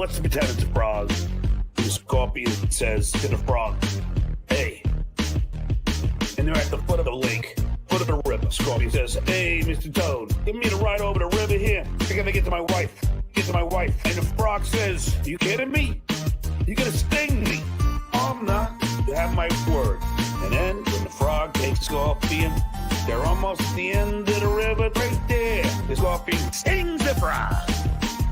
let's pretend it's a frog. The scorpion says to the frog, hey. And they're at the foot of the lake, foot of the river. Scorpion says, hey, Mr. Toad, give me the ride over the river here. I gotta get to my wife. And the frog says, you kidding me? You're gonna sting me. I'm not. You have my word. And then when the frog takes the scorpion, they're almost at the end of the river right there. The scorpion stings the frog.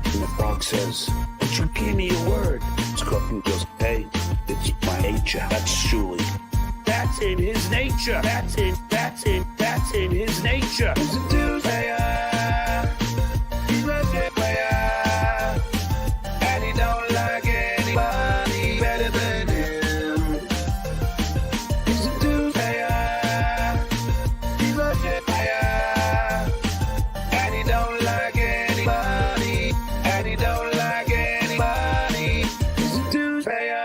And the frog says, but you gave me a word. The scorpion goes, hey, it's my nature. That's Shuli. That's in his nature. That's in his nature. He's a dude player. He's a good player. And he don't like anybody better than him. He's a dude player. He's a good player. And he don't like anybody. And he don't like anybody. He's a dude player.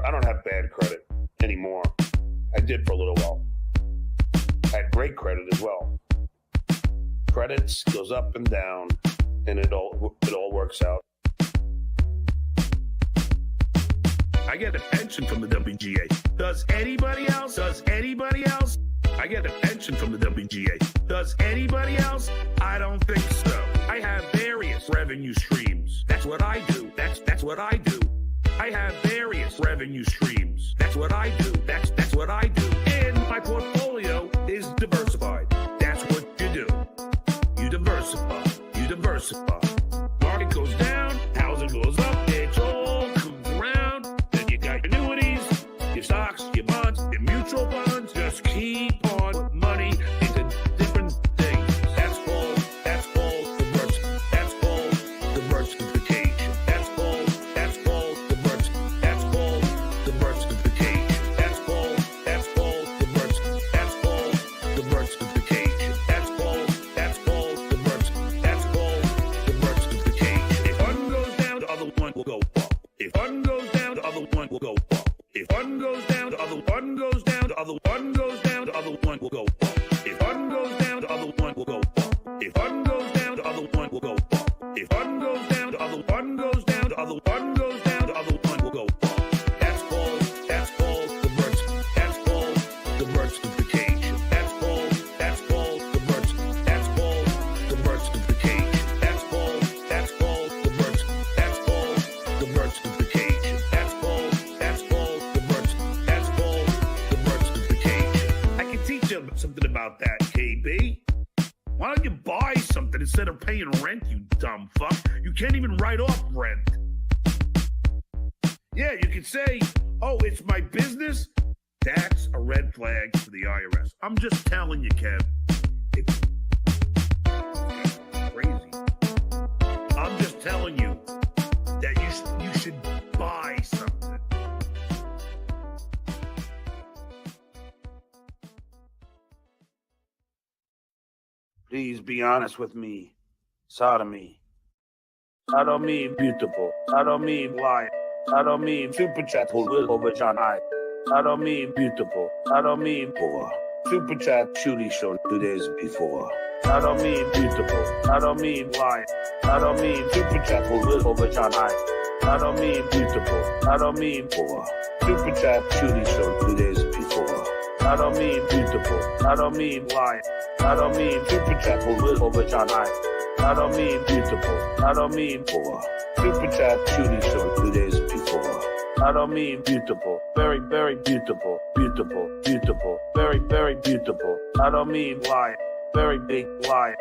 I don't have bad credit anymore. I did for a little while. I had great credit as well. Credits goes up and down, and it all works out. I get a pension from the WGA. Does anybody else? I get a pension from the WGA. Does anybody else? I don't think so. I have various revenue streams. That's what I do. That's what I do. I have various revenue streams. That's what I do. That's what I do. And my portfolio is diversified. That's what you do. You diversify. Market goes down, housing goes up, it all comes around. Then you got your annuities, your stocks, your bonds, your mutual funds. Just keep on putting money into different things. That's called diversification. That's called diversification. That's called diversification. That's called diversification. That's called diversification. If one goes down, the other one will go up. If one goes down, the other one will go up. If one goes down, the other one goes down. The other one goes down, the other one will go up. If one goes down, the other one will go up. If one goes down, the other one will go up. If one goes down, the other one goes down. The other one goes down, the other one will go up. That's called diversification. That's called diversification. That's called diversification. That's called diversification. That's called diversification. I can teach you something about that, KB. Why don't you buy something instead of paying rent, you dumb fuck? You can't even write off rent. Yeah, you can say, oh, it's my business. That's a red flag for the IRS. I'm just telling you, Kev. It's crazy. I'm just telling you that you should buy something. Please be honest with me. Sodomy. Sodomy beautiful. Sodomy liar. Sodomy super chat over John I. Sodomy beautiful. Sodomy poor. Super chat Shuli show 2 days before. Sodomy beautiful. Sodomy liar. Sodomy super chat over John I. Sodomy beautiful. Sodomy poor. Super chat Shuli show 2 days before. Sodomy beautiful. Sodomy liar. Sodomy super chat over John I. Sodomy beautiful. Sodomy poor. Super chat Shuli show 2 days before. Sodomy beautiful. Very, very beautiful. Beautiful. Very, very beautiful. Sodomy liar. Very big liar.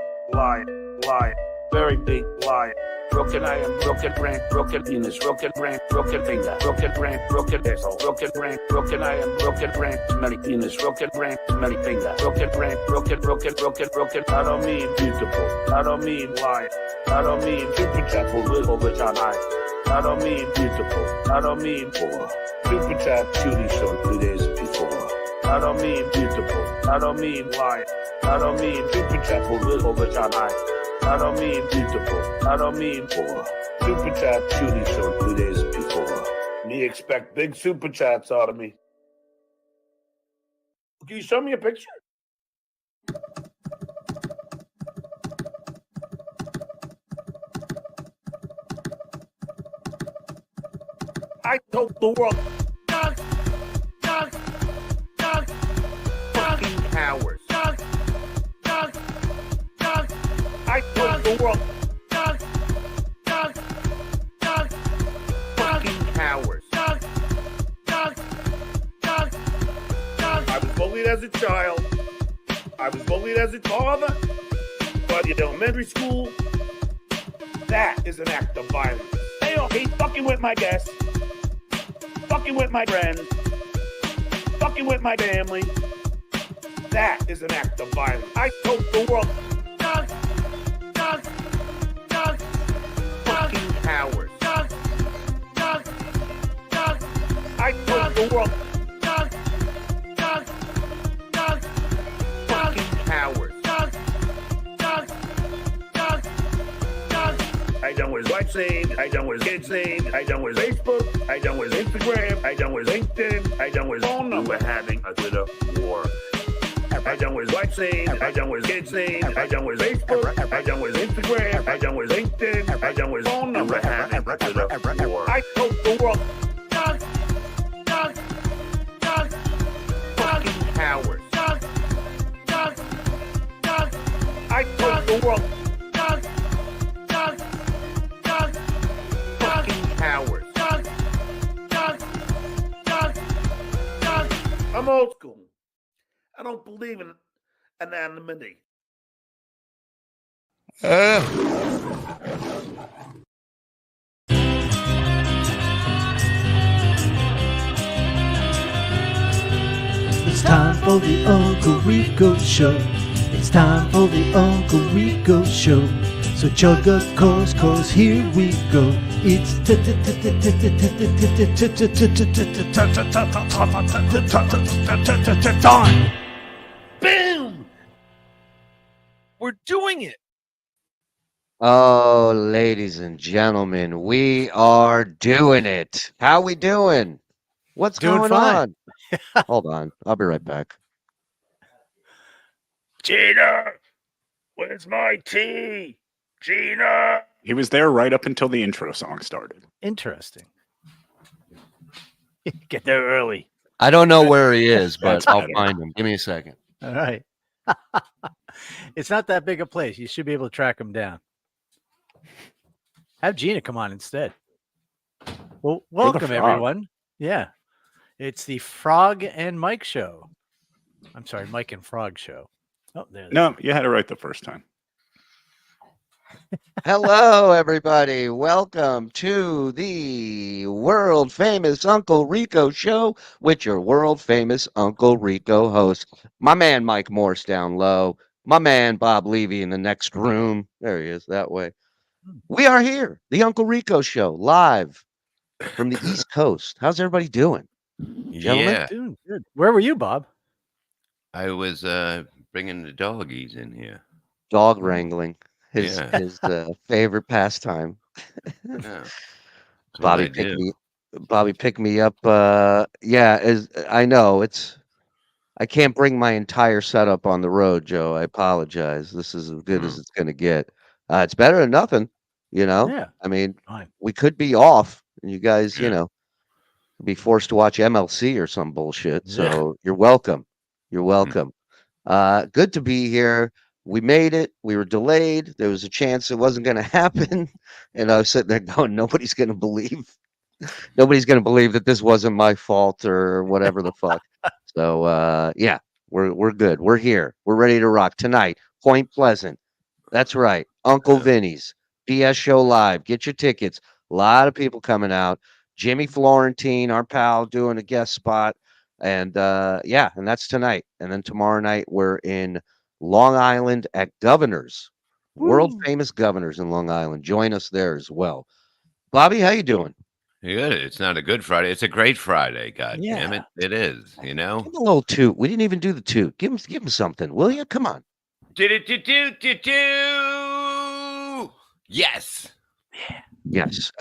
Very big liar. Broken eye and broken brain, broken penis, broken brain, broken finger, broken brain, broken asshole, broken brain, broken eye and broken brain, smelly penis, broken brain, smelly finger, broken brain, broken. I don't mean beautiful. I don't mean liar. I don't mean super chat over John I. I don't mean beautiful. I don't mean poor. Super chat Shuli show 2 days before. I don't mean beautiful. I don't mean liar. I don't mean super chat over John I. I don't mean beautiful. I don't mean poor. Super chat Shuli show 2 days before. Me expect big super chats out of me. Can you show me a picture? I told the world, fucking cowards. I told the world, fucking cowards. I was bullied as a child. I was bullied as a father. But in elementary school, that is an act of violence. They all hate fucking with my guests, fucking with my friends, fucking with my family. That is an act of violence. I told the world, fucking cowards. I told the world, fucking cowards. I done with WhatsApp, I done with kidsing, I done with Facebook, I done with Instagram, I done with LinkedIn, I done with phone number having a Twitter war. I done with WhatsApp, I done with kidsing, I done with Facebook, I done with Instagram, I done with LinkedIn, I done with phone number having a Twitter war. I told the world, fucking cowards. I told the world, fucking cowards. I'm old school. I don't believe in anonymity. It's time for the Uncle Rico Show. It's time for the Uncle Rico Show. So chug a course, here we go. It's time. Boom! We're doing it. Oh, ladies and gentlemen, we are doing it. How we doing? What's Doing going fine. on? Hold on. I'll be right back. Gina, where's my tea? Gina. He was there right up until the intro song started. Interesting. Get there early. I don't know where he is, but That's I'll better. find him. Give me a second. All right. It's not that big a place. You should be able to track him down. Have Gina come on instead. Well, welcome Frog. everyone. Yeah. It's the Frog and Mike show. I'm sorry, Mike and Frog show. Oh, there. No, you had it right the first time. Hello, everybody. Welcome to the world famous Uncle Rico show with your world famous Uncle Rico host. My man Mike Morse down low. My man Bob Levy in the next room. There he is, that way. We are here, the Uncle Rico show, live from the East Coast. How's everybody doing? Gentlemen? Yeah, Doing good. Where were you, Bob? I was bringing the doggies in here. Dog wrangling, his Yeah. his favorite pastime. Yeah. That's what Bobby I picked do. me. Bobby picked me up. Yeah, as I know, I can't bring my entire setup on the road, Joe. I apologize. This is as good as it's gonna get. It's better than nothing, you know. Yeah. I mean, Fine. we could be off, and you guys, you Yeah. know, be forced to watch MLC or some bullshit. Yeah. So you're welcome. You're welcome. Good to be here. We made it. We were delayed. There was a chance it wasn't going to happen, and I was sitting there going, "Nobody's going to believe. Nobody's going to believe that this wasn't my fault or whatever the fuck." So yeah, we're good. We're here. We're ready to rock tonight. Point Pleasant. That's right. Uncle Vinny's BS Show Live. Get your tickets. A lot of people coming out. Jimmy Florentine, our pal, doing a guest spot. And yeah, and that's tonight. And then tomorrow night we're in Long Island at Governor's. World famous Governor's in Long Island. Join us there as well. Bobby, how you doing? Good. It's not a good Friday. It's a great Friday. God damn Yeah. it. It is, you know? Give him a little toot. We didn't even do the toot. Give him something, will you? Come on. Do-do-do-do-do-do. Yes. Yes.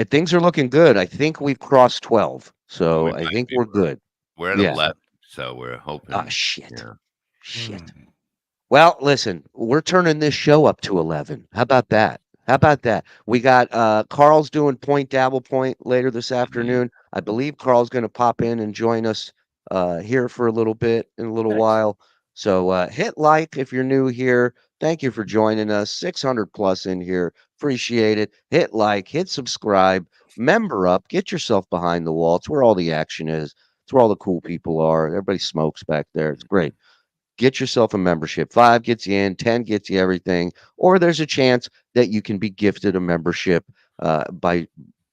Things are looking good. I think we've crossed 12. So We I might think be. we're good. We're at Yeah. 11. So we're hoping. Oh, shit. Yeah. Shit. Well, listen, we're turning this show up to 11. How about that? How about that? We got Carl's doing Point Dabble Point later this afternoon. I believe Carl's going to pop in and join us here for a little bit in a little while. So hit like if you're new here. Thank you for joining us. 600 plus in here. Appreciate it. Hit like, hit subscribe, member up, get yourself behind the wall. It's where all the action is. It's where all the cool people are. Everybody smokes back there. It's great. Get yourself a membership. 5 gets you in, 10 gets you everything. Or there's a chance that you can be gifted a membership by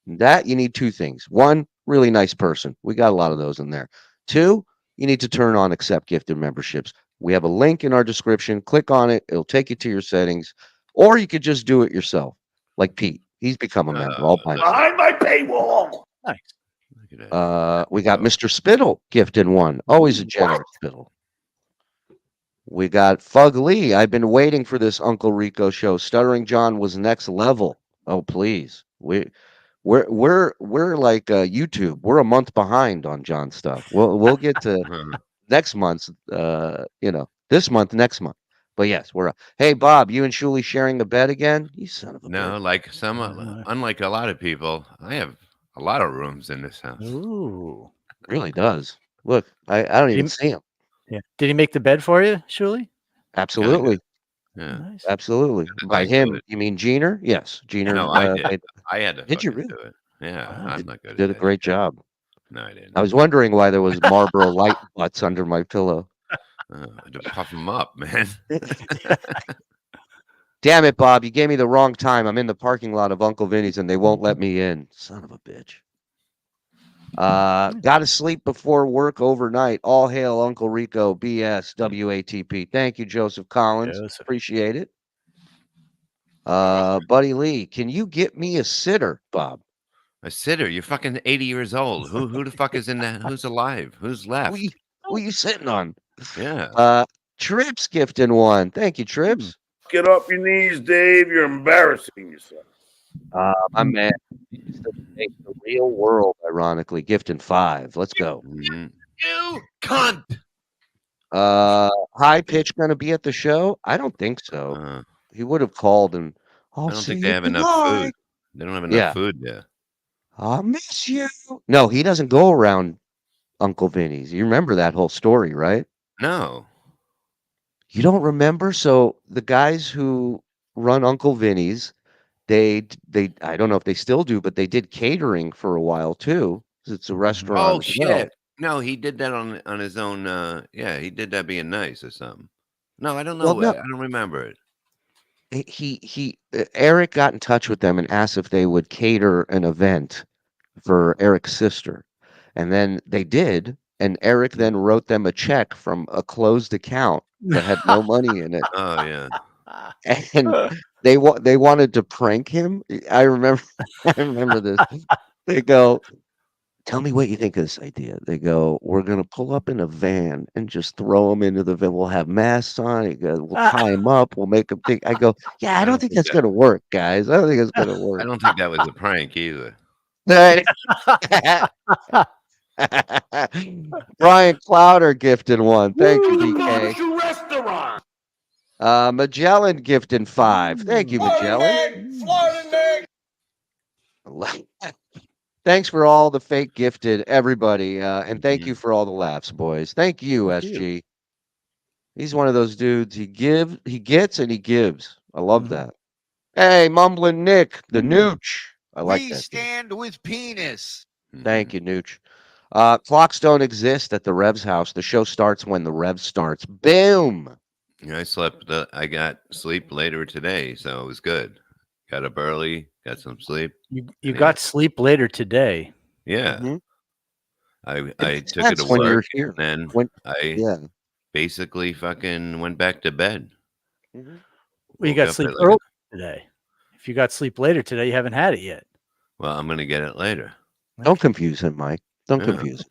that. You need 2 things. 1, really nice person. We got a lot of those in there. 2, you need to turn on accept gifted memberships. We have a link in our description. Click on it. It'll take you to your settings. Or you could just do it yourself, like Pete. He's become a member all by himself. Behind my paywall. Nice. Look at that. We got Mr. Spittle gifted 1. Always a generous Spittle. We got Fug Lee. I've been waiting for this Uncle Rico show. Stuttering John was next level. Oh, please. We're like YouTube. We're a month behind on John's stuff. We'll get to next month's this month, next month. But yes, we're hey Bob, you and Shuli sharing the bed again? You son of a No, bitch. like unlike a lot of people, I have a lot of rooms in this house. Ooh. Really does. Look, I don't even see him. Yeah. Did he make the bed for you, Shuli? Absolutely. Yeah. Nice. Absolutely. By him, you mean Jeaner? Yes, Jeaner. No, I did. I had to Did you fucking really? do it. Yeah, I'm not good. Did a great job. No, I didn't. I was wondering why there was Marlboro light butts under my pillow. To puff them up, man. Damn it, Bob! You gave me the wrong time. I'm in the parking lot of Uncle Vinny's and they won't let me in. Son of a bitch. Got to sleep before work overnight. All hail Uncle Rico, BS, WATP. Thank you, Joseph Collins. Appreciate it. Buddy Lee, can you get me a sitter, Bob? A sitter? You're fucking 80 years old. Who the fuck is in that? Who's alive? Who's left? Who are you sitting on? Yeah. Trips gifting 1. Thank you, Trips. Get off your knees, Dave. You're embarrassing yourself. My man. The real world, ironically, gifting 5. Let's go. You cunt. High Pitch gonna be at the show? I don't think so. He would have called and I don't think they have enough food. They don't have enough food yet. I miss you. No, he doesn't go around Uncle Vinny's. You remember that whole story, right? No. You don't remember? So the guys who run Uncle Vinny's, they I don't know if they still do, but they did catering for a while too. It's a restaurant. Oh shit. No, he did that on his own. Yeah, he did that being nice or something. No, I don't know. Well, no. I don't remember it. Eric got in touch with them and asked if they would cater an event for Eric's sister. And then they did. And Eric then wrote them a check from a closed account that had no money in it. Oh, yeah. And they wanted to prank him. I remember this. They go, tell me what you think of this idea. They go, we're going to pull up in a van and just throw them into the van. We'll have masks on. He goes, we'll tie them up. We'll make them think. I go, yeah, I don't think that's going to work, guys. I don't think it's going to work. I don't think that was a prank either. Brian Clowder gifted 1. Thank you, DK. Restaurant. Magellan gifted 5. Thank you, Magellan. Thanks for all the fake gifted, everybody. And thank you for all the laughs, boys. Thank you, SG. He's one of those dudes. He gets, and he gives. I love that. Hey, Mumbling Nick, the Nooch. I like that. We stand with penis. Thank you, Nooch. Clocks don't exist at the Rev's house. The show starts when the Rev starts. Boom. Yeah, I got sleep later today, so it was good. Got up early, got some sleep. You got sleep later today. Yeah. Mm-hmm. I took it to work, and then I yeah. basically fucking went back to bed. Mm-hmm. Well, you got sleep early today. If you got sleep later today, you haven't had it yet. Well, I'm going to get it later. Don't confuse him, Mike. Don't confuse him.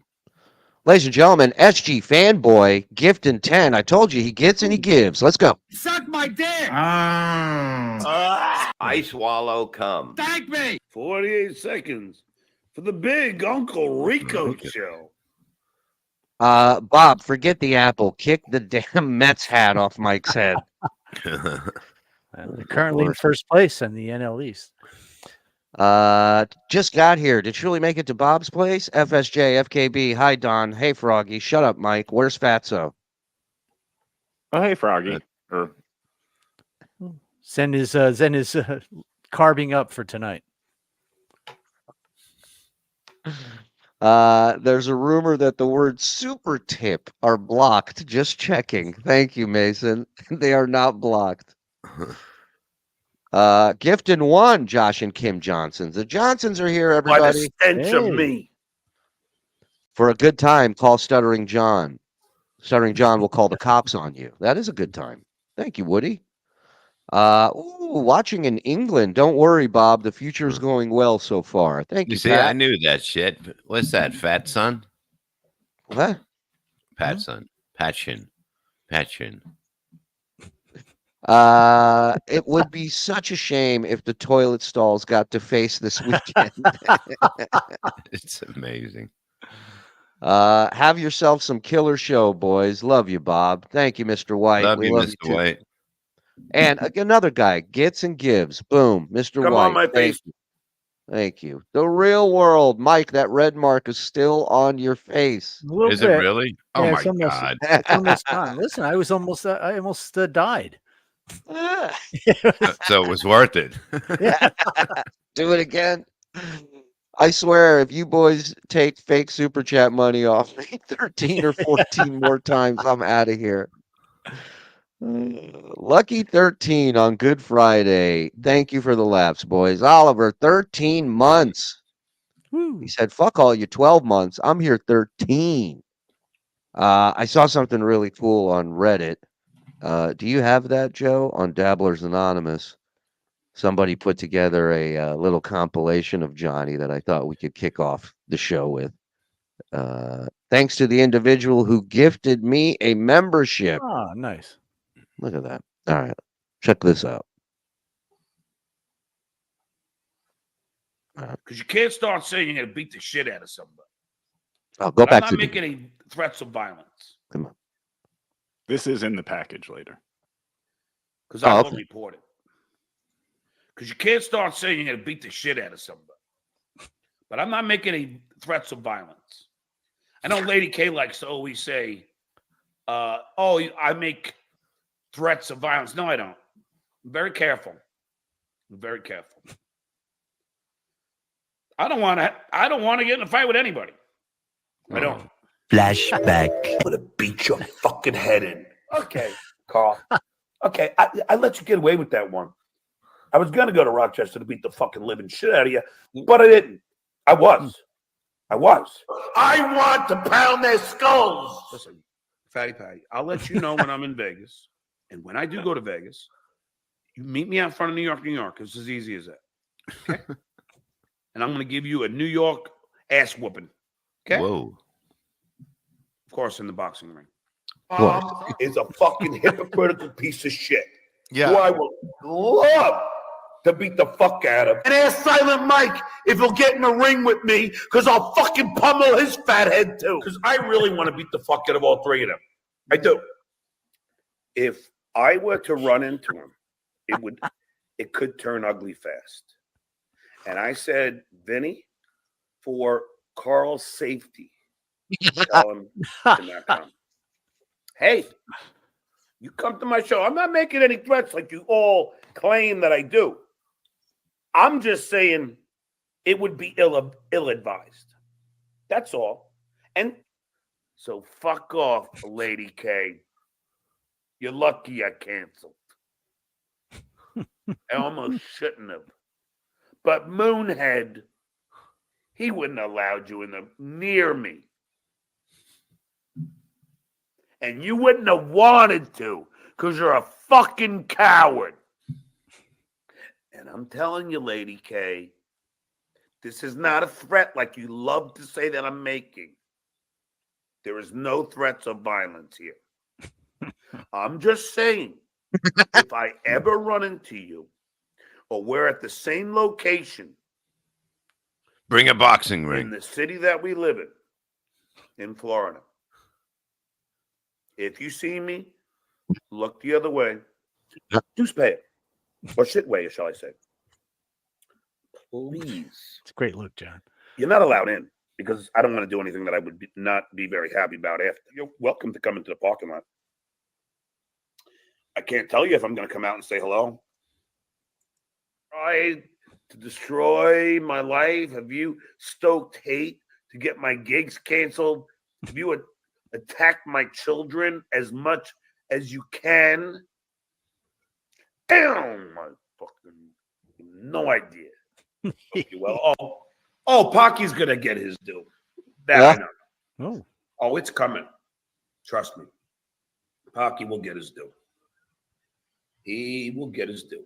Ladies and gentlemen, SG Fanboy, gifting 10. I told you he gets and he gives. Let's go. Suck my dick. I swallow cum. Thank me. 48 seconds for the big Uncle Rico show. Bob, forget the apple. Kick the damn Mets hat off Mike's head. They're currently in first place in the NL East. Just got here. Did Shuli make it to Bob's place? FSJ, FKB. Hi, Don. Hey, Froggy. Shut up, Mike. Where's Fatso? Oh, hey, Froggy. Zen is carving up for tonight. There's a rumor that the word super tip are blocked. Just checking. Thank you, Mason. They are not blocked. Gift and one, Josh and Kim Johnsons. The Johnsons are here, By the everybody. stench of me. For a good time, call Stuttering John. Stuttering John will call the cops on you. That is a good time. Thank you, Woody. Watching in England. Don't worry, Bob. The future's going well so far. Thank you, see, Pat. I knew that shit. What's that, Fat Son? What? Pat Son. Patchen. It would be such a shame if the toilet stalls got defaced this weekend. It's amazing. Have yourself some killer show, boys. Love you, Bob. Thank you, Mr. White. Love We you, love Mr. you too. White. And another guy gets and gives. Boom, Mr. Come White. on my face. Thank you. The real world, Mike. That red mark is still on your face. Is it really? Oh Yeah, my it's almost, God! It's almost gone. Listen, I almost died. So it was worth it. Do it again. I swear, if you boys take fake super chat money off me 13 or 14 more times, I'm out of here. Lucky 13 on Good Friday. Thank you for the laughs, boys. Oliver, 13 months. Woo. He said, fuck all you 12 months. I'm here 13. I saw something really cool on Reddit. Do you have that, Joe? On Dabblers Anonymous. Somebody put together a little compilation of Johnny that I thought we could kick off the show with. Thanks to the individual who gifted me a membership. Oh, nice. Look at that. All right. Check this out. Because you can't start saying you're going to beat the shit out of somebody. I'll go back I'm to not making any threats of violence. Come on. This is in the package later. Because I will report it. Because you can't start saying you're going to beat the shit out of somebody. But I'm not making any threats of violence. I know Lady K likes to always say, I make threats of violence. No, I don't. I'm very careful. I don't want to get in a fight with anybody. I don't. Flashback. I'm going to beat your fucking head in. Okay, Carl. Okay, I let you get away with that one. I was going to go to Rochester to beat the fucking living shit out of you, but I didn't. I was. I want to pound their skulls. Listen, Fatty Patty, I'll let you know when I'm in Vegas. And when I do go to Vegas, you meet me out front of New York. It's as easy as that. Okay? And I'm going to give you a New York ass whooping. Okay? Whoa. Of course, in the boxing ring. Is a fucking hypocritical piece of shit. Yeah. Who I will love to beat the fuck out of. And ask Silent Mike if he'll get in the ring with me, because I'll fucking pummel his fat head too. Because I really want to beat the fuck out of all three of them. I do. If I were to run into him, it could turn ugly fast. And I said, Vinny, for Carl's safety, tell him to not come. Hey, you come to my show. I'm not making any threats like you all claim that I do. I'm just saying it would be ill-advised. That's all. And so fuck off, Lady K. You're lucky I canceled. I almost shouldn't have. But Moonhead, he wouldn't have allowed you near me. And you wouldn't have wanted to, because you're a fucking coward. And I'm telling you, Lady K, this is not a threat like you love to say that I'm making. There is no threats of violence here. I'm just saying, if I ever run into you, or we're at the same location, Bring a boxing ring. in the city that we live in Florida, If you see me, look the other way. Deuce pay it. Or shit way, shall I say. Please. It's a great look, John. You're not allowed in because I don't want to do anything that I would not be very happy about after. You're welcome to come into the parking lot. I can't tell you if I'm going to come out and say hello. Try to destroy my life. Have you stoked hate to get my gigs canceled? Have you attacked my children as much as you can? Damn, my fucking no idea. Oh, Pocky's gonna get his due. That I know. Oh, it's coming. Trust me. Pocky will get his due. He will get his due.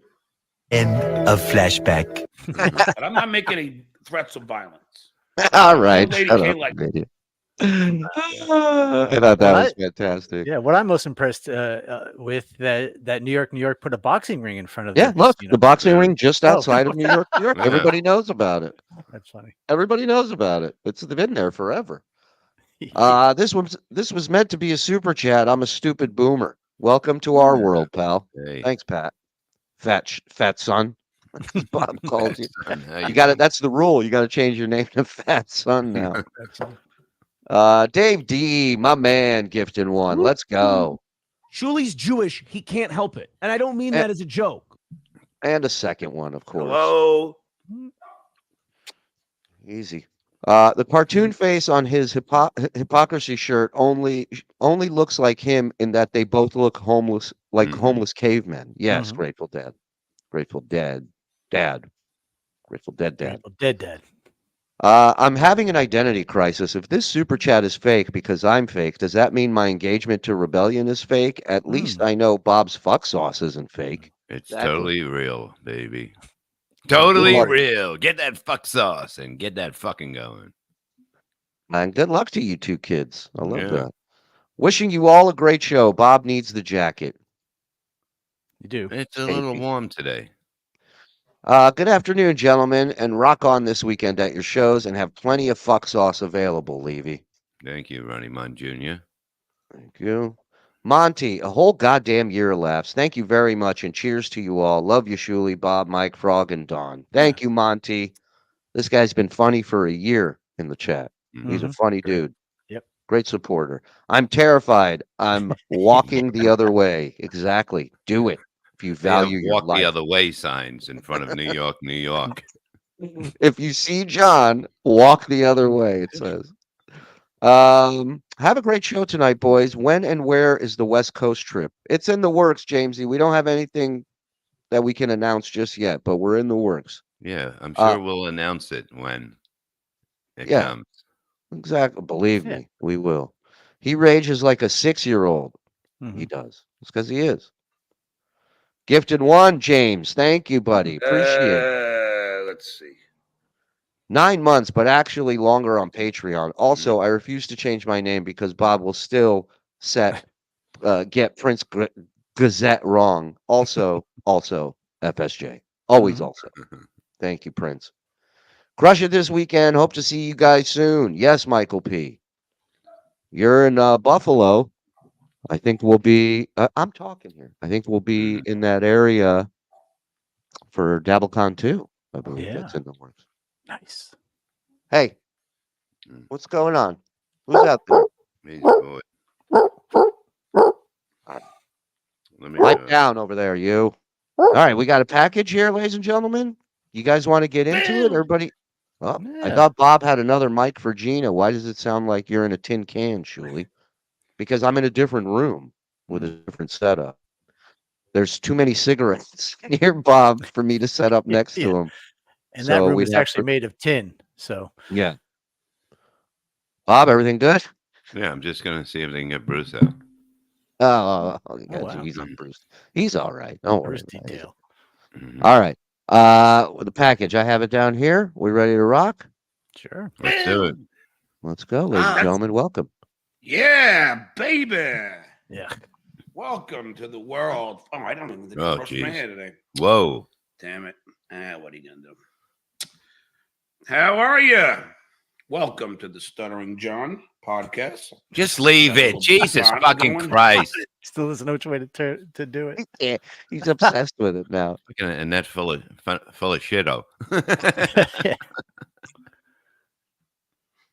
End of flashback. And I'm not making any threats of violence. All right. Lady Shut can't up, like idiot. I thought that was fantastic. Yeah, what I'm most impressed with that New York put a boxing ring in front of. Yeah, look, the boxing ring just outside of New York, New York. Yeah. Everybody knows about it. That's funny. Everybody knows about it. It's been there forever. This was meant to be a super chat. I'm a stupid boomer. Welcome to our world, pal. Hey. Thanks, Pat. Fat son. Bob calls you. How You got it. That's the rule. You got to change your name to Fat Son now. Dave D, my man, gifted one. Let's go. Shuli's Jewish. He can't help it. And I don't mean that as a joke. And a second one, of course. Hello. Easy. The cartoon face on his hypocrisy shirt only looks like him in that they both look homeless, like homeless cavemen. Yes, Grateful Dead. Grateful Dead. Dad. Grateful Dead Dad. Dead. I'm having an identity crisis. If this super chat is fake because I'm fake, does that mean my engagement to rebellion is fake? At least I know Bob's fuck sauce isn't fake. It's totally real, baby. Totally real. Get that fuck sauce and get that fucking going. And good luck to you two kids. I love that. Wishing you all a great show. Bob needs the jacket. You do. It's a little warm today. Good afternoon, gentlemen, and rock on this weekend at your shows and have plenty of fuck sauce available, Levy. Thank you, Ronnie Mon Jr. Thank you. Monty, a whole goddamn year elapsed. Thank you very much, and cheers to you all. Love you, Shuli, Bob, Mike, Frog, and Don. Thank you, Monty. This guy's been funny for a year in the chat. He's a funny dude. Yep. Great supporter. I'm terrified. I'm walking the other way. Exactly. Do it. If you value your walk life. the other way signs in front of New York, New York. If you see John, walk the other way, it says. Have a great show tonight, boys. When and where is the West Coast trip? It's in the works, Jamesy. We don't have anything that we can announce just yet, but we're in the works. Yeah, I'm sure we'll announce it when it comes. Exactly. Believe me, we will. He rages like a 6-year-old. He does. It's because he is. Gifted one, James. Thank you, buddy. Appreciate it. Let's see. 9 months, but actually longer on Patreon. Also, I refuse to change my name because Bob will still get Prince Gazette wrong. Also FSJ. Always also. Thank you, Prince. Crush it this weekend. Hope to see you guys soon. Yes, Michael P. You're in Buffalo. I think we'll be, I'm talking here. I think we'll be in that area for DabbleCon 2. I believe that's in the works. Nice. Hey, what's going on? Who's out there? Pipe down over there, you. All right, we got a package here, ladies and gentlemen. You guys want to get into it? Everybody? Oh, I thought Bob had another mic for Gina. Why does it sound like you're in a tin can, Shuli? Because I'm in a different room with a different setup. There's too many cigarettes near Bob for me to set up next to him. And that room is actually made of tin. So yeah. Bob, everything good? Yeah, I'm just gonna see if they can get Bruce out. Oh, he's on Bruce. He's all right. Don't worry. Detail. All right. The package. I have it down here. We ready to rock? Sure. Let's do it. Let's go, ladies and gentlemen. Welcome. Yeah, baby. Yeah. Welcome to the world. Oh, I don't even think I brushed my hair today. Whoa. Damn it. What are you gonna do? How are you? Welcome to the Stuttering John podcast. Just leave it. Jesus fucking Christ. Still doesn't know which way to do it. Yeah, he's obsessed with it now. Fucking a net full of shit-o.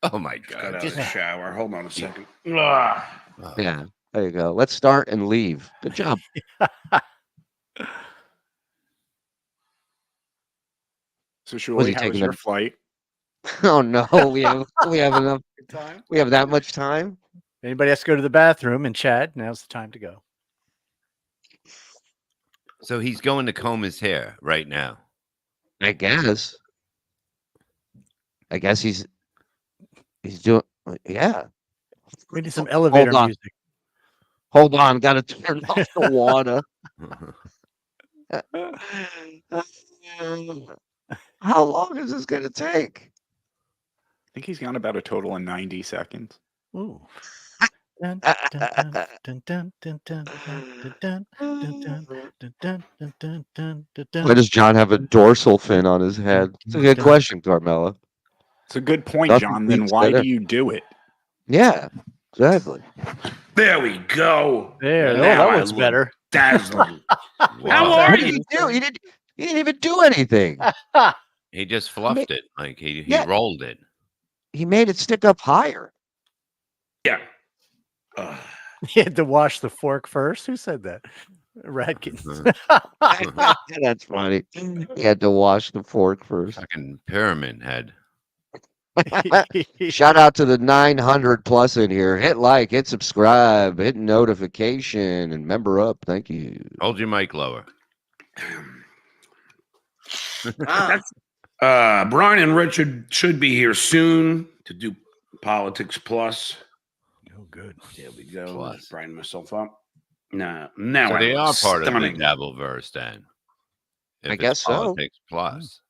Oh my Got God. out Just of the shower. Hold on a second. Yeah, there you go. Let's start and leave. Good job. So, Was Shuli, he how was taking your a- flight? Oh no, we have enough Time. we have that much time. Anybody has to go to the bathroom and chat, now's the time to go. So he's going to comb his hair right now. I guess he's doing yeah. We need some elevator on. music. Hold on, gotta turn off the water. How long is this gonna take? I think he's gone about a total of 90 seconds. Ooh. Dun, dun, dun, dun, dun, dun, dun, dun, dun, dun, dun, dun, dun, dun, dun, dun, dun. Why does John have a dorsal fin on his head? It's a good question, Carmela. It's a good point, Nothing John. Then beats why better. do you do it? Yeah, exactly. There we go. There, Now that I looks look better. Dazzling. How Wow. are What did you? he do? He didn't even do anything. He just fluffed it. Like he Yeah. rolled it. He made it stick up higher. Yeah. He had to wash the fork first. Who said that? Radkins. That's funny. He had to wash the fork first. Fucking pyramid head. Shout out to the 900 plus in here. Hit like, hit subscribe, hit notification, and member up. Thank you. Hold your mic lower. Brian and Richard should be here soon to do Politics Plus. Oh, good. There we go. Plus. Let's brighten myself up. Now So they I are look part stunning. of the Dabbleverse then. If I it's guess so. Politics Plus.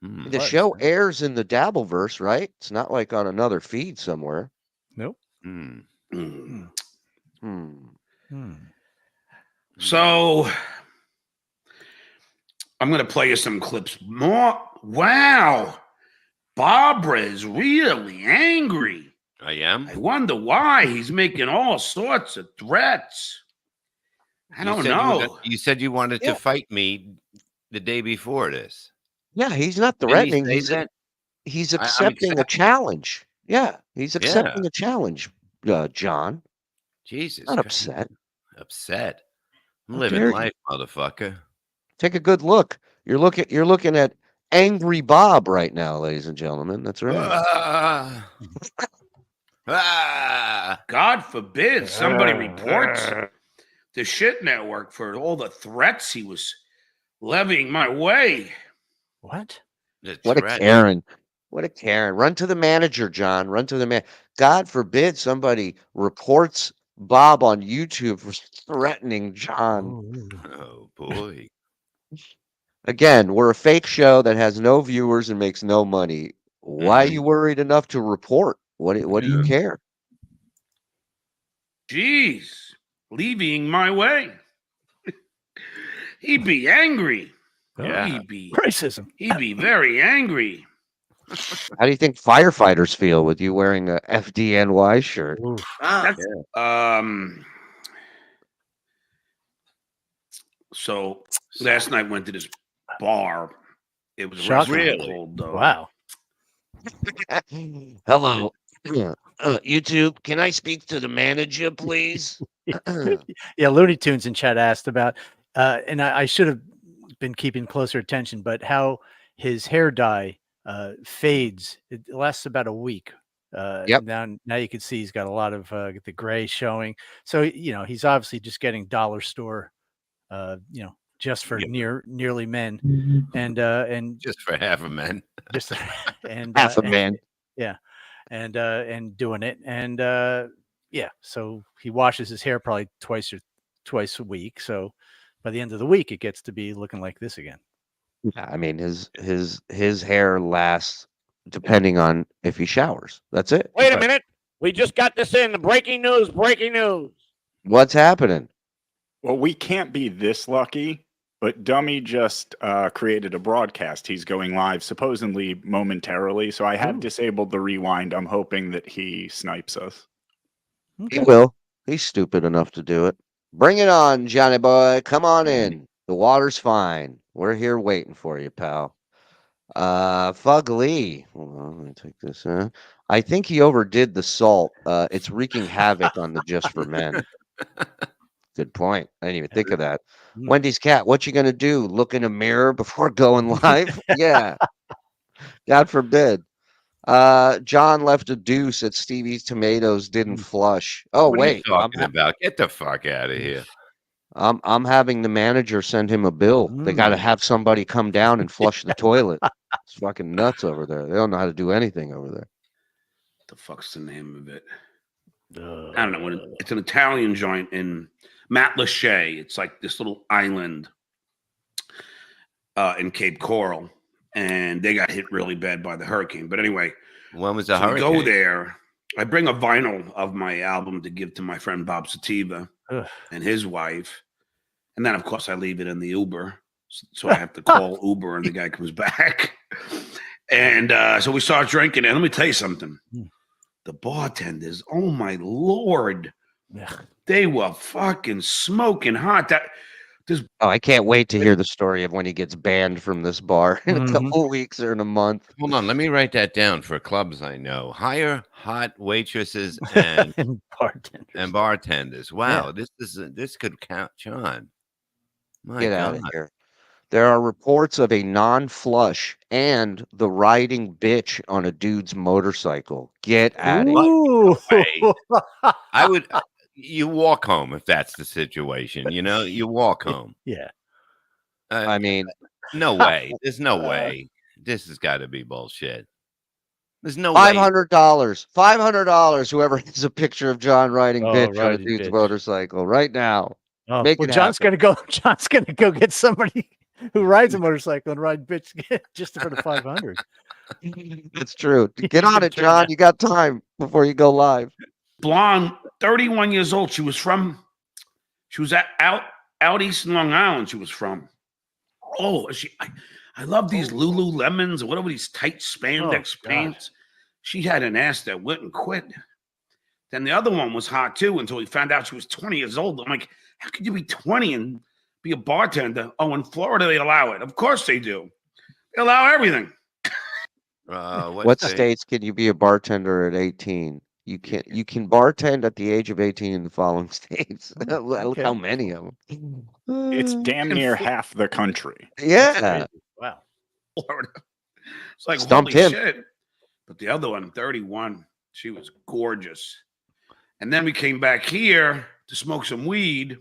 Hmm. The show airs in the Dabbleverse, right? It's not like on another feed somewhere. Nope. Hmm. Mm. Hmm. So I'm going to play you some clips more. Wow. Barbara is really angry. I am. I wonder why he's making all sorts of threats. I don't know. You said you wanted Yeah. to fight me the day before this. Yeah, he's not Didn't he threatening. say He's that? he's I'm accepting a challenge. Yeah, he's accepting Yeah. a challenge, John. Jesus. Not Christ. upset. Upset. I'm How living dare you. life, motherfucker. Take a good look. You're looking at Angry Bob right now, ladies and gentlemen. That's right. Ah. Ah. God forbid somebody reports the shit network for all the threats he was levying my way. What? The What a threat. Karen. What a Karen. Run to the manager, John. Run to the man. God forbid somebody reports Bob on YouTube for threatening John. Oh boy. Again, we're a fake show that has no viewers and makes no money. Why are you worried enough to report? What do you care? Jeez, levying my way. He'd be angry. Yeah. Racism. He'd be very angry. How do you think firefighters feel with you wearing a FDNY shirt? That's, So last night went to this bar. It was a Shocking. restaurant Really? called Wow. Hello. YouTube, can I speak to the manager, please? Yeah, Looney Tunes in chat asked about, and I should have been keeping closer attention, but how his hair dye fades. It lasts about a week. Yep. Now you can see he's got a lot of the gray showing. So he's obviously just getting dollar store, just for nearly men, and Just for half a man. just and Half a man. Yeah, and doing it, and so he washes his hair probably twice a week. So by the end of the week, it gets to be looking like this again. Yeah, I mean his hair lasts depending on if he showers. That's it. Wait a minute. We just got this in. Breaking news. Breaking news. What's happening? Well, we can't be this lucky But Dummy just created a broadcast. He's going live supposedly momentarily. So I have disabled the rewind. I'm hoping that he snipes us. He will. He's stupid enough to do it. Bring it on, Johnny boy. Come on in. The water's fine. We're here waiting for you, pal. Fug Lee. Hold on, let me take this. I think he overdid the salt. It's wreaking havoc on the Just for Men. Good point. I didn't even think of that. Wendy's cat, what you gonna do? Look in a mirror before going live? Yeah. God forbid. John left a deuce at Stevie's Tomatoes, didn't flush. Oh, What are you wait. talking about? Get the fuck out of here. I'm having the manager send him a bill. They got to have somebody come down and flush the toilet. It's fucking nuts over there. They don't know how to do anything over there. The fuck's the name of it? I don't know. It's an Italian joint in Matlacha. It's like this little island in Cape Coral, and they got hit really bad by the hurricane. But anyway, when was the so hurricane? we go there. I bring a vinyl of my album to give to my friend Bob Sativa and his wife, and then of course I leave it in the Uber, so I have to call Uber, and the guy comes back, and so we start drinking. And let me tell you something: the bartenders, oh my Lord, they were fucking smoking hot. Oh, I can't wait to hear the story of when he gets banned from this bar in a couple of weeks or in a month. Hold on, let me write that down for clubs I know. Hire hot waitresses and bartenders. Wow, this could catch on. My Get God. out of here. There are reports of a non-flush and the riding bitch on a dude's motorcycle. Get out of here. I would. You walk home if that's the situation. You know, you walk home. Yeah. I mean, no way. There's no way. This has got to be bullshit. There's no way. $500. Whoever has a picture of John riding bitch on a dude's motorcycle right now. Make it John's happen. John's gonna go get somebody who rides a motorcycle and ride bitch just for the 500. It's true. Get on it, John. You got time before you go live. Blonde, 31 years old. She was out east in Long Island. She was from. Oh, I love these Lululemons or whatever, these tight spandex pants. She had an ass that wouldn't quit. Then the other one was hot too until we found out she was 20 years old. I'm like, how could you be 20 and be a bartender? Oh, in Florida they allow it. Of course they do. They allow everything. What states can you be a bartender at 18? You can bartend at the age of 18 in the following states. Look how many of them. It's damn near half the country. Yeah. Wow. Florida. It's like, Stumped holy him. shit. But the other one, 31, she was gorgeous. And then we came back here to smoke some weed.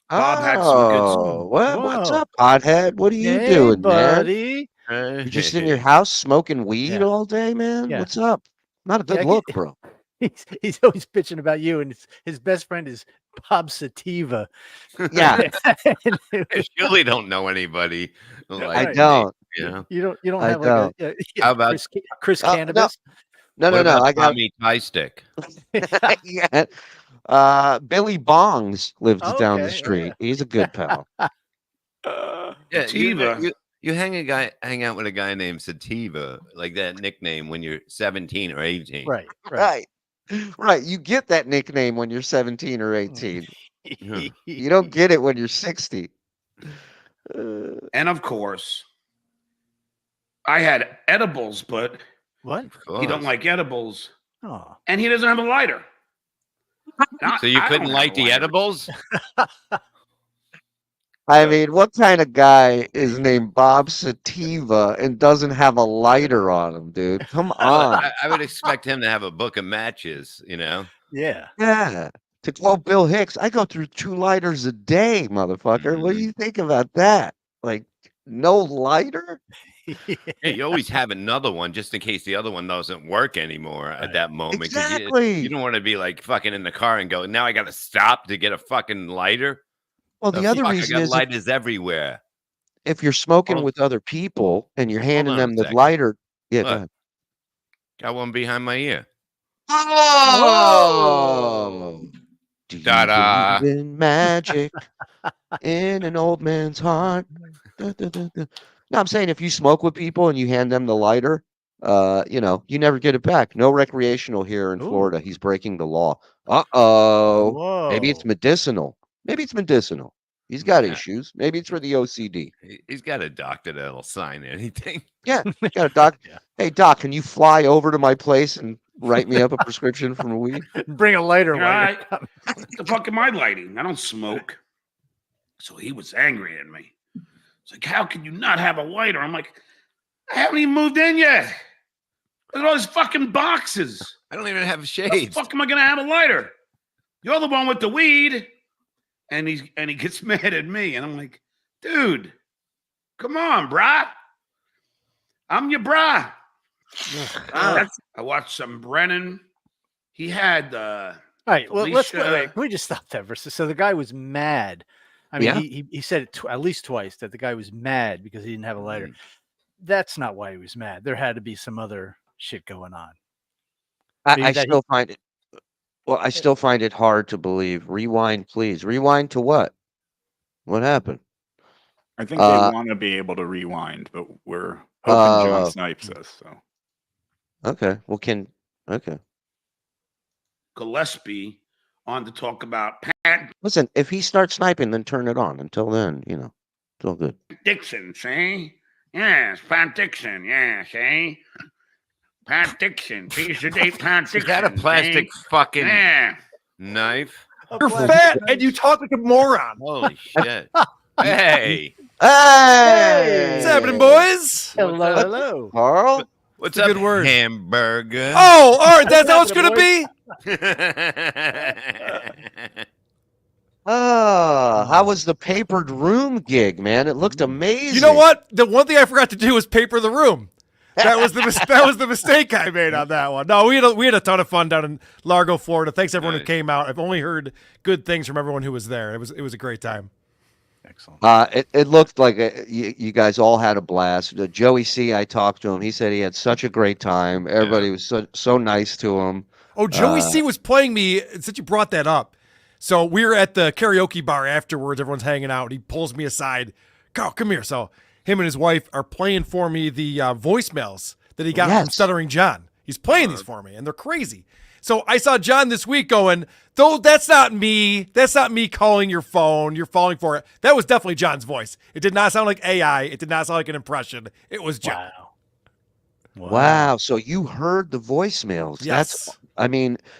Bob had some good. What's up, pothead? What are you doing, buddy? man? You just in your house smoking weed all day, man? Yeah. What's up? Not a good look, bro. He's always bitching about you, and his best friend is Bob Sativa. Yeah. I surely don't know anybody. Like I don't. You don't I have don't. like a How about Chris Cannabis? No. I got Tommy Tie Stick. yeah. Billy Bongs lives down the Okay, street. He's a good pal. Yeah, Sativa. you hang out with a guy named Sativa, like that nickname when you're 17 or 18. Right. You get that nickname when you're 17 or 18. You don't get it when you're 60. And of course, I had edibles, but he don't like edibles. Oh. And he doesn't have a lighter. So you couldn't light the edibles? I mean, what kind of guy is named Bob Sativa and doesn't have a lighter on him, dude? Come on. I would expect him to have a book of matches, you know? Yeah. Yeah. To quote Bill Hicks, I go through 2 lighters a day, motherfucker. What do you think about that? Like, no lighter? Hey, you always have another one just in case the other one doesn't work anymore at that moment. 'Cause Exactly. You don't want to be like fucking in the car and go, now I got to stop to get a fucking lighter. Well, the other fuck, reason I got is lighters everywhere. if you're smoking with other people and you're handing on a them the second. lighter. Yeah, go Look. ahead. Got one behind my ear. Oh! Do you Ta-da. believe in magic in an old man's heart? Da, da, da, da. No, I'm saying if you smoke with people and you hand them the lighter, you never get it back. No recreational here in Florida. Ooh. He's breaking the law. Uh-oh. Maybe it's Whoa. medicinal. Maybe it's medicinal. He's got Yeah. issues. Maybe it's for the OCD. He's got a doctor that'll sign anything. Yeah, got a doc. Yeah. Hey, doc, can you fly over to my place and write me up a prescription for weed? Bring a lighter. You know, what the fuck am I lighting? I don't smoke. So he was angry at me. It's like, how can you not have a lighter? I'm like, I haven't even moved in yet. Look at all these fucking boxes. I don't even have How the shades. fuck am I gonna have a lighter? You're the one with the weed. And he gets mad at me. And I'm like, dude, come on, brah. I'm your brah. I watched some Brennan. He had All right. Well, wait. Alicia- Can we just stop that versus? So the guy was mad. I mean, Yeah. he said it at least twice that the guy was mad because he didn't have a lighter. That's not why he was mad. There had to be some other shit going on. I still find it. Well, I still find it hard to believe. Rewind, please. Rewind to what? What happened? I think they want to be able to rewind, but we're hoping John snipes us. So Okay. Well, okay. Gillespie on to talk about Pat Listen, if he starts sniping, then turn it on. Until then, it's all good. Dixon, see? Yes, Pat Dixon, yeah, see? Pat Dixon, piece of date Pat Dixon. Is that a plastic fucking knife? You're fat and you talk like a moron. Holy shit. Hey. Hey! What's happening, boys? Hello. Carl? What's a up, good word. hamburger? Oh, all right. That's how it's going to be? How was the papered room gig, man? It looked amazing. You know what? The one thing I forgot to do was paper the room. That was the mistake I made on that one. No, we had a ton of fun down in Largo, Florida. Thanks everyone who came out. I've only heard good things from everyone who was there. It was a great time. Excellent. It looked like you guys all had a blast. Joey C, I talked to him. He said he had such a great time. Everybody was so nice to him. Oh, Joey C was playing me, since you brought that up. So we were at the karaoke bar afterwards. Everyone's hanging out. He pulls me aside. Carl, come here. So him and his wife are playing for me the voicemails that he got from Stuttering John. He's playing these for me, and they're crazy. So I saw John this week going, though that's not me. That's not me calling your phone. You're falling for it. That was definitely John's voice. It did not sound like AI. It did not sound like an impression. It was John. Wow. So you heard the voicemails. Yes.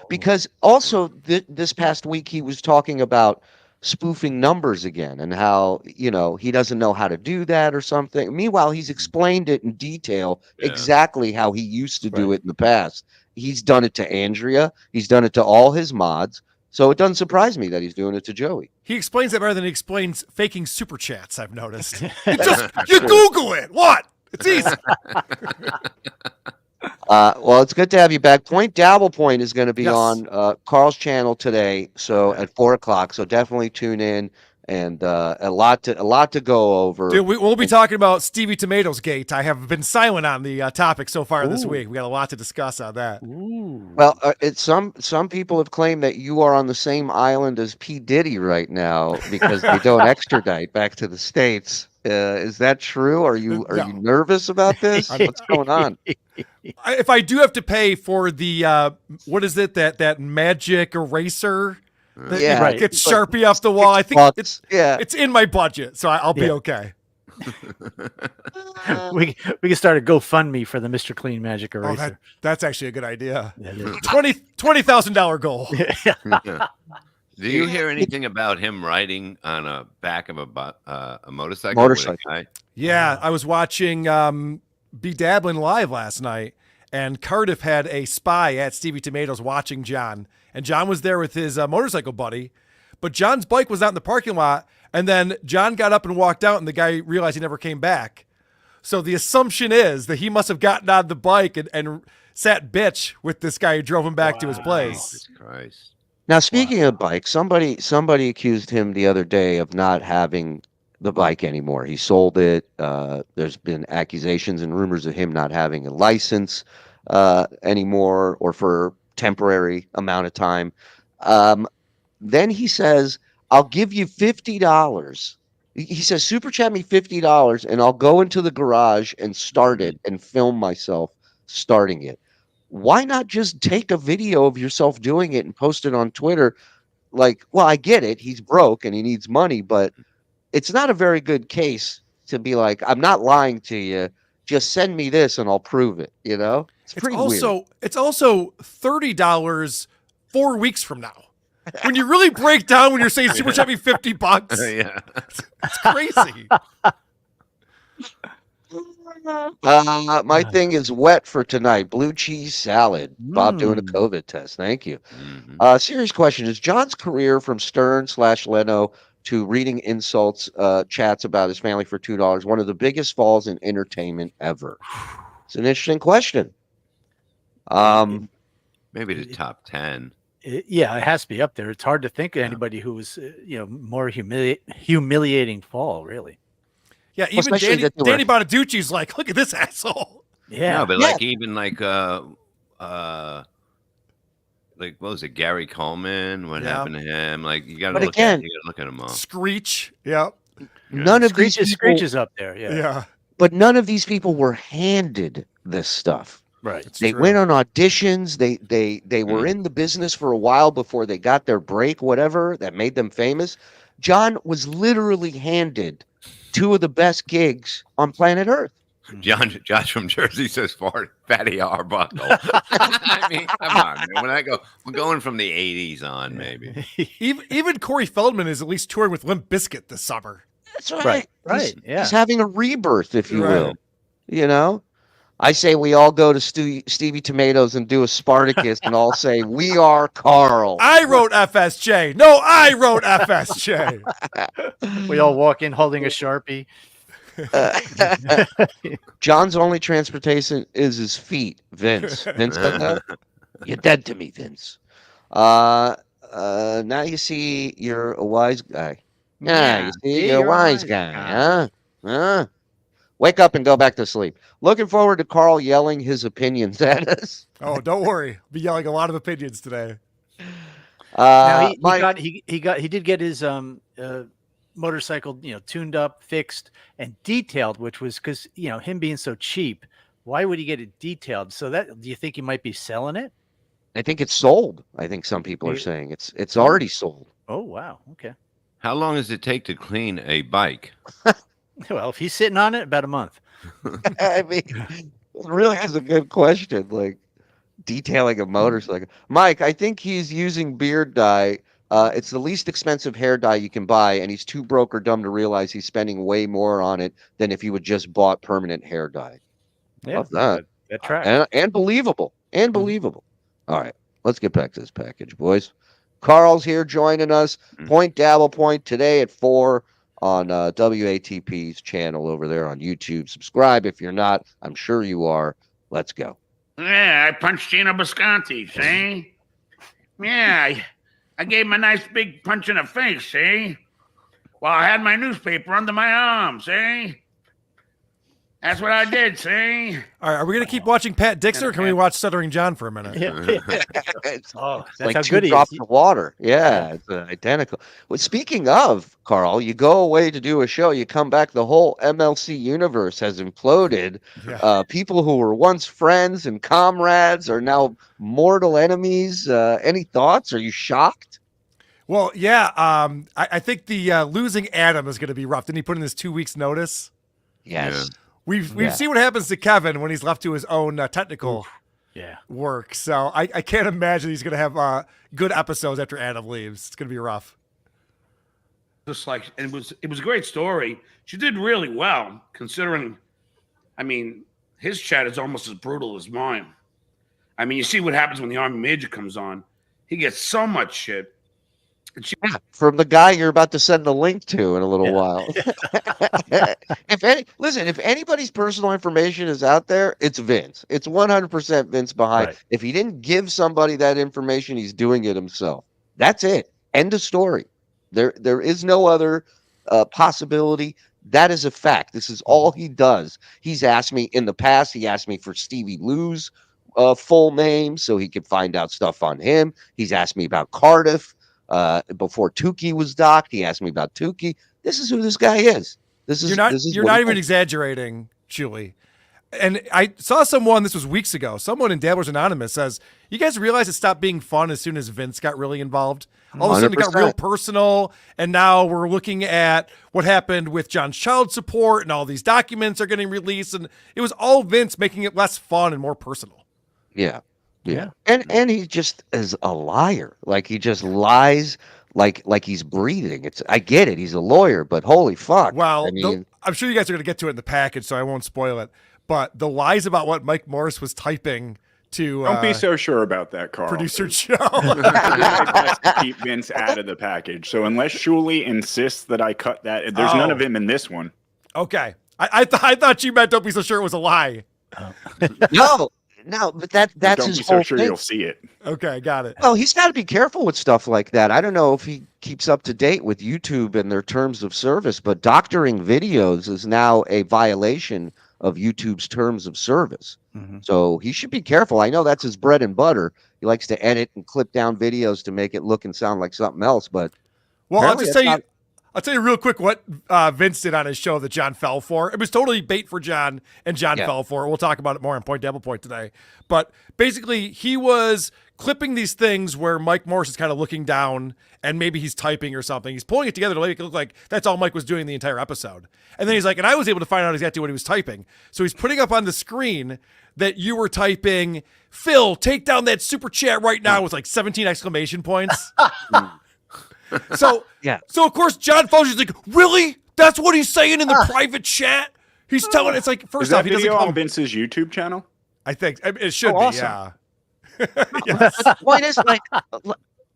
Because also this past week he was talking about spoofing numbers again and how, he doesn't know how to do that or something. Meanwhile, he's explained it in detail exactly how he used to do it in the past. He's done it to Andrea. He's done it to all his mods. So it doesn't surprise me that he's doing it to Joey. He explains it better than he explains faking super chats, I've noticed. You Google it. What? It's easy. Well, it's good to have you back. Point Dabble Point is going to be on Carl's channel today, so at 4:00. So definitely tune in, and a lot to go over. Dude, we'll be talking about Stevie Tomatoes Gate. I have been silent on the topic so far this week. We got a lot to discuss on that. Well, some people have claimed that you are on the same island as P. Diddy right now because they don't extradite back to the States. Is that true? Are you nervous about this? What's going on? If I do have to pay for the what is it, that magic eraser that gets Sharpie off the wall, I think it's in my budget, so I'll be okay. We can start a GoFundMe for the Mr. Clean Magic Eraser. That's actually a good idea. $20,000 goal. Do you hear anything about him riding on a back of a motorcycle? Yeah, I was watching Be Dabbling live last night, and Cardiff had a spy at Stevie Tomatoes watching John, and John was there with his motorcycle buddy, but John's bike was out in the parking lot, and then John got up and walked out, and the guy realized he never came back. So the assumption is that he must have gotten on the bike and sat bitch with this guy who drove him back to his place. Jesus Christ. Now, speaking of bikes, somebody accused him the other day of not having the bike anymore. He sold it. There's been accusations and rumors of him not having a license anymore or for temporary amount of time. Then he says, I'll give you $50. He says, super chat me $50 and I'll go into the garage and start it and film myself starting it. Why not just take a video of yourself doing it and post it on Twitter? Like, well, I get it. He's broke and he needs money, but it's not a very good case to be like, I'm not lying to you. Just send me this and I'll prove it. You know, it's pretty weird. It's also $30 4 weeks from now. When you really break down, when you're saying super chat me $50, Yeah. it's crazy. My thing is wet for tonight. Blue cheese salad. Bob doing a COVID test. Thank you. Serious question. Is John's career from Stern/Leno to reading insults, chats about his family for $2 one of the biggest falls in entertainment ever? It's an interesting question. Maybe the top 10. Yeah, it has to be up there. It's hard to think of anybody who was, more humiliating fall, really. Yeah, even Danny Bonaducci's like, look at this asshole. Yeah, no, but like even like what was it, Gary Coleman? What happened to him? Like you got to look at them all. Screech, yeah. None of Screech these people, is up there, yeah. But none of these people were handed this stuff. Right. They went on auditions. They were in the business for a while before they got their break, whatever that made them famous. John was literally handed two of the best gigs on planet Earth. Josh from Jersey says Fatty Arbuckle. I mean, come on, man. We're going from the 80s on, maybe. Even Corey Feldman is at least touring with Limp Bizkit this summer. That's right. Right. He's having a rebirth, if you will. You know? I say we all go to Stevie Tomatoes and do a Spartacus and all say, we are Carl. I wrote FSJ. No, I wrote FSJ. We all walk in holding a Sharpie. John's only transportation is his feet, Vince. Vince said that? You're dead to me, Vince. Now you see you're a wise guy. Yeah, you see you're a wise guy, huh? Wake up and go back to sleep. Looking forward to Carl yelling his opinions at us. Oh, don't worry. I'll be yelling a lot of opinions today. Now he did get his motorcycle, tuned up, fixed, and detailed, which was because him being so cheap. Why would he get it detailed? So do you think he might be selling it? I think it's sold. I think some people are saying it's already sold. Oh wow, okay. How long does it take to clean a bike? Well, if he's sitting on it, about a month. I mean, it really is a good question. Like detailing a motorcycle. Mike, I think he's using beard dye. It's the least expensive hair dye you can buy, and he's too broke or dumb to realize he's spending way more on it than if he would just bought permanent hair dye. Yeah, love that. That track. And believable. And believable. All right, let's get back to this package, boys. Carl's here joining us. Point Dabble Point today at 4 on WATP's channel over there on YouTube. Subscribe if you're not. I'm sure you are. Let's go. Yeah, I punched Gino Bisconti, see? Yeah, I gave him a nice big punch in the face, see? While I had my newspaper under my arm, see? That's what I did, see? All right, are we going to keep watching Pat Dixon, or can we watch Stuttering John for a minute? It's that's like how two good he drops is. of water. Yeah, it's identical. Well, speaking of, Carl, you go away to do a show, you come back, the whole MLC universe has imploded. Yeah. People who were once friends and comrades are now mortal enemies. Any thoughts? Are you shocked? Well, yeah, I think the losing Adam is going to be rough. Didn't he put in his 2 weeks notice? Yes. We've seen what happens to Kevin when he's left to his own technical work. So I can't imagine he's going to have good episodes after Adam leaves. It's going to be rough. Just like it was a great story. She did really well, considering. I mean, his chat is almost as brutal as mine. I mean, you see what happens when the Army Major comes on. He gets so much shit. From the guy you're about to send the link to in a little while. If anybody's personal information is out there, it's Vince. It's 100% Vince behind. Right. If he didn't give somebody that information, he's doing it himself. That's it. End of story. There is no other possibility. That is a fact. This is all he does. He's asked me in the past. He asked me for Stevie Lou's full name so he could find out stuff on him. He's asked me about Cardiff. Before Tukey was docked, he asked me about Tukey. This is who this guy is. You're not even exaggerating, Shuli. And I saw someone, this was weeks ago, someone in Dabblers Anonymous says, you guys realize it stopped being fun as soon as Vince got really involved? All of a sudden it got real personal, and now we're looking at what happened with John's child support, and all these documents are getting released, and it was all Vince making it less fun and more personal. Yeah. And he just is a liar. Like, he just lies like he's breathing. I get it. He's a lawyer, but holy fuck. Well, I'm sure you guys are going to get to it in the package, so I won't spoil it. But the lies about what Mike Morris was typing to don't be so sure about that, Carl. Producer Joe. Best to keep Vince out of the package. So unless Shuli insists that I cut that, there's none of him in this one. Okay, I thought you meant don't be so sure it was a lie. No, but that's don't his be so whole sure thing. you'll see it. Okay, got it. Well, he's got to be careful with stuff like that. I don't know if he keeps up to date with YouTube and their terms of service, but doctoring videos is now a violation of YouTube's terms of service. Mm-hmm. So he should be careful. I know that's his bread and butter. He likes to edit and clip down videos to make it look and sound like something else. But I'll tell you real quick what Vince did on his show that John fell for. It was totally bait for John, and John fell for it. We'll talk about it more on Point Double Point today. But basically, he was clipping these things where Mike Morris is kind of looking down, and maybe he's typing or something. He's pulling it together to make it look like that's all Mike was doing the entire episode. And then he's like, and I was able to find out exactly what he was typing. So he's putting up on the screen that you were typing, Phil, take down that super chat right now with like 17 exclamation points. So of course John Fauci's like, really? That's what he's saying in the private chat? He's telling it's like, first off, he doesn't on Vince's YouTube channel. I think it should be. Awesome. Yeah. The point is,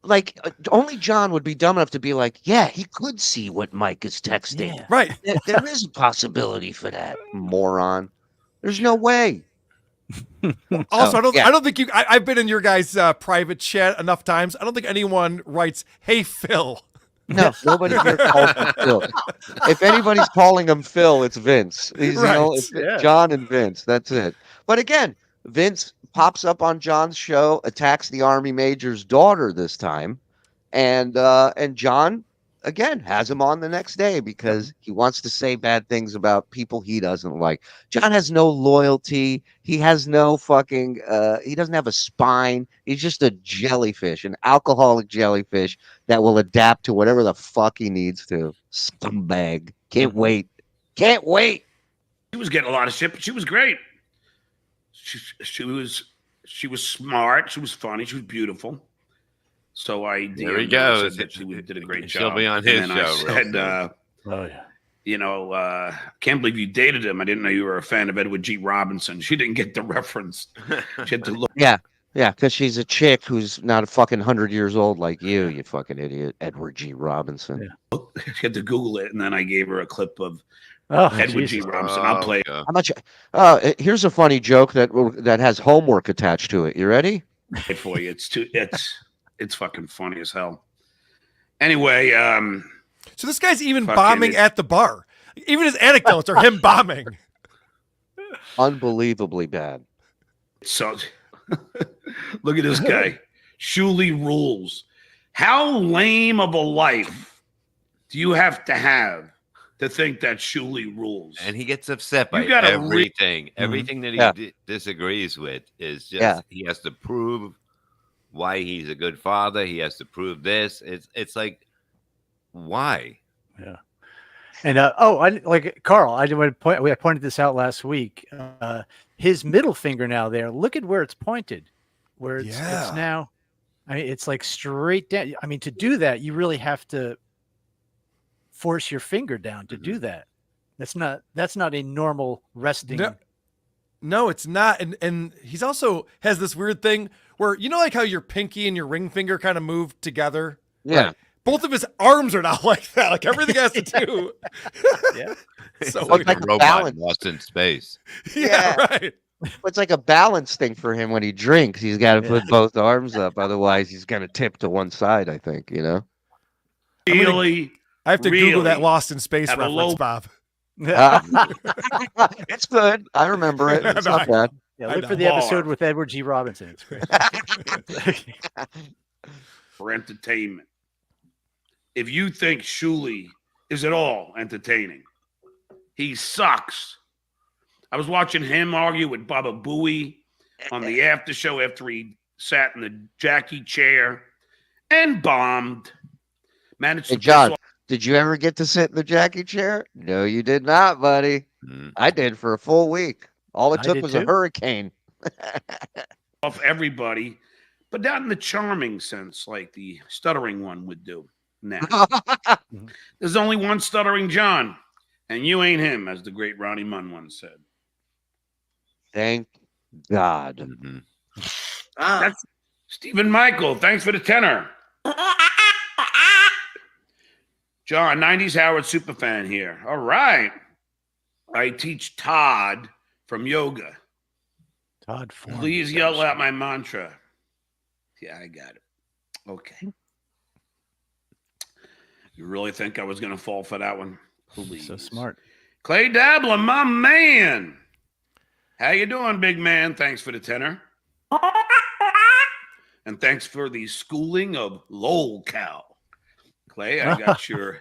like only John would be dumb enough to be like, yeah, he could see what Mike is texting. Yeah. Right. There is a possibility for that, moron. There's no way. Also, I don't think I've been in your guys' private chat enough times. I don't think anyone writes, "Hey Phil." No, nobody here calls him Phil. If anybody's calling him Phil, it's Vince. It's John and Vince. That's it. But again, Vince pops up on John's show, attacks the Army Major's daughter this time, and John again has him on the next day because he wants to say bad things about people he doesn't like. John has no loyalty. He has no fucking he doesn't have a spine. He's just a jellyfish, an alcoholic jellyfish that will adapt to whatever the fuck he needs to. Scumbag. Can't wait. She was getting a lot of shit, but she was great. She was smart. She was funny. She was beautiful. So there he goes. That she did a great job. She'll be on his show. I said, can't believe you dated him. I didn't know you were a fan of Edward G. Robinson. She didn't get the reference. She had to look. Yeah, because she's a chick who's not a fucking 100 years old like you fucking idiot, Edward G. Robinson. Yeah. She had to Google it, and then I gave her a clip of Edward G. Robinson. I'll play it. How much? Here's a funny joke that has homework attached to it. You ready? For you, it's fucking funny as hell. Anyway, so this guy's even bombing at the bar. Even his anecdotes are him bombing. Unbelievably bad. So, look at this guy. Shuli rules. How lame of a life do you have to think that Shuli rules? And he gets upset by everything. Everything that he disagrees with is just he has to prove why he's a good father. He has to prove this. It's like, why? Yeah. And Carl, I pointed this out last week. His middle finger now there. Look at where it's pointed. Where it's now. I mean, it's like straight down. I mean, to do that, you really have to force your finger down to do that. That's not a normal resting. No, it's not. And he's also has this weird thing where, like how your pinky and your ring finger kind of move together? Yeah. Right? Both of his arms are not like that. Like everything has to do. Yeah. So it's like a robot lost in space. Yeah, right. It's like a balance thing for him when he drinks. He's got to put both arms up. Otherwise, he's going to tip to one side, I think, Really? I have to Google that Lost in Space reference, Bob. It's good. I remember it. It's not bad. Yeah, look for the episode with Edward G. Robinson. It's great. For entertainment. if you think Shuli is at all entertaining, he sucks. I was watching him argue with Baba Booey on the after show after he sat in the Jackie chair and bombed. Managed to John, did you ever get to sit in the Jackie chair? No, you did not, buddy. I did for a full week. All it took was a hurricane. Off everybody, but not in the charming sense like the stuttering one would do. Now, there's only one stuttering John, and you ain't him, as the great Ronnie Munn once said. Thank God. That's Stephen Michael. Thanks for the tenor. John, 90s Howard superfan here. All right. I teach Todd from yoga. Todd, please yell out my mantra. Yeah, I got it. Okay. You really think I was going to fall for that one? Please. So smart. Clay Dabbler, my man. How you doing, big man? Thanks for the tenor. And thanks for the schooling of LOL cow. Clay, I got your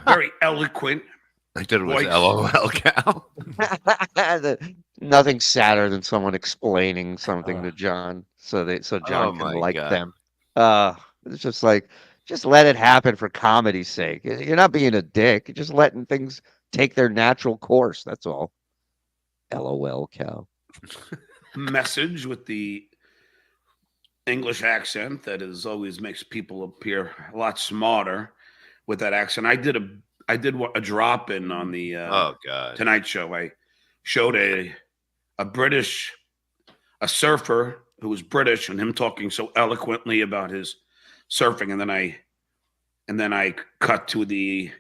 very eloquent I thought it was LOL cow. Nothing sadder than someone explaining something to John so John can like them. It's just like, just let it happen for comedy's sake. You're not being a dick. You're just letting things take their natural course. That's all. LOL cow. Message with the English accent that is always makes people appear a lot smarter with that accent. I did a drop in on the Tonight Show. I showed a surfer who was British and him talking so eloquently about his surfing, and then I cut to the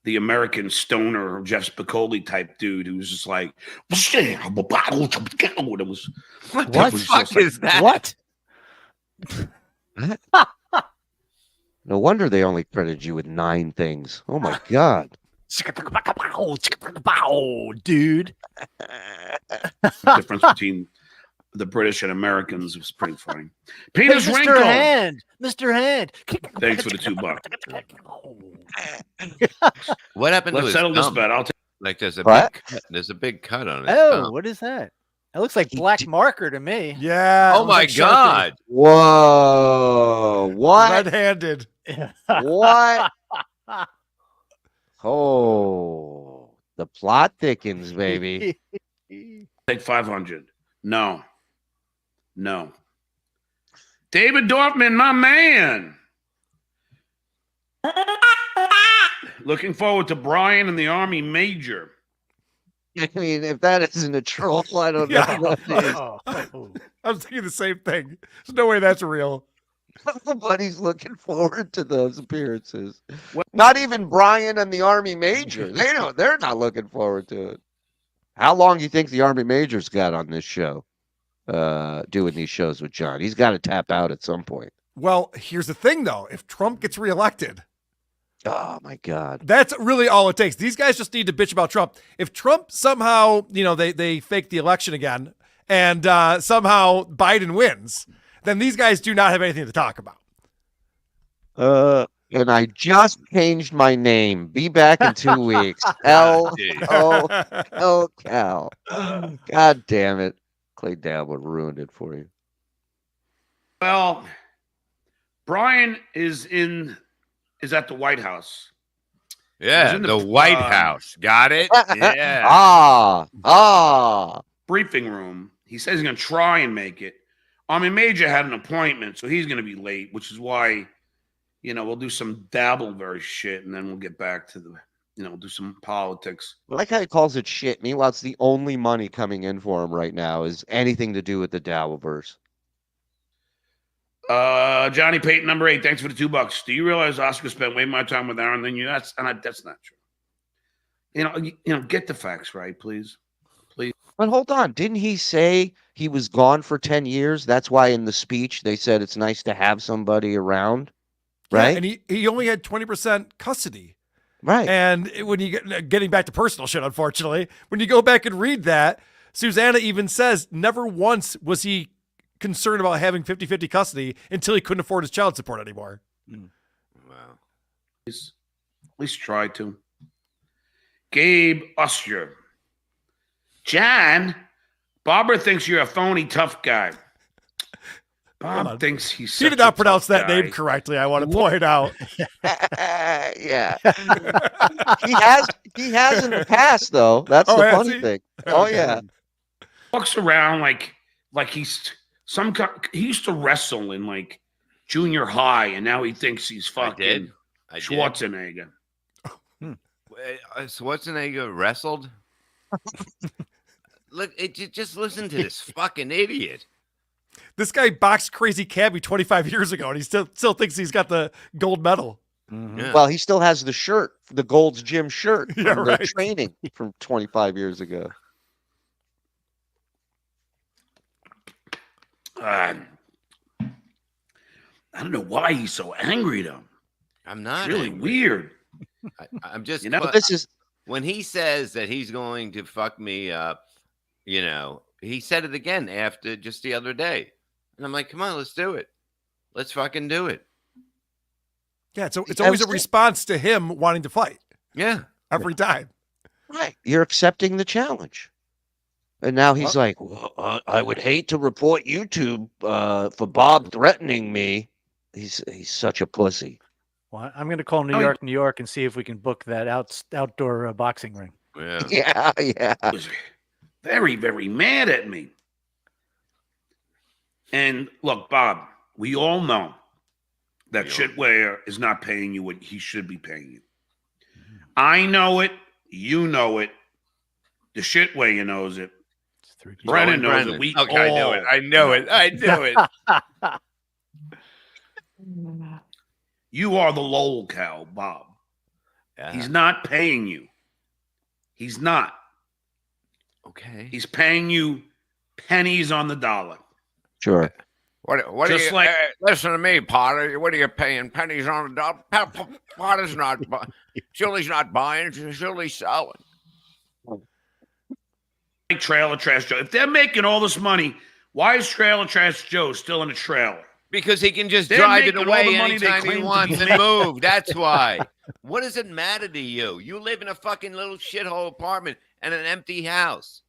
American stoner Jeff Spicoli type dude who was just like, it was what the fuck is that? What? No wonder they only credited you with 9 things. Oh my God. Dude. The difference between the British and Americans was pretty funny. Penis hey, Wrinkle. Mr. Hand. Thanks for the $2. What happened to Let's his settle this thumb? bet. I'll take. Like there's a big cut on it. Oh, what is that? It looks like black marker to me. Yeah. Oh my God. Whoa. What? Red-handed. What? Oh, the plot thickens, baby. Take 500. No. David Dorfman, my man. Looking forward to Brian and the Army Major. I mean, if that isn't a troll, I don't know what is. I was thinking the same thing. There's no way that's real. Nobody's looking forward to those appearances. Not even Brian and the Army Major. They're not looking forward to it. How long do you think the Army Major's got on this show? Doing these shows with John. He's got to tap out at some point. Well, here's the thing, though. If Trump gets reelected, oh my God, that's really all it takes. These guys just need to bitch about Trump. If Trump somehow, they fake the election again, and somehow Biden wins, then these guys do not have anything to talk about. And I just changed my name. Be back in 2 weeks. L-O-L cow. God damn it. Clay Dabbler ruined it for you. Well, Brian is at the White House. Yeah, the White House. Got it? Yeah. Briefing room. He says he's going to try and make it. Army Major had an appointment, so he's going to be late, which is why, we'll do some Dabbleverse shit, and then we'll get back to we'll do some politics. I like how he calls it shit. Meanwhile, it's the only money coming in for him right now is anything to do with the Dabbleverse. Johnny Payton, number 8. Thanks for the $2. Do you realize Oscar spent way more time with Aaron than you? That's not true. Get the facts right, please. But hold on, didn't he say he was gone for 10 years? That's why in the speech they said it's nice to have somebody around, right? Yeah, and he only had 20% custody. Right. And when you getting back to personal shit, unfortunately, when you go back and read that, Susanna even says never once was he concerned about having 50-50 custody until he couldn't afford his child support anymore. Wow. least try to. Gabe Usher. John, Barbara thinks you're a phony tough guy. Bob thinks he's such He did not a pronounce tough that guy. name correctly. I want to point out. Yeah. He has in the past though. That's the funny thing. Oh yeah. Walks around like he's some kind. He used to wrestle in like junior high, and now he thinks he's fucking Schwarzenegger. Schwarzenegger wrestled. Look, just listen to this fucking idiot. This guy boxed Crazy Cabby 25 years ago, and he still thinks he's got the gold medal. Mm-hmm. Yeah. Well, he still has the shirt, the Gold's Gym shirt from the training from 25 years ago. I don't know why he's so angry though. I'm not. It's really weird. I'm just, this is when he says that he's going to fuck me up. He said it again after just the other day, and I'm like, come on, let's do it. Let's fucking do it. Yeah, so it's always a response to him wanting to fight. Yeah, every time. Right, you're accepting the challenge. And now he's like, well, I would hate to report YouTube for Bob threatening me. He's such a pussy. Well, I'm going to call New York, and see if we can book that outdoor boxing ring. Yeah. He was very, very mad at me. And look, Bob, we all know that Shitware is not paying you what he should be paying you. I know it. You know it. The Shitware knows it. Brennan knows it. We all I know it. I know it. You are the lol cow, Bob. Yeah. He's not paying you. He's not. Okay. He's paying you pennies on the dollar. Sure. What just are you, listen to me, Potter. What are you paying? Pennies on the dollar? Potter's not buying. Shuli's not buying. Shuli's selling. Trailer Trash Joe. If they're making all this money, why is Trailer Trash Joe still in a trailer? Because he can just drive it away anytime he wants and move. That's why. What does it matter to you? You live in a fucking little shithole apartment and an empty house.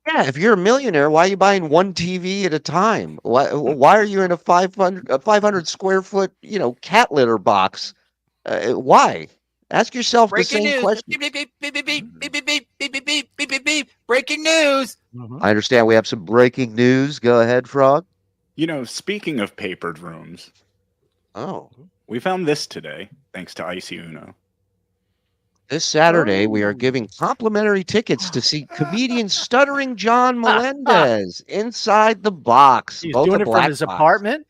Yeah, if you're a millionaire, why are you buying one TV at a time? Why are you in a 500 square foot, cat litter box? Why? Ask yourself the same question. Breaking news. I understand we have some breaking news. Go ahead, Frog. Speaking of papered rooms. Oh. We found this today, thanks to Icy Uno. This Saturday, we are giving complimentary tickets to see comedian Stuttering John Melendez inside the box. He's doing it from his apartment?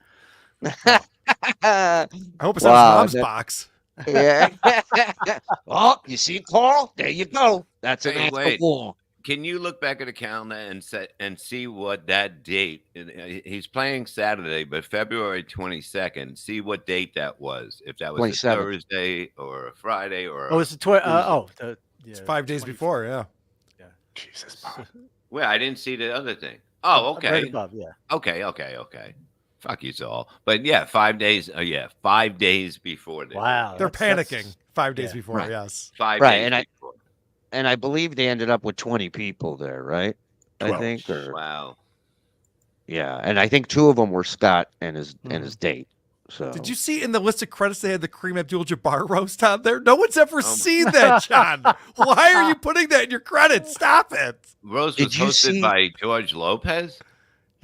I hope it's not his mom's box. Yeah. Oh, you see, Carl? There you go. That's an wait. wall. Can you look back at the calendar and see what that date? He's playing Saturday, but February 22nd. See what date that was. If that was a Thursday or a Friday or it's 5 days before. Yeah. Jesus, Bob. Well, I didn't see the other thing. Oh, okay. Right above, yeah. Okay. Fuck you all. But yeah, 5 days. 5 days before this. Wow. They're panicking 5 days before. Right. Yes. 5 days before. And I believe they ended up with 20 people there, right? 12. I think. Wow. Yeah, and I think 2 of them were Scott and his date. So did you see in the list of credits they had the Kareem Abdul-Jabbar roast on there? No one's ever seen that, John. Why are you putting that in your credits? Stop it. Roast was hosted by George Lopez?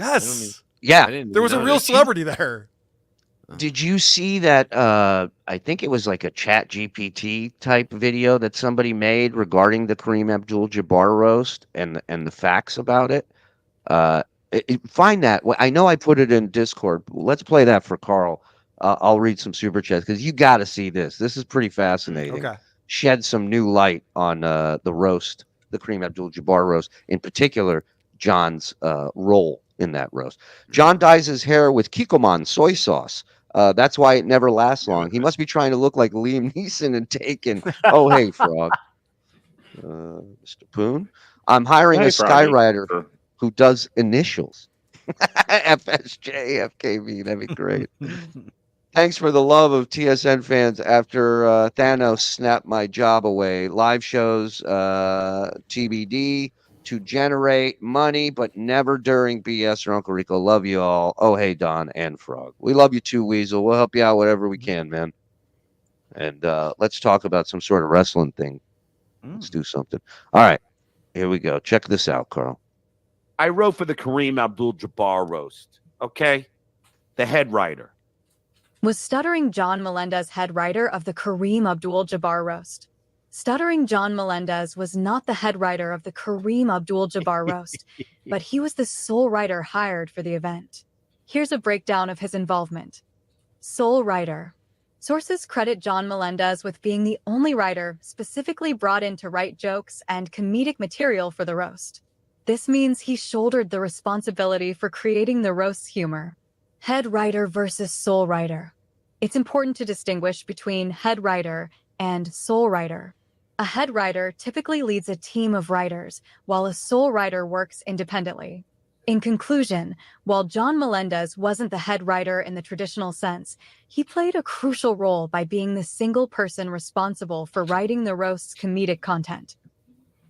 Yes. Yeah. There was a real celebrity there. Did you see that? I think it was like a Chat GPT type video that somebody made regarding the Kareem Abdul-Jabbar roast and the facts about it. Find that. I know I put it in Discord. Let's play that for Carl. I'll read some super chats because you got to see this. This is pretty fascinating. Okay. Shed some new light on the roast, the Kareem Abdul-Jabbar roast, in particular, John's role in that roast. John dyes his hair with Kikkoman soy sauce. That's why it never lasts long. He must be trying to look like Liam Neeson and Taken. Oh, hey, Frog. Mr. Poon. I'm hiring a skywriter who does initials. FSJ, FKV. That'd be great. Thanks for the love of TSN fans after Thanos snapped my job away. Live shows, TBD, to generate money, but never during BS or Uncle Rico. Love you all. Oh, hey, Don and Frog. We love you too, Weasel. We'll help you out whatever we can, man. And let's talk about some sort of wrestling thing. Let's do something. All right. Here we go. Check this out, Carl. I wrote for the Kareem Abdul-Jabbar roast. Okay? The head writer. Was Stuttering John Melendez head writer of the Kareem Abdul-Jabbar roast? Stuttering John Melendez was not the head writer of the Kareem Abdul-Jabbar roast, but he was the sole writer hired for the event. Here's a breakdown of his involvement. Sole writer. Sources credit John Melendez with being the only writer specifically brought in to write jokes and comedic material for the roast. This means he shouldered the responsibility for creating the roast's humor. Head writer versus sole writer. It's important to distinguish between head writer and sole writer. A head writer typically leads a team of writers, while a sole writer works independently. In conclusion, while John Melendez wasn't the head writer in the traditional sense, he played a crucial role by being the single person responsible for writing the roast's comedic content.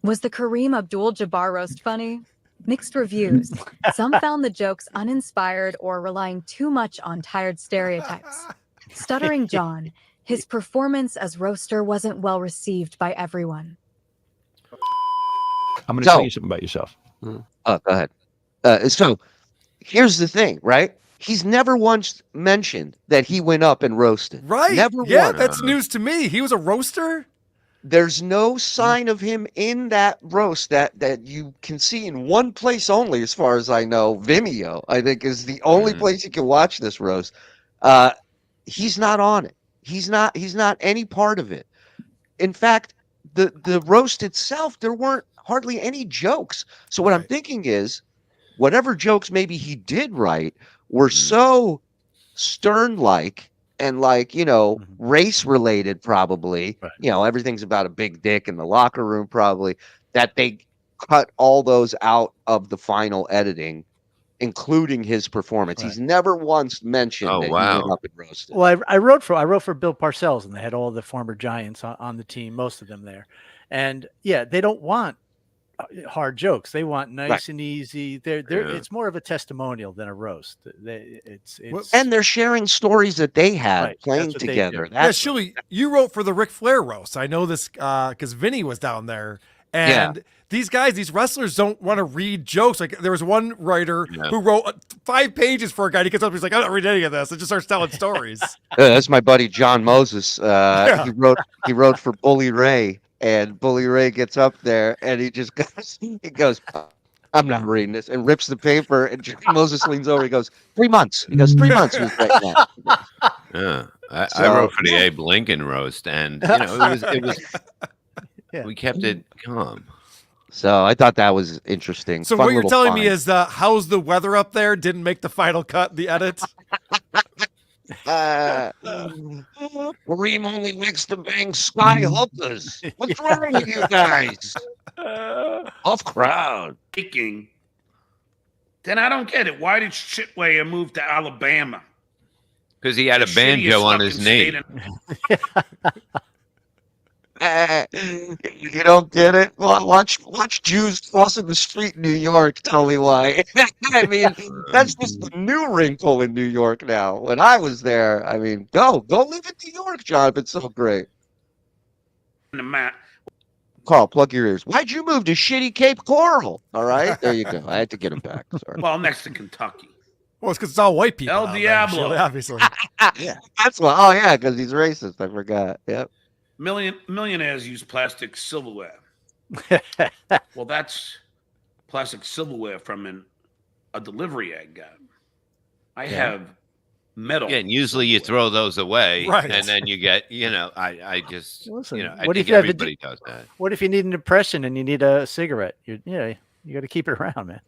Was the Kareem Abdul-Jabbar roast funny? Mixed reviews. Some found the jokes uninspired or relying too much on tired stereotypes. Stuttering John, his performance as roaster wasn't well received by everyone. I'm going to tell you something about yourself. Oh, go ahead. So here's the thing, right? He's never once mentioned that he went up and roasted. Right. Never yeah, once. That's news to me. He was a roaster? There's no sign of him in that roast that you can see in one place only, as far as I know. Vimeo, I think, is the only place you can watch this roast. He's not on it. He's not any part of it. In fact, the roast itself, there weren't hardly any jokes. So what I'm thinking is, whatever jokes maybe he did write were so stern-like and race-related probably. Right. Everything's about a big dick in the locker room probably, that they cut all those out of the final editing, including his performance. Right. He's never once mentioned that he went up and roasted. Well, I wrote for Bill Parcells, and they had all the former Giants on the team, most of them there. And yeah, they don't want hard jokes. They want nice and easy. It's more of a testimonial than a roast. And they're sharing stories that they had playing together. Shuli, you wrote for the Ric Flair roast. I know this because Vinny was down there. And these guys, these wrestlers don't want to read jokes. Like there was one writer who wrote 5 pages for a guy. He gets up, he's like, "I don't read any of this." And just starts telling stories. That's my buddy John Moses. He wrote for Bully Ray. And Bully Ray gets up there and he goes, "I'm not reading this," and rips the paper. And Moses leans over. He goes, 3 months. He goes, 3 months. Yeah, I wrote for the Abe Lincoln roast, and it was we kept it calm. So I thought that was interesting. So what you're telling me is how's the weather up there didn't make the final cut, the edit? Kareem only likes to bang sky hookers. What's wrong with you guys? Off crowd. Speaking. Then I don't get it. Why did Shitwayer move to Alabama? Because he had a banjo on his knee. You don't get it? Well, watch Jews crossing the street in New York. Tell me why. I mean, that's just the new wrinkle in New York now. When I was there, I mean, go live in New York, John. It's so great. Carl, plug your ears. Why'd you move to shitty Cape Coral? All right, there you go. I had to get him back. Sorry. Well, next to Kentucky. Well, it's because it's all white people. El Diablo. There, obviously. That's why. Oh, yeah, because he's racist. I forgot. Yep. Millionaires use plastic silverware. Well, that's plastic silverware from a delivery egg got. I have metal. Yeah, and usually you throw those away, right. And then you get, I just, listen, I think everybody does that. What if you need an impression and you need a cigarette? You got to keep it around, man.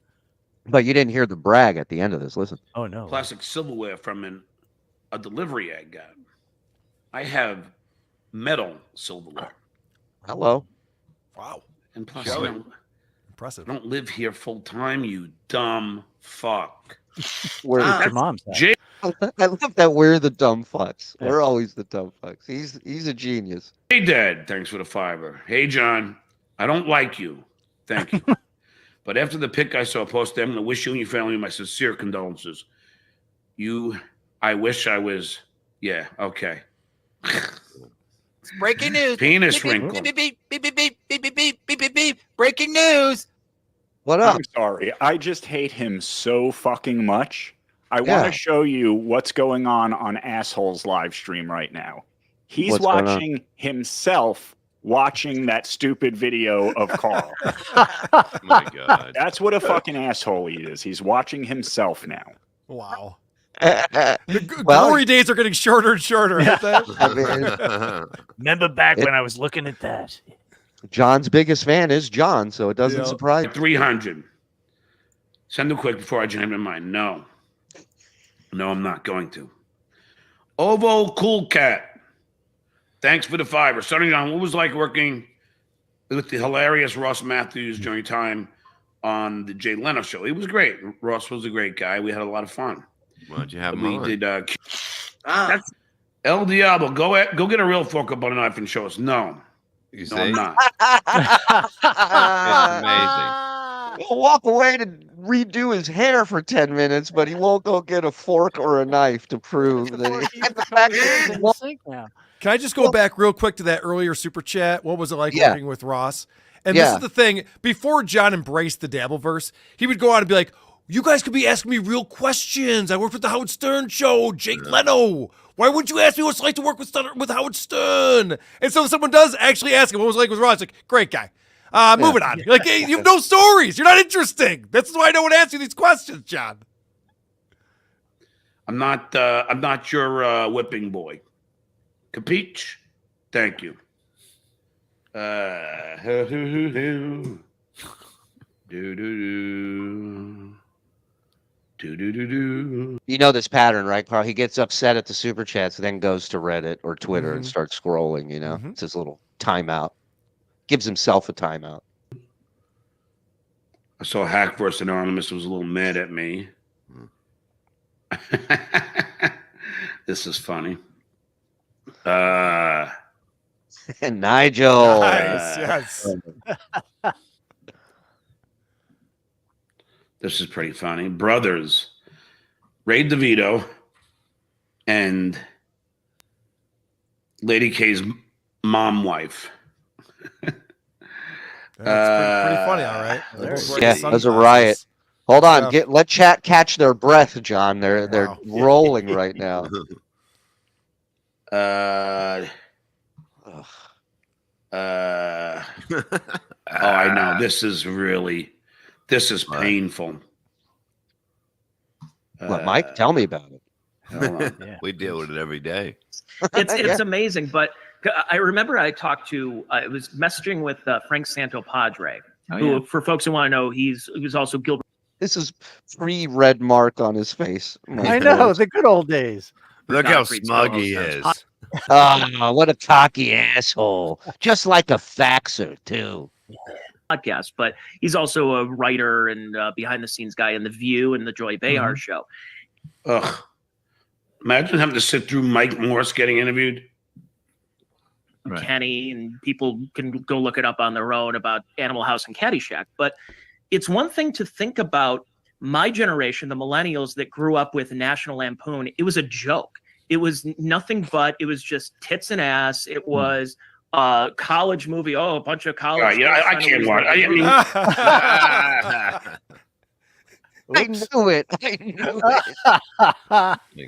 But you didn't hear the brag at the end of this. Listen. Oh no. Plastic silverware from a delivery egg got. I have metal silverware. Hello. Wow. And plus, impressive. I don't live here full time, you dumb fuck. We're your mom's house. I love that we're the dumb fucks. Yeah. We're always the dumb fucks. He's a genius. Hey, Dad. Thanks for the $5. Hey, John. I don't like you. Thank you. But after the pic I saw posted, I'm going to wish you and your family my sincere condolences. I wish I was. Yeah, okay. Breaking news. Penis beep, wrinkle. Beep, beep, beep, beep, beep, beep, beep, beep, beep, beep, beep. Breaking news. What up? I'm sorry. I just hate him so fucking much. I want to show you what's going on Asshole's live stream right now. He's watching himself watching that stupid video of Carl. Oh my God. That's what a fucking asshole he is. He's watching himself now. Wow. The glory days are getting shorter and shorter. Remember back when I was looking at that? John's biggest fan is John, so it doesn't surprise me. 300. Send them quick before I change my mind. No, I'm not going to. Ovo Cool Cat. Thanks for the $5. Starting on what was like working with the hilarious Ross Matthews during time on the Jay Leno show. It was great. Ross was a great guy. We had a lot of fun. Why'd you have him We on? did. That's El Diablo. Go get a real fork up on a knife and show us. No, You see? no, I'm not. It's amazing. He'll walk away to redo his hair for 10 minutes, but he won't go get a fork or a knife to prove that he had the fact that Can I just go back real quick to that earlier super chat? What was it like working with Ross? And this is the thing. Before John embraced the Dabbleverse, he would go out and be like, you guys could be asking me real questions. I worked with the Howard Stern show, Jake Leno. Why wouldn't you ask me what it's like to work with Howard Stern? And so someone does actually ask him what it was like with Ross. Like, great guy. Moving on. You're like, hey, you have no stories. You're not interesting. That's why I don't want to ask you these questions, John. I'm not your whipping boy. Capiche? Thank you. You know this pattern, right, Carl? He gets upset at the super chats, then goes to Reddit or Twitter and starts scrolling, you know? It's his little timeout. Gives himself a timeout. I saw Hack vs. Anonymous was a little mad at me. This is funny. And Nigel. Nice, yes. This is pretty funny. Brothers, Ray DeVito and Lady K's mom wife. That's pretty funny, all right. Yeah, that was a riot. Hold on, let chat catch their breath, John. They're rolling right now. I know. This is painful. What, Mike? Tell me about it. We deal with it every day. It's amazing, but I remember I talked to, I was messaging with Frank Santopadre, who, for folks who want to know, he was also Gilbert. This is pre-red mark on his face. I know, the good old days. Look how smug he is. Oh, what a cocky asshole. Just like a faxer, too. Podcast, but he's also a writer and behind-the-scenes guy in The View and the Joy Behar show. Ugh. Imagine having to sit through Mike Morse getting interviewed. Right. Kenny, and people can go look it up on their own about Animal House and Caddyshack. But it's one thing to think about my generation, the millennials that grew up with National Lampoon. It was a joke. It was nothing but, it was just tits and ass. It was a college movie. Oh, a bunch of college. I can't watch. I knew it.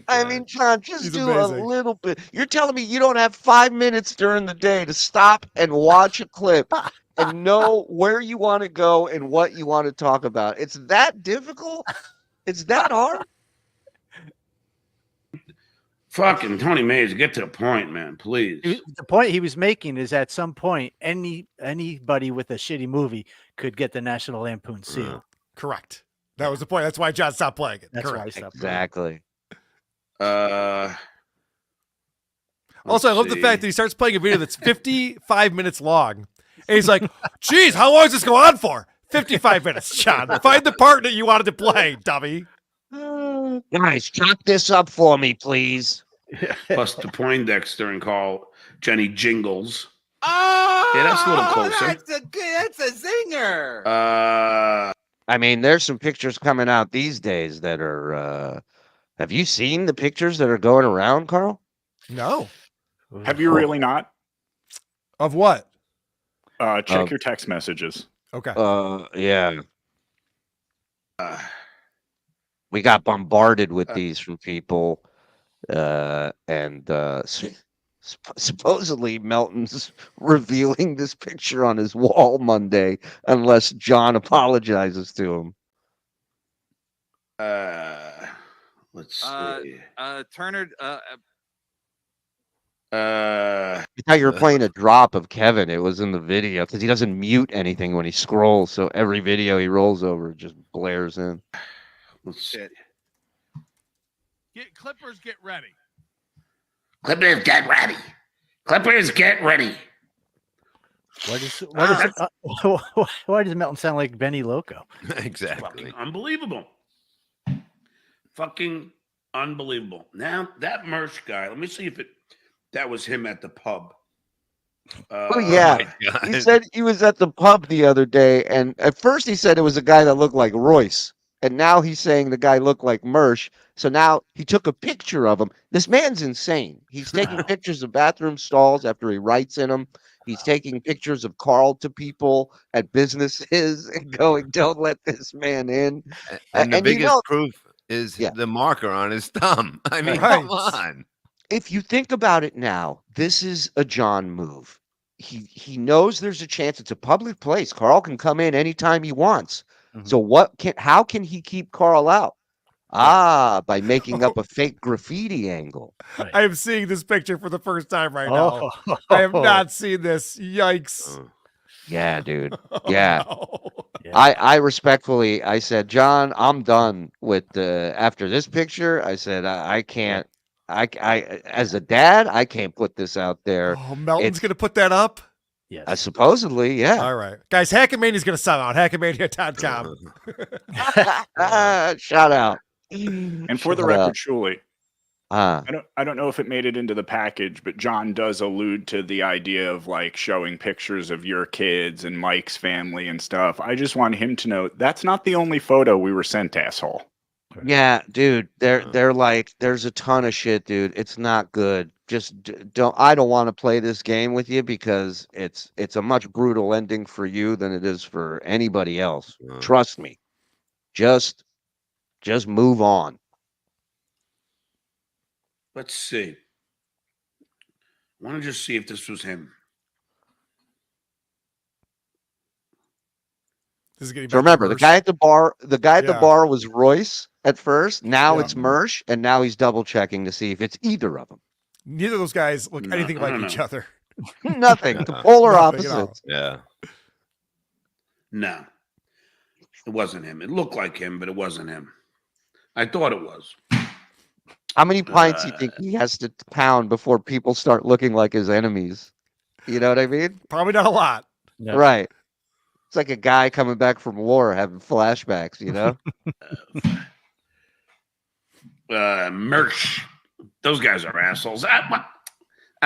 I mean, John, just do a little bit. You're telling me you don't have 5 minutes during the day to stop and watch a clip and know where you want to go and what you want to talk about. It's that difficult? It's that hard? Fucking Tony Mays, get to the point, man, please. The point he was making is at some point, anybody with a shitty movie could get the National Lampoon seal. Correct. That was the point. That's why John stopped playing it. That's Correct. why I stopped Exactly. Also, I love the fact that he starts playing a video that's 55 minutes long. And he's like, geez, how long does this go on for? 55 minutes, John. Find the part that you wanted to play, dummy. Guys, chop this up for me, please. Plus the Poindexter and call Jenny Jingles. Oh, yeah, that's a little closer. That's a zinger. I mean, there's some pictures coming out these days that are. Have you seen the pictures that are going around, Carl? No. Have you really not? Of what? Check your text messages. Okay. Yeah. We got bombarded with these from people, and supposedly Melton's revealing this picture on his wall Monday unless John apologizes to him. Let's see. Turner. I thought you were playing a drop of Kevin. It was in the video because he doesn't mute anything when he scrolls, so every video he rolls over just blares in. Let's see. Clippers, get ready. Clippers, get ready. Clippers, get ready. Why does Melton sound like Benny Loco? Exactly. Fucking unbelievable. Fucking unbelievable. Now, that merch guy, let me see if that was him at the pub. Yeah. He said he was at the pub the other day, and at first he said it was a guy that looked like Royce. And now he's saying the guy looked like Mersch. So now he took a picture of him. This man's insane. He's taking pictures of bathroom stalls after he writes in them. He's taking pictures of Carl to people at businesses and going, "Don't let this man in." And the biggest proof is the marker on his thumb. I mean, come on. If you think about it now, this is a John move. He knows there's a chance. It's a public place. Carl can come in anytime he wants. Mm-hmm. So how can he keep Carl out? By making up a fake graffiti angle. Right. I am seeing this picture for the first time right now. I have not seen this. Yikes. Yeah, dude. Yeah. I respectfully, I said, John, I'm done with after this picture. I said, I can't. I as a dad, I can't put this out there. Oh, Melton's going to put that up? Yes. Supposedly, yeah. All right. Guys, Hackmania's going to sell out. Hackmania.com. Shout out. And for the record, Shuli, I don't know if it made it into the package, but John does allude to the idea of like showing pictures of your kids and Mike's family and stuff. I just want him to know that's not the only photo we were sent, asshole. Yeah, dude. They're like, there's a ton of shit, dude. It's not good. Just I don't want to play this game with you because it's a much brutal ending for you than it is for anybody else. Trust me. Just move on. Let's see. I want to just see if this was him. This is getting so remember, the guy at the bar, the bar was Royce at first. Now it's Mersch, and now he's double checking to see if it's either of them. Neither of those guys look anything like each other. Nothing. The polar opposites. Yeah. No, it wasn't him. It looked like him, but it wasn't him. I thought it was. How many pints do you think he has to pound before people start looking like his enemies? You know what I mean? Probably not a lot. No. Right. It's like a guy coming back from war having flashbacks, you know? Merch. Those guys are assholes. I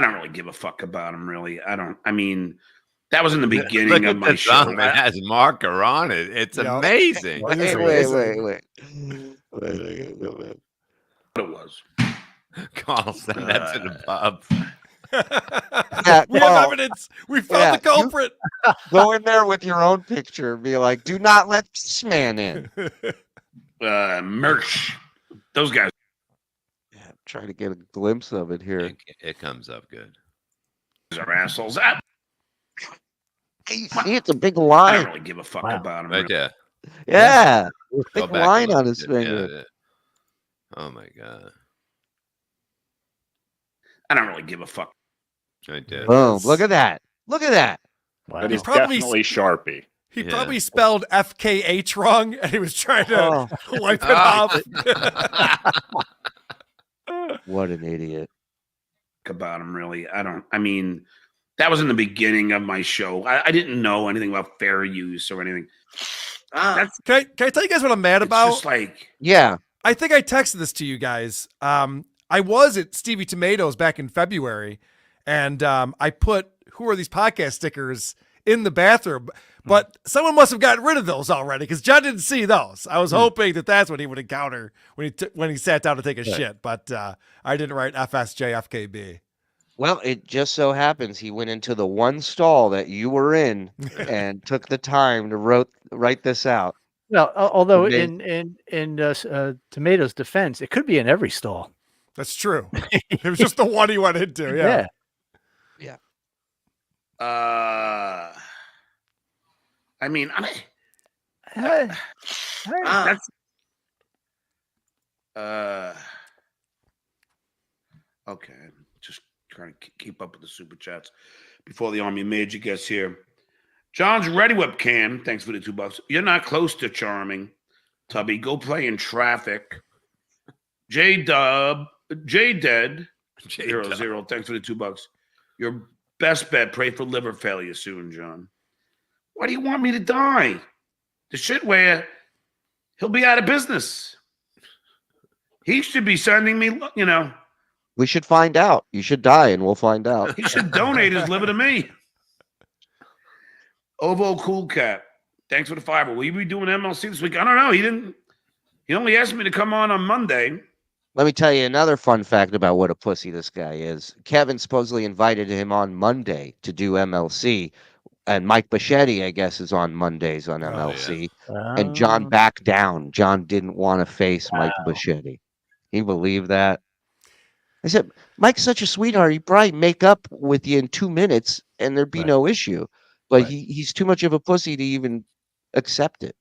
don't really give a fuck about them, really. I mean, that was in the beginning of my show. It has marker on it. It's amazing. Wait. What it was. Carl sent that to the pub. We have evidence. We found the culprit. Go in there with your own picture and be like, do not let this man in. Merch. Those guys. Yeah, I'm trying to get a glimpse of it here. It comes up good. These are assholes. You see, it's a big line. I don't really give a fuck about them. Right there. Yeah. Big line on his finger. Yeah. Oh, my God. I don't really give a fuck. Right there. Boom. Look at that. Look at that. Wow. That is definitely Sharpie. He probably spelled FKH wrong, and he was trying to wipe it off. What an idiot. About him, really. I mean, That was in the beginning of my show. I didn't know anything about fair use or anything. Can I tell you guys what I'm mad about? Just like, yeah. I think I texted this to you guys. I was at Stevie Tomatoes back in February, and I put "Who are these podcast stickers" in the bathroom, but someone must have gotten rid of those already because John didn't see those. I was hoping that that's what he would encounter when he sat down to take a shit, but I didn't write FSJFKB. Well, it just so happens he went into the one stall that you were in and took the time to write this out. Well, although in Tomato's defense, it could be in every stall. That's true. It was just the one he went into. Yeah. Yeah. I mean, that's okay. Just trying to keep up with the super chats before the Army Major gets here. John's Ready Webcam, thanks for the $2. You're not close to charming, Tubby. Go play in traffic. J-Dead 00, thanks for the $2. Your best bet, pray for liver failure soon, John. Why do you want me to die? The shit where he'll be out of business. He should be sending me, We should find out. You should die and we'll find out. He should donate his liver to me. Ovo Cool Cat, thanks for the $5. Will you be doing MLC this week? I don't know. He only asked me to come on Monday. Let me tell you another fun fact about what a pussy this guy is. Kevin supposedly invited him on Monday to do MLC, and Mike Bichetti, I guess, is on Mondays on MLC. And John backed down. John didn't want to face Mike Bichetti. He believed that. I said, Mike's such a sweetheart. He'd probably make up with you in 2 minutes, and there'd be no issue. But he's too much of a pussy to even accept it.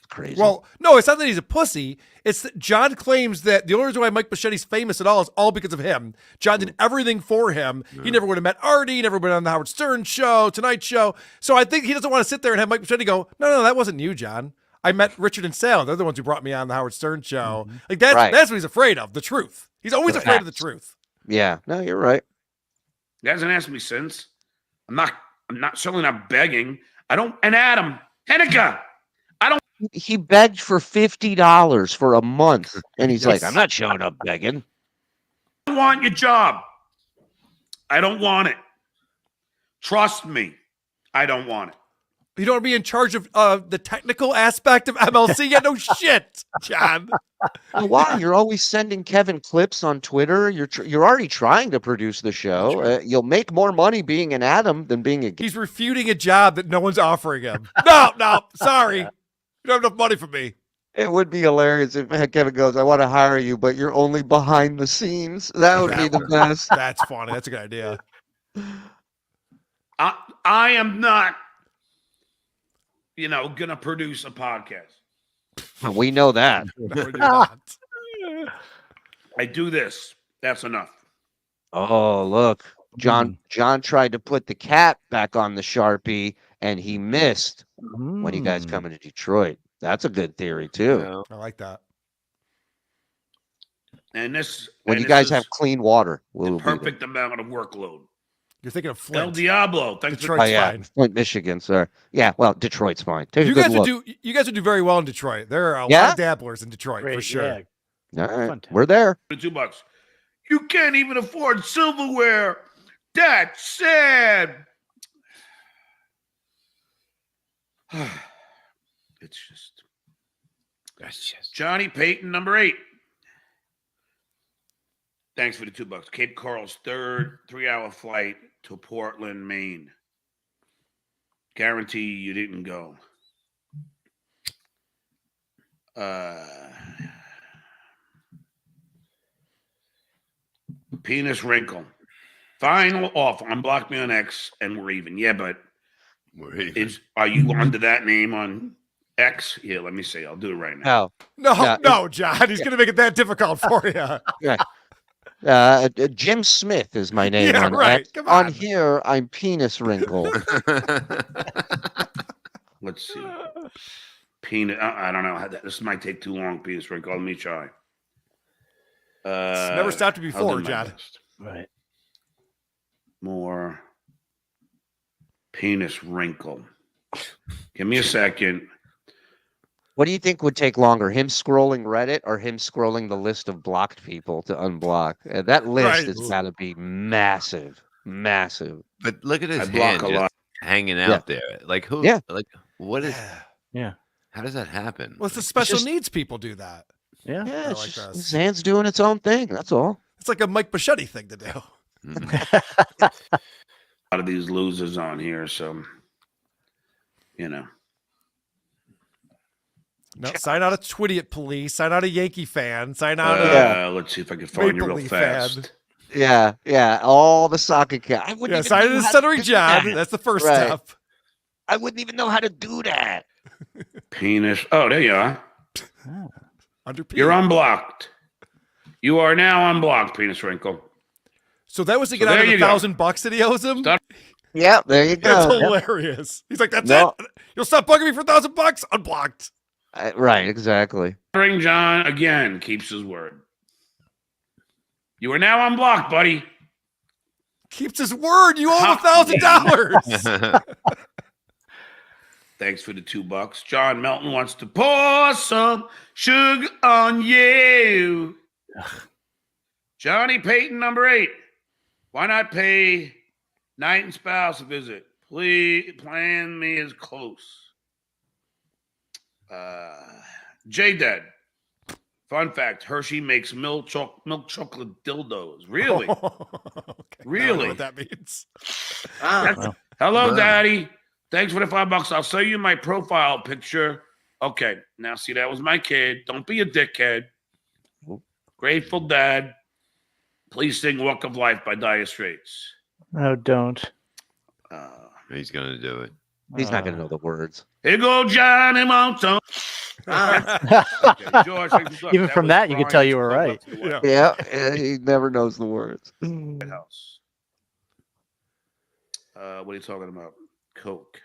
Crazy. Well, no, it's not that he's a pussy. It's that John claims that the only reason why Mike Bichetti's famous at all is all because of him. John did everything for him. Yeah. He never would have met Artie, never been on the Howard Stern show, Tonight Show. So I think he doesn't want to sit there and have Mike Bichetti go, no, that wasn't you, John. I met Richard and Sal. They're the ones who brought me on the Howard Stern show. Mm-hmm. Like that's what he's afraid of, the truth. He's always afraid of the truth. Yeah, no, you're right. He hasn't asked me since. I'm certainly not begging. And Adam, Henniker, he begged for $50 for a month, and he's like, I'm not showing up begging. I don't want your job. I don't want it. Trust me, I don't want it. You don't want to be in charge of the technical aspect of MLC? Yeah, no shit, John. Why? You're always sending Kevin clips on Twitter. You're already trying to produce the show. You'll make more money being an Adam than being a... He's refuting a job that no one's offering him. No, sorry. You don't have enough money for me. It would be hilarious if Kevin goes, I want to hire you, but you're only behind the scenes. That would be the best. That's funny. That's a good idea. I am not, going to produce a podcast. We know that. I do this. That's enough. Oh, look. John tried to put the cat back on the Sharpie, and he missed. When you guys coming to Detroit. That's a good theory, too. Yeah, I like that. And this... When you guys have clean water. The perfect amount of workload. You're thinking of Flint. El Diablo. Thanks Detroit's fine. Flint, Michigan, sir. Yeah, well, Detroit's fine. Take you guys would do very well in Detroit. There are a lot of dabblers in Detroit, for sure. Yeah. All right. We're there. $2. You can't even afford silverware. That's sad. That's just Johnny Payton, number 8. Thanks for the $2. Cape Coral's third 3-hour flight to Portland, Maine. Guarantee you didn't go. Penis wrinkle. Final offer. Unblock me on X and we're even. Yeah, but are you under that name on X? Yeah, let me see. I'll do it right now. No, John. He's going to make it that difficult for you. Yeah. Jim Smith is my name on X. Come on. On here, I'm penis wrinkle. Let's see. Penis. I don't know. This might take too long. Penis wrinkle. Let me try. It's never stopped before, John. Right. More. Penis wrinkle. Give me a second. What do you think would take longer, him scrolling Reddit or him scrolling the list of blocked people to unblock? That list has got to be massive, massive. But look at his hand just hanging out there. Like who? Yeah. Like what is? Yeah. How does that happen? Well, it's the special needs people do that. Yeah. Yeah, like his hand's doing its own thing. That's all. It's like a Mike Bichetti thing to do. A lot of these losers on here, so you know. No, sign out a Twitty police. Sign out a Yankee fan. Sign out a let's see if I can find you real fast. Yeah, all the soccer cats. Sign in a stuttering John. That's the first step. I wouldn't even know how to do that. Penis. Oh, there you are. You're unblocked. You are now unblocked, penis wrinkle. So that was to get out of the $1,000 that he owes him? Yeah, there you go. That's hilarious. He's like, that's it? You'll stop bugging me for $1,000? Unblocked. Right, exactly. Stuttering John, again, keeps his word. You are now unblocked, buddy. Keeps his word. You owe him $1,000. Thanks for the $2. John Melton wants to pour some sugar on you. Johnny Payton, number 8. Why not pay night and spouse a visit? Please plan me as close. J-Dad. Fun fact, Hershey makes milk chocolate dildos. Really? Really? I don't know what that means. Hello, Daddy. Thanks for the $5. I'll show you my profile picture. Okay. Now, see, that was my kid. Don't be a dickhead. Grateful Dad. Please sing Walk of Life by Dire Straits. No, don't. He's going to do it. He's not going to know the words. Here go Johnny Monto. Okay, George, even from that, you could tell you were right. Yeah, he never knows the words. House. What are you talking about? Coke.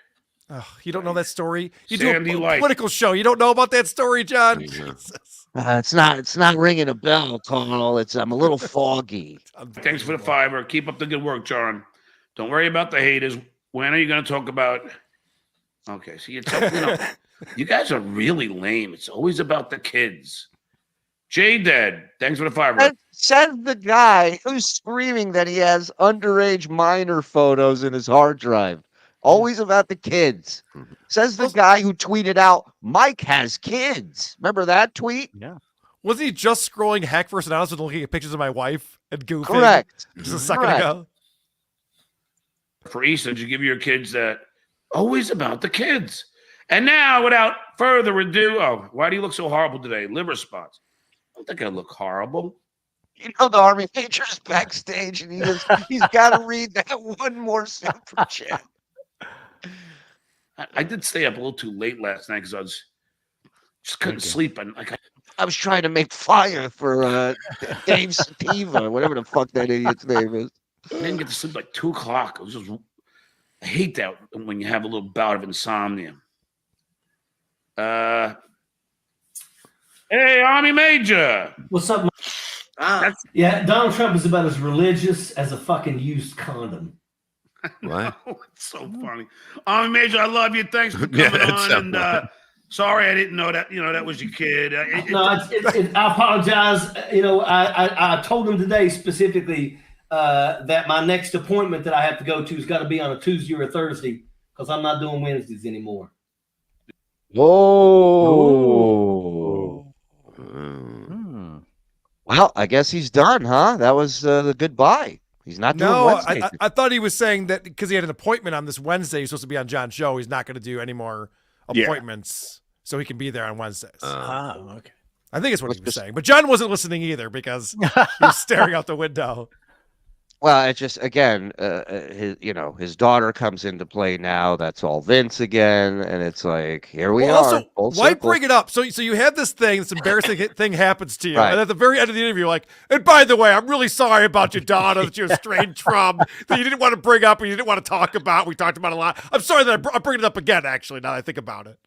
Oh, you don't know that story? You Sandy do a Light. political show. You don't know about that story, John? It's not ringing a bell, Carl. I'm a little foggy. Thanks for the $5. Keep up the good work, John. Don't worry about the haters. When are you going to talk about? Okay, so you guys are really lame. It's always about the kids. J-Dad, thanks for the $5. Says the guy who's screaming that he has underage minor photos in his hard drive. Always about the kids. Says the guy who tweeted out, Mike has kids. Remember that tweet? Yeah. Wasn't he just scrolling Hack vs. Analysis and looking at pictures of my wife and goofing? Correct. Just a second ago. For Easter, you give your kids that. Always about the kids. And now, without further ado, why do you look so horrible today? Liver spots. I don't think I look horrible. You know, the Army Major's backstage, and he's got to read that one more super chat. I did stay up a little too late last night because I just couldn't sleep. And I was trying to make fire for Dave Sativa, whatever the fuck that idiot's name is. I didn't get to sleep like 2 o'clock. It was just, I hate that when you have a little bout of insomnia. Hey, Army Major. What's up? Yeah, Donald Trump is about as religious as a fucking used condom. What? It's so funny. Army Major, I love you. Thanks for coming on. And sorry I didn't know that, that was your kid. I apologize. I told him today specifically that my next appointment that I have to go to has got to be on a Tuesday or a Thursday because I'm not doing Wednesdays anymore. Whoa. Well, I guess he's done, huh? That was the goodbye. He's not doing Wednesday. I thought he was saying that because he had an appointment on this Wednesday, he's supposed to be on John's show. He's not going to do any more appointments, so he can be there on Wednesdays. Okay. I think it's what he was saying. But John wasn't listening either because he was staring out the window. Well, it's just, again, his daughter comes into play now. That's all Vince again. And it's like, here we are. Also, why bring it up? So you have this thing, this embarrassing thing happens to you. Right. And at the very end of the interview, like, and by the way, I'm really sorry about your daughter that you're estranged from, that you didn't want to bring up or you didn't want to talk about. We talked about it a lot. I'm sorry that I'm bringing it up again, actually, now that I think about it.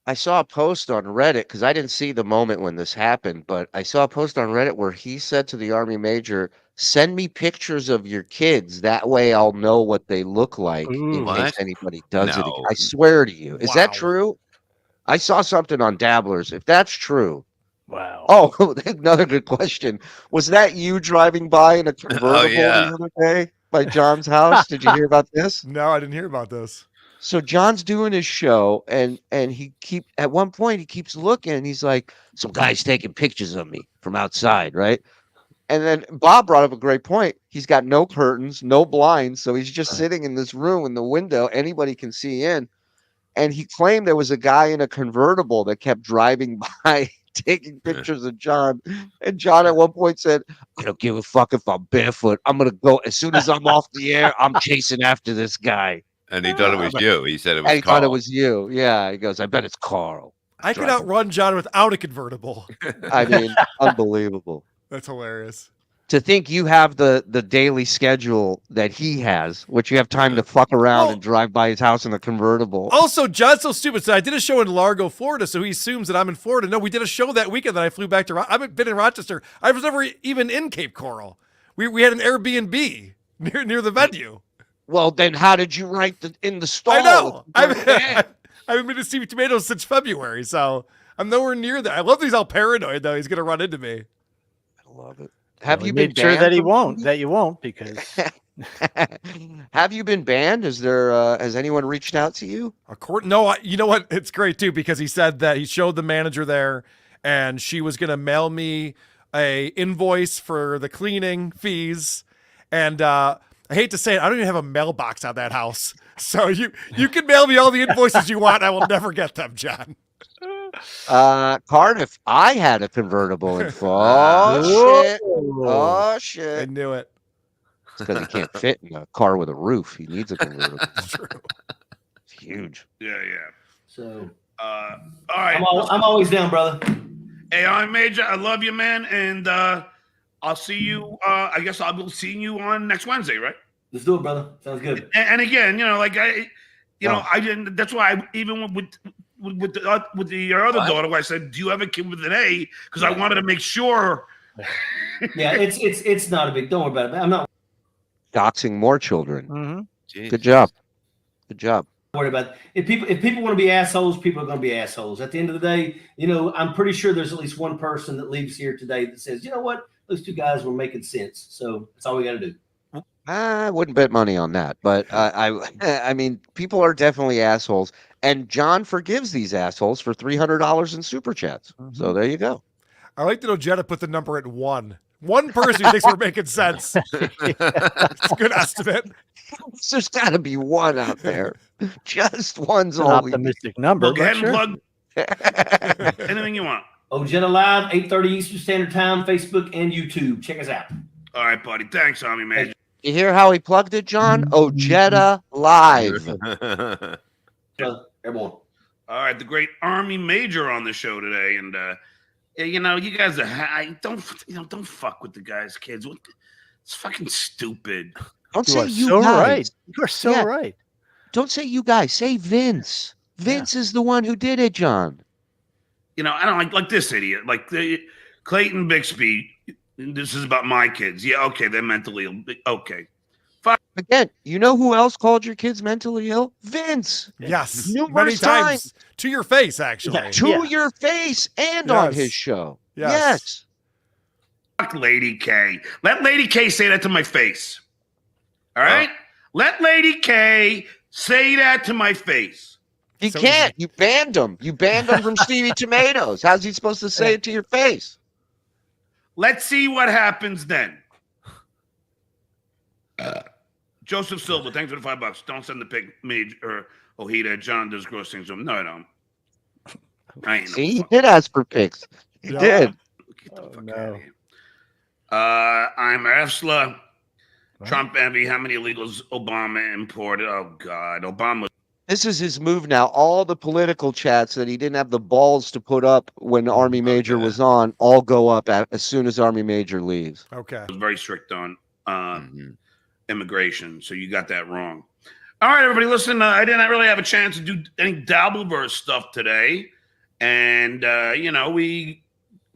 I saw a post on Reddit, because I didn't see the moment when this happened, but I saw a post on Reddit where he said to the Army Major, Send me pictures of your kids. That way I'll know what they look like in case anybody does it. I swear to you. Is that true? I saw something on Dabblers. If that's true. Wow. Oh, another good question. Was that you driving by in a convertible the other day by John's house? Did you hear about this? No, I didn't hear about this. So John's doing his show, and at one point he keeps looking, and he's like, some guy's taking pictures of me from outside, right? And then Bob brought up a great point. He's got no curtains, no blinds, so he's just sitting in this room in the window. Anybody can see in. And he claimed there was a guy in a convertible that kept driving by taking pictures of John. And John at one point said, I don't give a fuck if I'm barefoot. I'm going to go. As soon as I'm off the air, I'm chasing after this guy. And he thought it was you. He said it was Carl. He thought it was you. Yeah. He goes, I bet it's Carl. I could outrun John without a convertible. I mean, unbelievable. That's hilarious. To think you have the daily schedule that he has, which you have time to fuck around and drive by his house in a convertible. Also, John's so stupid. So I did a show in Largo, Florida, so he assumes that I'm in Florida. No, we did a show that weekend that I flew back to. I haven't been in Rochester. I was never even in Cape Coral. We had an Airbnb near the venue. Well, then how did you write in the stall? I know. I haven't been to Stevie Tomatoes since February, so I'm nowhere near that. I love that he's all paranoid, though. He's going to run into me. I love it. Have you been sure that he won't? That you won't, because have you been banned? Is there has anyone reached out to you? No, you know what? It's great too, because he said that he showed the manager there, and she was gonna mail me a invoice for the cleaning fees, and I hate to say it, I don't even have a mailbox at that house, so you can mail me all the invoices you want. I will never get them, John. Cardiff, I had a convertible in Oh shit! I knew it. It's because he can't fit in a car with a roof. He needs a convertible. True. It's huge. Yeah. So, all right. I'm always down, brother. Hey, I'm Major. I love you, man, and I'll see you. I guess I'll be seeing you on next Wednesday, right? Let's do it, brother. Sounds good. And again, I didn't. That's why even with your other daughter, I said, "Do you have a kid with an A?" Because I wanted to make sure. Yeah, it's not a big. Don't worry about it. I'm not doxing more children. Mm-hmm. Good job. Good job. Don't worry about it. If people want to be assholes, people are going to be assholes. At the end of the day, I'm pretty sure there's at least one person that leaves here today that says, you know what, those two guys were making sense. So that's all we got to do. I wouldn't bet money on that, but I mean, people are definitely assholes, and John forgives these assholes for $300 in super chats. Mm-hmm. So there you go. I like that Ojeda put the number at 1. One person who thinks we're making sense. It's a good estimate. There's got to be one out there. Just one's an optimistic number. Go ahead and plug anything you want. Ojeda Live, 8:30 Eastern Standard Time, Facebook and YouTube. Check us out. All right, buddy. Thanks, Army Major. You hear how he plugged it, John? Ojeda Live. Everyone. All right, the great Army Major on the show today, and you guys are don't fuck with the guys' kids. It's fucking stupid. Don't say you so guys. Right. You are so right. Don't say you guys. Say Vince. Vince is the one who did it, John. I don't like this idiot. Like Clayton Bixby. This is about my kids. Yeah, okay, they're mentally ill. Okay. Fuck. Again, you know who else called your kids mentally ill? Vince. Yes. Numerous many times. To your face, actually. To your face and on his show. Yes. Fuck Lady K. Let Lady K say that to my face. All right? Let Lady K say that to my face. He can't. You banned him. You banned him from Stevie Tomatoes. How's he supposed to say it to your face? Let's see what happens then. Joseph Silva, thanks for the $5. Don't send the pig Mage or Ojeda. John does gross things to him. No, I don't. I ain't See, he did ask for pics. He did. Get the fuck out of here. I'm Ursula. Trump envy. How many illegals Obama imported? Oh, God. Obama. This is his move now. All the political chats that he didn't have the balls to put up when Army Major was on all go up as soon as Army Major leaves. Okay. I was very strict on immigration, so you got that wrong. All right, everybody, listen, I didn't really have a chance to do any Dabbleverse stuff today. And, we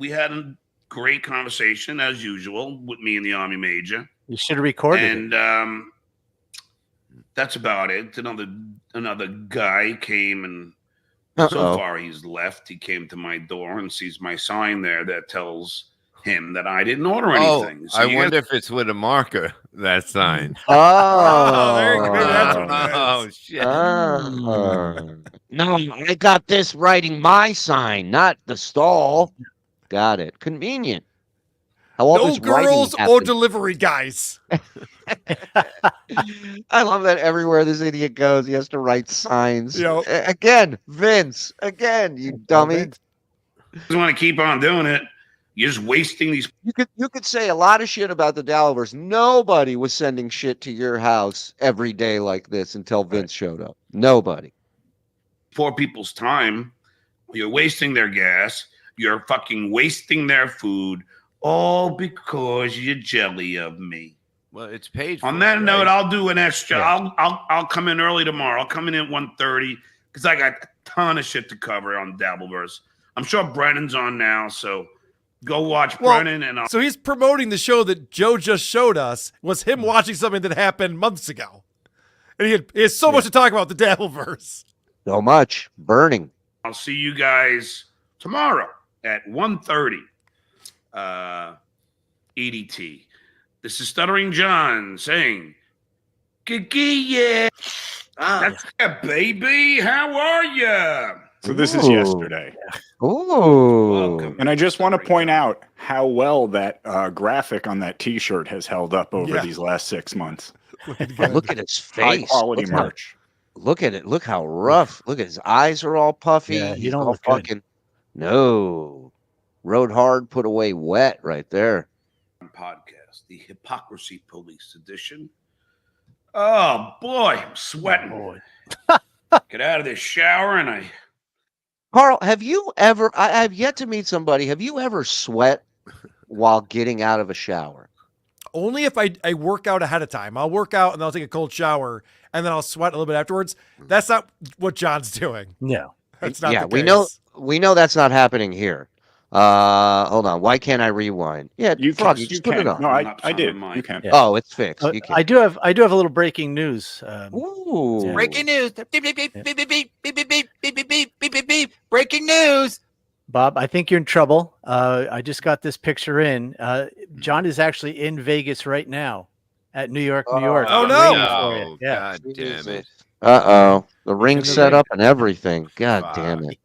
had great conversation as usual with me and the Army Major. You should have recorded it. And that's about it. Another guy came and so far he's left. He came to my door and sees my sign there that tells him that I didn't order anything. So I wonder if it's with a marker, that sign. There you go. Maybe that's what it is. Oh, shit. No, I got this writing my sign, not the stall. Got it. Convenient. No girls or delivery guys. I love that everywhere this idiot goes, he has to write signs. Again, Vince. Again, you dummy. You want to keep on doing it. You're just wasting these. You could say a lot of shit about the Dallivers. Nobody was sending shit to your house every day like this until Vince showed up. Nobody. Poor people's time. You're wasting their gas. You're fucking wasting their food. All because you're jelly of me. Well, it's paid for. On that note, I'll do an extra. Yeah. I'll come in early tomorrow. I'll come in at 1:30 because I got a ton of shit to cover on Dabbleverse. I'm sure Brennan's on now, so go watch Brennan. And so he's promoting the show that Joe just showed us was him watching something that happened months ago, and he has so much to talk about the Dabbleverse. So much burning. I'll see you guys tomorrow at 1:30. EDT. This is Stuttering John saying, yeah. That's it, baby. How are you? So this is yesterday. Ooh. Welcome. And I just want to point out how well that graphic on that T-shirt has held up over these last 6 months. Look at his face. High quality merch. Look at it. Look how rough. Look at his eyes are all puffy. Yeah, you don't all look good. fucking. No. Rode hard, put away wet right there. Podcast, the Hypocrisy Police edition. Oh, boy, I'm sweating. Get out of this shower and Carl, have you ever, I have yet to meet somebody, have you ever sweat while getting out of a shower? Only if I work out ahead of time. I'll work out and then I'll take a cold shower and then I'll sweat a little bit afterwards. That's not what John's doing. No. That's not the case. we know that's not happening here. Hold on. Why can't I rewind? Yeah, you Froggy, can. just put it on. No, I did. You can. Yeah. Oh, it's fixed. You can. I do have a little breaking news. Ooh. Yeah. Breaking news. Beep, beep, beep, beep, beep, beep, beep, beep, beep, beep, beep, beep, beep, beep. Breaking news. Bob, I think you're in trouble. I just got this picture in. John is actually in Vegas right now at New York, New York. Oh, no. Yeah. God damn it. Uh-oh. The ring set ring. up and everything. God damn it.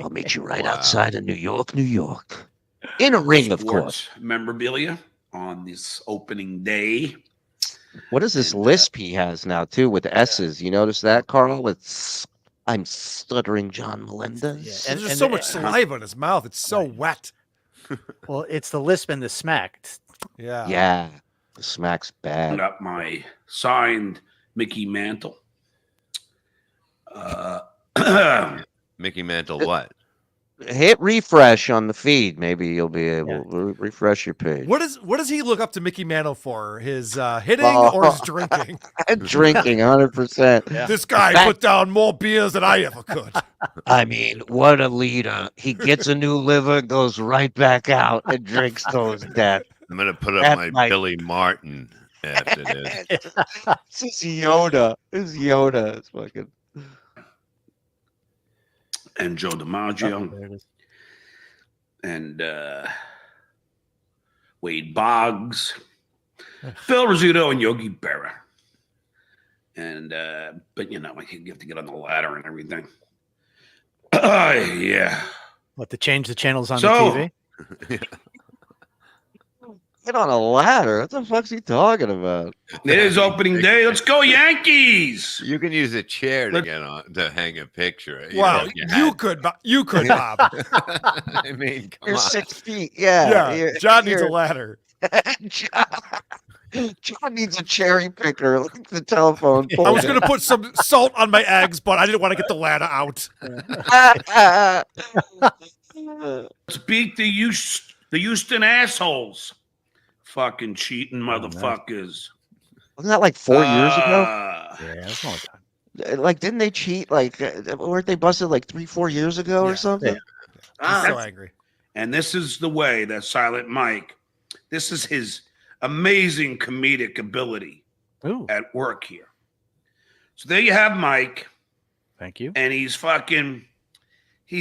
I'll meet you right outside of New York, New York. In a ring, of course. Memorabilia on this opening day. What is this lisp he has now, too, with S's? You notice that, Carl? With I'm Stuttering John Melendez. Yeah. There's so much saliva in his mouth. It's so wet. Well, it's the lisp and the smack. Yeah. Yeah. The smack's bad. Up my signed Mickey Mantle. Mickey Mantle, what? Hit refresh on the feed. Maybe you'll be able to refresh your page. What does he look up to Mickey Mantle for? His hitting or his drinking? Drinking, 100%. Yeah. This guy put down more beers than I ever could. I mean, what a leader. He gets a new liver, goes right back out, and drinks those death. I'm going to put up my Billy Martin after this. This is Yoda. This is Yoda. It's fucking... And Joe DiMaggio. And Wade Boggs. Phil Rizzuto and Yogi Berra. And, but you know, you have to get on the ladder and everything. Yeah. What, to change the channels on the TV? Get on a ladder. What the fuck's he talking about? It is opening day. Let's go, Yankees! You can use a chair to get on to hang a picture. Wow, you could, Bob. I mean, come You're on. 6 feet. Yeah. John needs a ladder. John needs a cherry picker. Look at the telephone. I was going to put some salt on my eggs, but I didn't want to get the ladder out. Speak to you, the Houston assholes. Fucking cheating motherfuckers. Wasn't that like 4 years ago? Yeah, that's a long time. Like, didn't they cheat? Like, weren't they busted like 3-4 years ago or something? I'm so angry. And this is the way that Silent Mike, this is his amazing comedic ability at work here. So there you have Mike. Thank you. And he's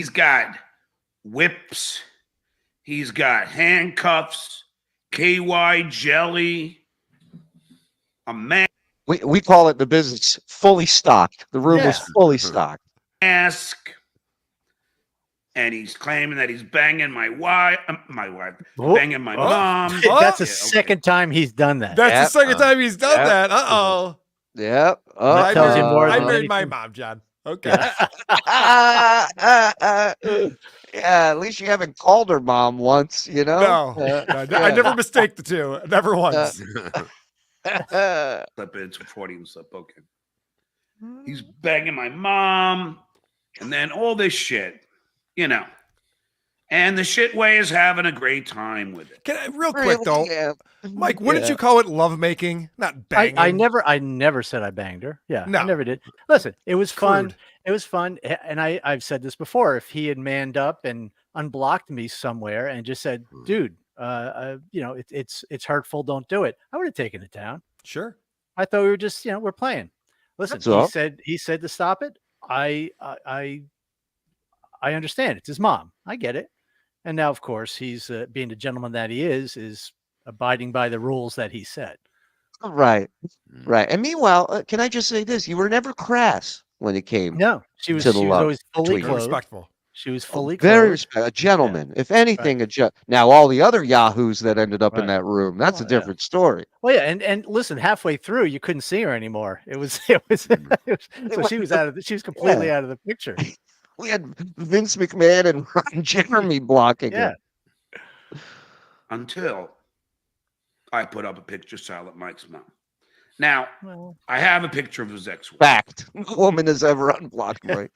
got whips. He's got handcuffs, KY jelly, a man. We call it the business fully stocked. The room was fully stocked. Mask. And he's claiming that he's banging my wife, banging my mom. That's the second time he's done that. That's the second time he's done that. Uh-oh. Yep. I married my mom, John. Okay. Yeah, at least you haven't called her mom once, you know? No. I never mistake the two. Never once. Slip in 40 and slip. Okay. He's banging my mom. And then all this shit. You know, and the shit way is having a great time with it. Real quick though, Mike, what did you call it? Lovemaking, not banging. I never said I banged her. Yeah, no. I never did. Listen, it was fun. It was fun, and I've said this before. If he had manned up and unblocked me somewhere and just said, "Dude, it's hurtful. Don't do it," I would have taken it down. Sure. I thought we were just, we're playing. Listen, he said to stop it. I understand. It's his mom. I get it. And now, of course, he's being the gentleman that he is abiding by the rules that he set. Right. And meanwhile, can I just say this? You were never crass when it came. No, she was always fully clothed. Respectful. She was fully clothed. Very respectful. A gentleman. Yeah. If anything, now all the other yahoos that ended up in that room, that's a different story. Well, yeah, and listen, halfway through, you couldn't see her anymore. So she was completely out of the picture. We had Vince McMahon and Ron Jeremy blocking him. Until I put up a picture of Silent Mike's mom. Now, I have a picture of his ex-wife. Fact. No woman has ever unblocked Mike.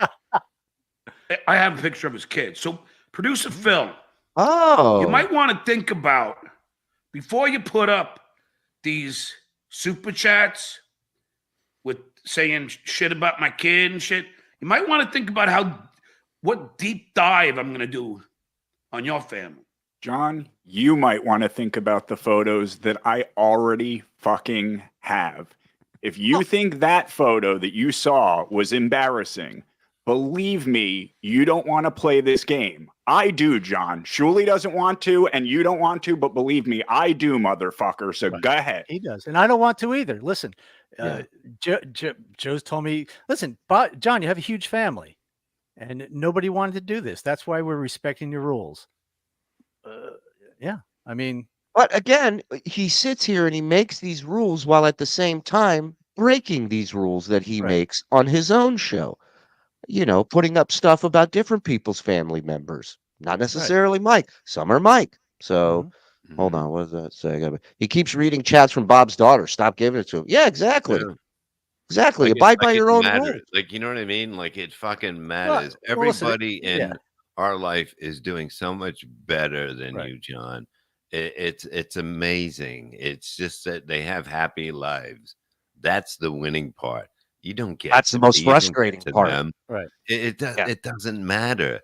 I have a picture of his kids. So, producer Phil, you might want to think about, before you put up these super chats with saying shit about my kid and shit, you might want to think about what deep dive I'm going to do on your family. John, you might want to think about the photos that I already fucking have. If you think that photo that you saw was embarrassing, believe me, you don't want to play this game. I do, John. Shuli doesn't want to, and you don't want to, but believe me, I do, motherfucker. So go ahead. He does, and I don't want to either. Listen, Joe's told me, listen, John, you have a huge family, and nobody wanted to do this. That's why we're respecting your rules. I mean, but again, he sits here and he makes these rules while at the same time breaking these rules that he makes on his own show. Putting up stuff about different people's family members, not necessarily Mike. Some are Mike. So hold on, what does that say? He keeps reading chats from Bob's daughter. Stop giving it to him. Yeah, exactly. Yeah. Exactly. Abide by your own rules. Like, you know what I mean? Like, it fucking matters. Everybody in our life is doing so much better than you, John. It's amazing. It's just that they have happy lives. That's the winning part. You don't get. That's the most frustrating part. Them. Right. It doesn't matter.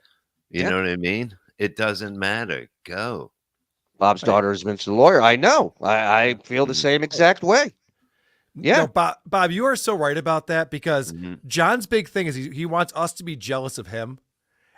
You know what I mean? It doesn't matter. Go. Bob's daughter has been to the lawyer. I know. I feel the same exact way. Yeah. No, Bob, you are so right about that, because John's big thing is he wants us to be jealous of him.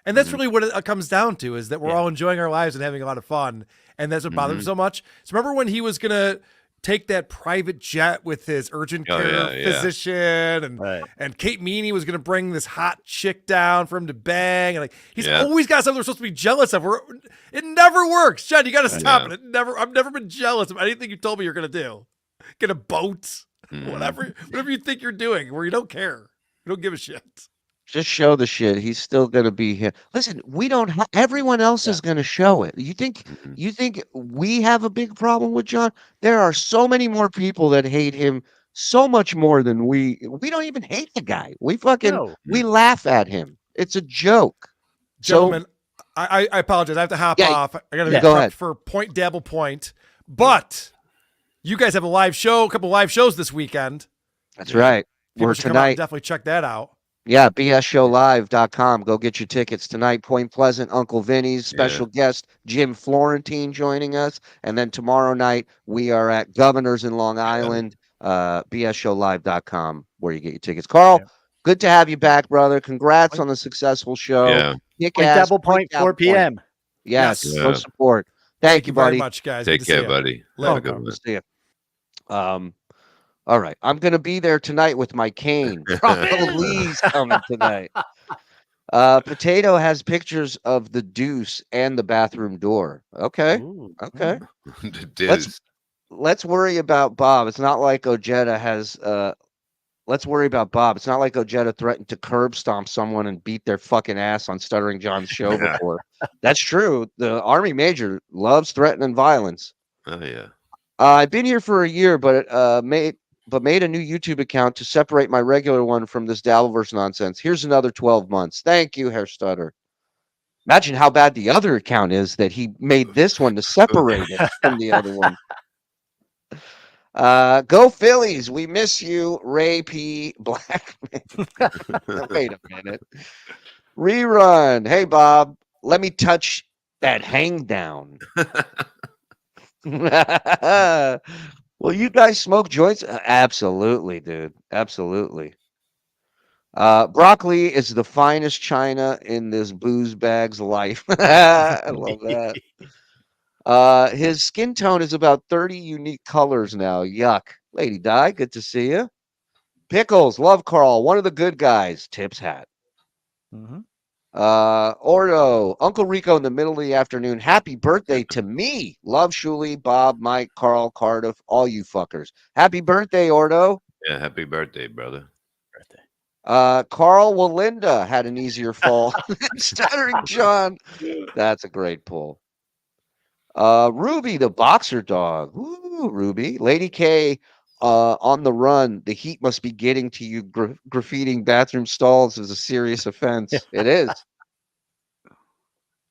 And that's really what it comes down to, is that we're all enjoying our lives and having a lot of fun. And that's what bothers him so much. So remember when he was going to take that private jet with his urgent care physician, and Kate Meany was going to bring this hot chick down for him to bang, and like he's always got something we're supposed to be jealous of. It never works, John. You got to stop it. I've never been jealous of anything you told me you're going to do. Get a boat, whatever you think you're doing, where you don't care, you don't give a shit. Just show the shit. He's still going to be here. Listen, we don't. Everyone else is going to show it. You think we have a big problem with John? There are so many more people that hate him so much more than we. We don't even hate the guy. We we laugh at him. It's a joke. Gentlemen, I apologize. I have to hop off. I got to go ahead for Point Dabble Point. But you guys have a couple live shows this weekend. That's right. People should come out and definitely check that out. Yeah, bsshowlive.com. Go get your tickets tonight. Point Pleasant, Uncle Vinny's special guest, Jim Florentine, joining us. And then tomorrow night, we are at Governor's in Long Island, bsshowlive.com, where you get your tickets. Carl, good to have you back, brother. Congrats on the successful show. Yeah. Point Double Point, 4 p.m. Yes, Yes. go support. Thank you, very buddy. much, guys. Take Good to care, see buddy. Later. Have a good one. See you. All right. I'm going to be there tonight with my cane. Bravo Lee's coming tonight. Potato has pictures of the deuce and the bathroom door. Okay. Okay. The deuce. Let's worry about Bob. It's not like Ojeda has let's worry about Bob. It's not like Ojeda threatened to curb stomp someone and beat their fucking ass on Stuttering John's show before. That's true. The Army Major loves threatening violence. Oh yeah. I've been here for a year, but made a new YouTube account to separate my regular one from this Dabbleverse nonsense. Here's another 12 months. Thank you, Herr Stutter. Imagine how bad the other account is that he made this one to separate it from the other one. Go Phillies. We miss you, Ray P. Blackman. Wait a minute. Rerun. Hey, Bob, let me touch that hang down. Will you guys smoke joints? Absolutely, dude. Absolutely. Broccoli is the finest china in this booze bag's life. I love that. His skin tone is about 30 unique colors now. Yuck. Lady Di, good to see you. Pickles, love Carl, one of the good guys. Tips hat. Ordo, Uncle Rico in the middle of the afternoon. Happy birthday to me. Love Shuli, Bob, Mike, Carl, Cardiff, all you fuckers. Happy birthday, Ordo. Yeah, happy birthday, brother. Carl Walinda had an easier fall than Stuttering John. That's a great pull. Ruby, the boxer dog. Ooh, Ruby. Lady K, on the run. The heat must be getting to you. Graffitiing bathroom stalls is a serious offense. It is.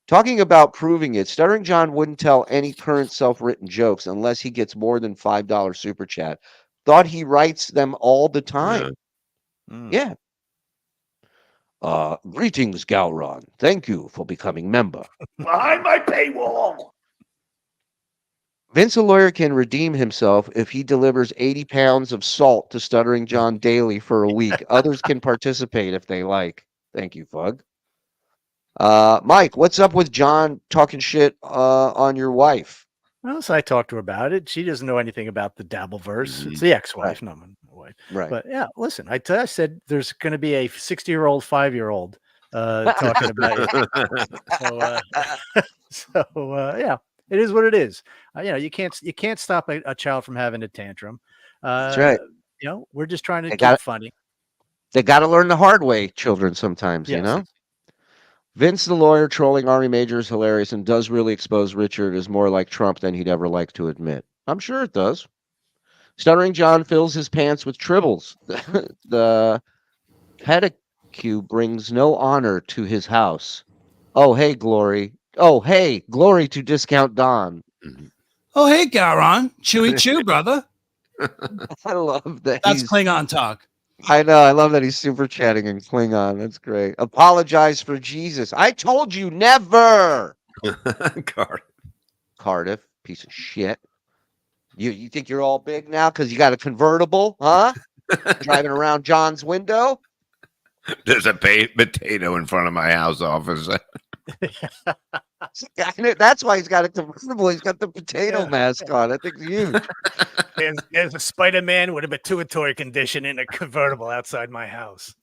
Talking about proving it, Stuttering John wouldn't tell any current self-written jokes unless he gets more than $5 super chat. Thought he writes them all the time. Yeah. Greetings, Gowron. Thank you for becoming member. Behind my paywall. Vince the lawyer can redeem himself if he delivers 80 pounds of salt to Stuttering John daily for a week. Others can participate if they like. Thank you, Fug. Mike, what's up with John talking shit on your wife? Well, so I talked to her about it. She doesn't know anything about the Dabbleverse. It's the ex-wife, not my wife. Right. But yeah, listen, I said there's going to be a 60-year-old, 5-year-old talking about it. Yeah, it is what it is. You can't stop a child from having a tantrum. That's right. We're just trying to keep funny. They got to learn the hard way, children, sometimes, you know? Vince the lawyer trolling Army Major is hilarious and does really expose Richard as more like Trump than he'd ever like to admit. I'm sure it does. Stuttering John fills his pants with tribbles. The pedicure brings no honor to his house. Oh, hey, Glory. Oh, hey, Glory to Discount Don. Oh, hey, Gowron. Chewy chew, brother. I love that. That's Klingon talk. I know. I love that he's super chatting in Klingon. That's great. Apologize for Jesus. I told you never. Cardiff, piece of shit. You think you're all big now because you got a convertible, huh? Driving around John's window. There's a potato in front of my house, officer. That's why he's got a convertible. He's got the potato mask on. I think it's huge. There's a Spider-Man with a pituitary condition in a convertible outside my house.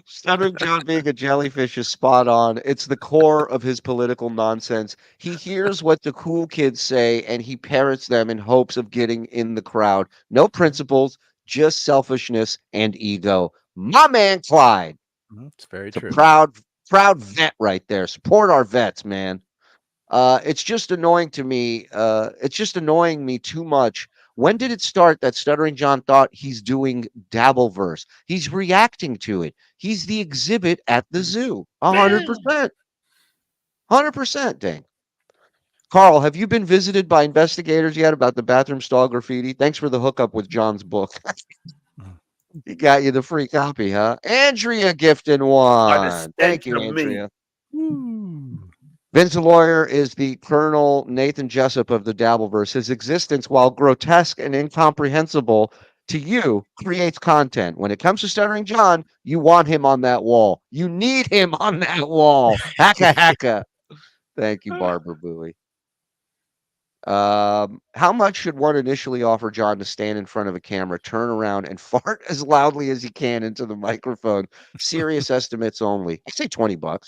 Stuttering John being a jellyfish is spot on. It's the core of his political nonsense. He hears what the cool kids say and he parrots them in hopes of getting in the crowd. No principles, just selfishness and ego. My man Clyde. It's very true. true. Proud vet right there. Support our vets, man. It's just annoying to me. It's just annoying me too much. When did it start that Stuttering John thought he's doing Dabbleverse? He's reacting to it. He's the exhibit at the zoo. 100%. 100%, dang. Carl, have you been visited by investigators yet about the bathroom stall graffiti? Thanks for the hookup with John's book. He got you the free copy, huh? Andrea gifted one. Thank you, Andrea. Vince the Lawyer is the Colonel Nathan Jessup of the Dabbleverse. His existence, while grotesque and incomprehensible to you, creates content. When it comes to Stuttering John, you want him on that wall. You need him on that wall. Hacka hacka. Thank you, Barbara Bowie. How much should one initially offer John to stand in front of a camera, turn around, and fart as loudly as he can into the microphone? Serious estimates only. I say $20.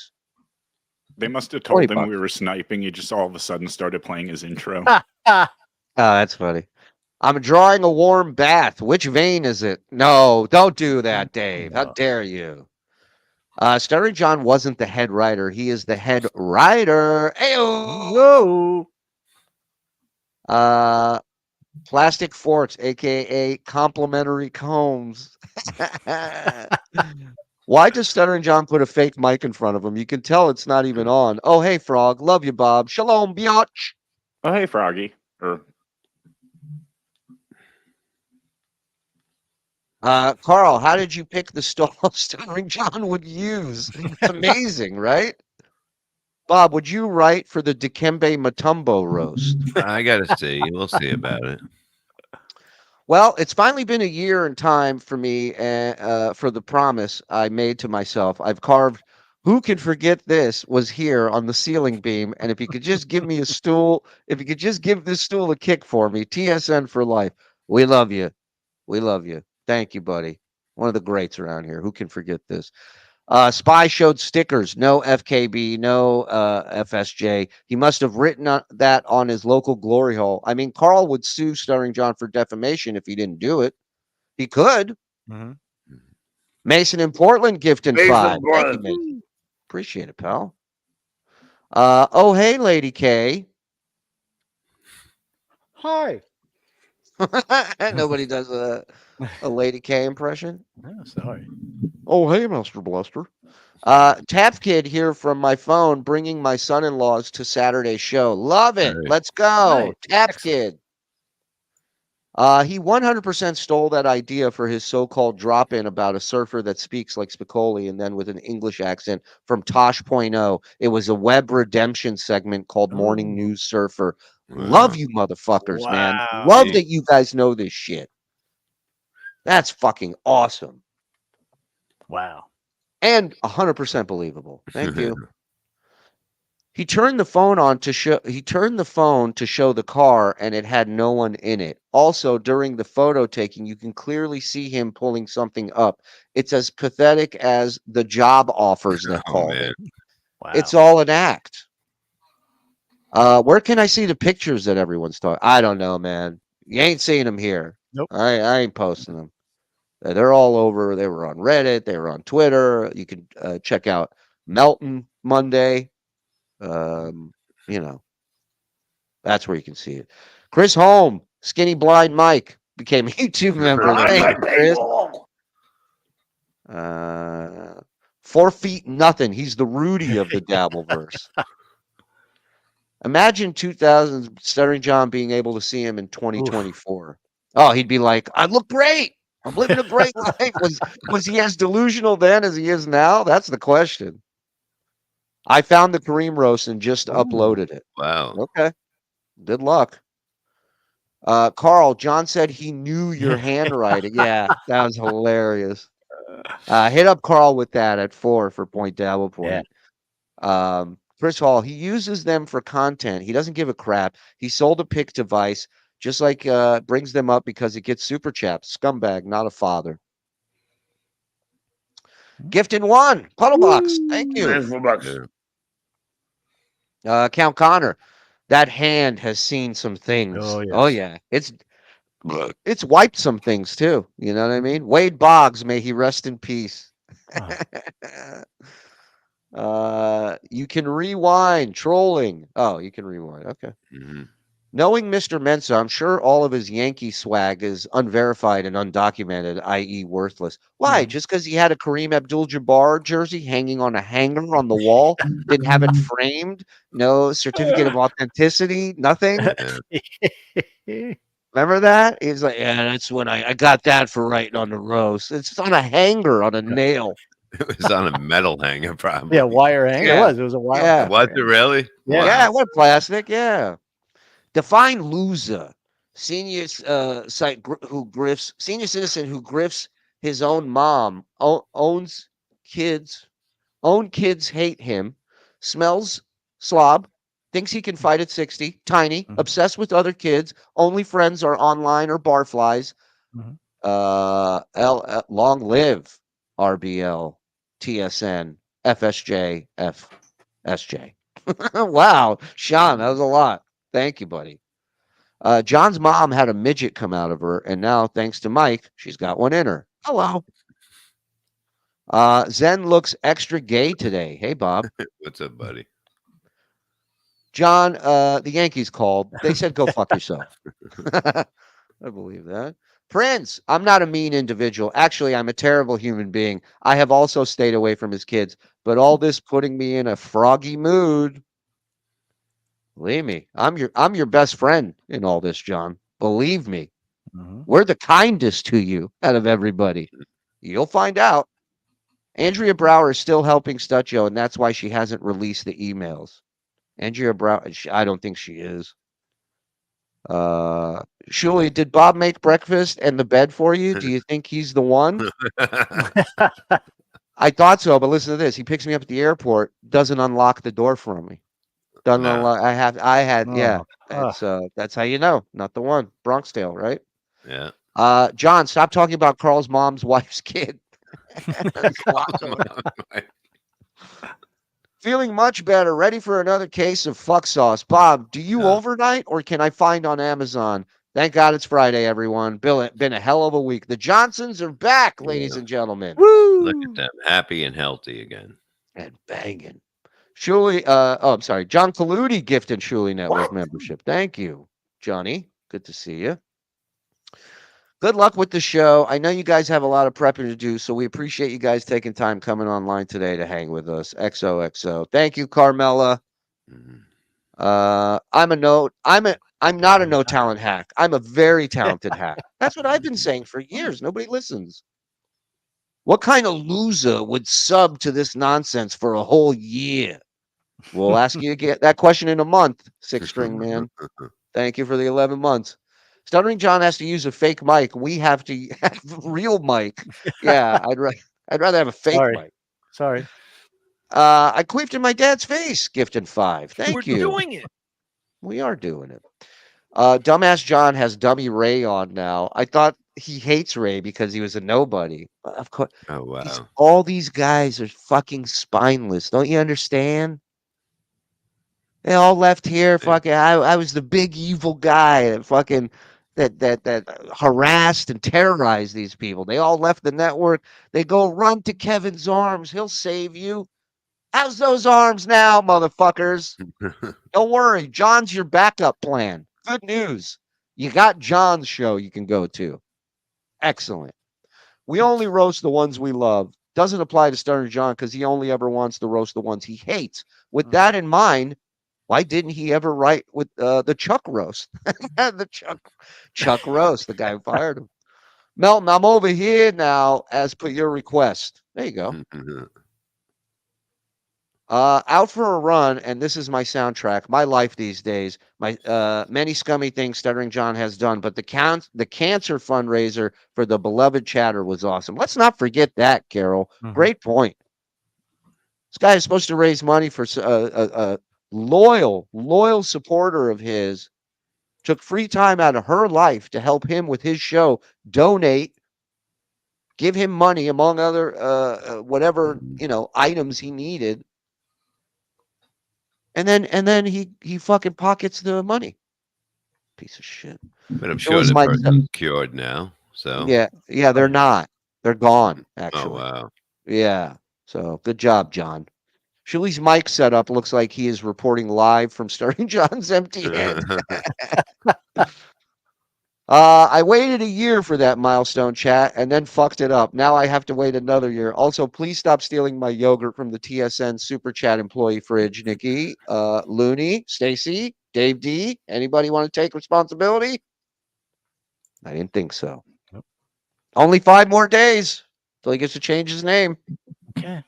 They must have told him we were sniping. He just all of a sudden started playing his intro. Oh, that's funny. I'm drawing a warm bath. Which vein is it? No, don't do that, Dave. How dare you? Stuttering John wasn't the head writer. He is the head writer. Ayo! Plastic forks, aka complimentary combs. Why does Stuttering John put a fake mic in front of him? You can tell it's not even on. Oh, hey, Frog. Love you, Bob. Shalom, biatch. Oh, hey, Froggy. Carl, how did you pick the stall Stuttering John would use? It's amazing, right? Bob, would you write for the Dikembe Mutombo roast? I got to see. We'll see about it. Well, it's finally been a year in time for me for the promise I made to myself. I've carved, who can forget this, was here on the ceiling beam. And if you could just give me a stool, if you could just give this stool a kick for me, TSN for life. We love you. We love you. Thank you, buddy. One of the greats around here. Who can forget this? Spy showed stickers. No FKB, no FSJ. He must have written that on his local glory hole. I mean, Carl would sue Stuttering John for defamation if he didn't do it. He could. Mm-hmm. Mason in Portland gifting Mason 5. Thank you, Mason. Appreciate it, pal. Oh, hey, Lady K. Hi. Nobody does a Lady K impression. No, sorry. Oh, hey, Master Bluster. Tap Kid here from my phone, bringing my son-in-laws to Saturday's show. Love it. Right. Let's go. Nice. Tap Excellent. Kid. He 100% stole that idea for his so-called drop-in about a surfer that speaks like Spicoli and then with an English accent from Tosh.0. It was a web redemption segment called Morning News Surfer. Love you motherfuckers, man. Love that you guys know this shit. That's fucking awesome. Wow. And 100% believable. Thank you. He turned the phone on to show the car and it had no one in it. Also, during the photo taking, you can clearly see him pulling something up. It's as pathetic as the job offers that called it. Wow. It's all an act. Where can I see the pictures that everyone's talking? I don't know, man. You ain't seeing them here. Nope. I ain't posting them. They're all over. They were on Reddit. They were on Twitter. You can check out Melton Monday. You know, that's where you can see it. Chris Holm, Skinny Blind Mike, became a YouTube member. Thank you, Chris. 4 feet nothing. He's the Rudy of the Dabbleverse. Imagine 2000 Stuttering John being able to see him in 2024. Oof. Oh, he'd be like, I look great. I'm living a great life. Was he as delusional then as he is now? That's the question. I found the Kareem roast and just uploaded it. Wow. Okay. Good luck. Carl, John said he knew your handwriting. Yeah, that was hilarious. Hit up Carl with that at 4 for Point Dabble Point. Yeah. Chris Hall, he uses them for content. He doesn't give a crap. He sold a pick device, just like brings them up because it gets super chaps. Scumbag, not a father. Gifted 1. Puddle box. Thank you. Count Connor, that hand has seen some things. Oh, yes. Oh yeah. It's wiped some things too. You know what I mean? Wade Boggs, may he rest in peace. You can rewind. Trolling. Oh, you can rewind. Okay. Mm-hmm. Knowing Mr. Mensa, I'm sure all of his Yankee swag is unverified and undocumented, i.e. worthless. Why? Just because he had a Kareem Abdul-Jabbar jersey hanging on a hanger on the wall? Didn't have it framed? No certificate of authenticity? Nothing? Remember that? He's like, yeah, that's when I got that for writing on the roast. It's on a hanger on a nail. It was on a metal hanger, probably. Yeah, wire hanger. Yeah. It was a wire. Yeah. Was it really? Yeah. Yeah, what plastic? Yeah. Define loser. Senior senior citizen who grifts his own mom, owns kids, hate him, smells slob, thinks he can fight at 60, tiny, obsessed with other kids, only friends are online or barflies. Long live RBL, TSN, FSJ, FSJ. Wow, Sean, that was a lot. Thank you, buddy. John's mom had a midget come out of her, and now, thanks to Mike, she's got one in her. Hello. Zen looks extra gay today. Hey, Bob. What's up, buddy? John, the Yankees called. They said, go fuck yourself. I believe that. Prince, I'm not a mean individual. Actually, I'm a terrible human being. I have also stayed away from his kids, but all this putting me in a froggy mood. Believe me, I'm your best friend in all this, John. Believe me. We're the kindest to you out of everybody. You'll find out. Andrea Brower is still helping Stutcho, and that's why she hasn't released the emails. Andrea Brower, I don't think she is. Shuli, did Bob make breakfast and the bed for you? Do you think he's the one? I thought so, but listen to this. He picks me up at the airport, doesn't unlock the door for me. Doesn't unlock. Yeah. That's how you know, not the one. Bronx Tale, right? Yeah. John, stop talking about Carl's mom's wife's kid. Feeling much better. Ready for another case of fuck sauce. Bob, do you overnight or can I find on Amazon? Thank God it's Friday, everyone. Been a hell of a week. The Johnsons are back, ladies and gentlemen. Woo! Look at them, happy and healthy again. And banging. Shuli, I'm sorry. John Kaludi gifted Shuli Network membership. Thank you, Johnny. Good to see you. Good luck with the show. I know you guys have a lot of prepping to do, so we appreciate you guys taking time coming online today to hang with us. XOXO. Thank you, Carmela. I'm not a no talent hack. I'm a very talented hack. That's what I've been saying for years. Nobody listens. What kind of loser would sub to this nonsense for a whole year? We'll ask you again that question in a month, Six String Man. Thank you for the 11 months. Stuttering John has to use a fake mic. We have to have a real mic. Yeah, I'd rather have a fake mic. Sorry. I queefed in my dad's face. Gifted 5. Thank you. We're doing it. We are doing it. Dumbass John has dummy Ray on now. I thought he hates Ray because he was a nobody. But of course, oh wow! All these guys are fucking spineless. Don't you understand? They all left here. Fucking, I was the big evil guy that fucking that harassed and terrorized these people. They all left the network. They go run to Kevin's arms. He'll save you. How's those arms now, motherfuckers? Don't worry. John's your backup plan. Good news. You got John's show you can go to. Excellent. We only roast the ones we love. Doesn't apply to Stuttering John because he only ever wants to roast the ones he hates. With that in mind, why didn't he ever write with the Chuck roast? The Chuck roast, the guy who fired him. Melton, I'm over here now as per your request. There you go. Out for a run, and this is my soundtrack. My life these days. My many scummy things Stuttering John has done, but the cancer fundraiser for the beloved Chatter was awesome. Let's not forget that, Carol. Great point. This guy is supposed to raise money for a loyal supporter of his. Took free time out of her life to help him with his show. Donate. Give him money among other whatever items he needed. And then he fucking pockets the money. Piece of shit. But I'm sure the person's cured now. So yeah, they're not. They're gone, actually. Oh wow. Yeah. So good job, John. Shuli's mic setup looks like he is reporting live from Stuttering John's empty head. I waited a year for that milestone chat and then fucked it up. Now I have to wait another year. Also, please stop stealing my yogurt from the TSN Super Chat employee fridge, Nikki, Looney, Stacy, Dave D. Anybody want to take responsibility? I didn't think so. Nope. Only 5 more days till he gets to change his name. Okay.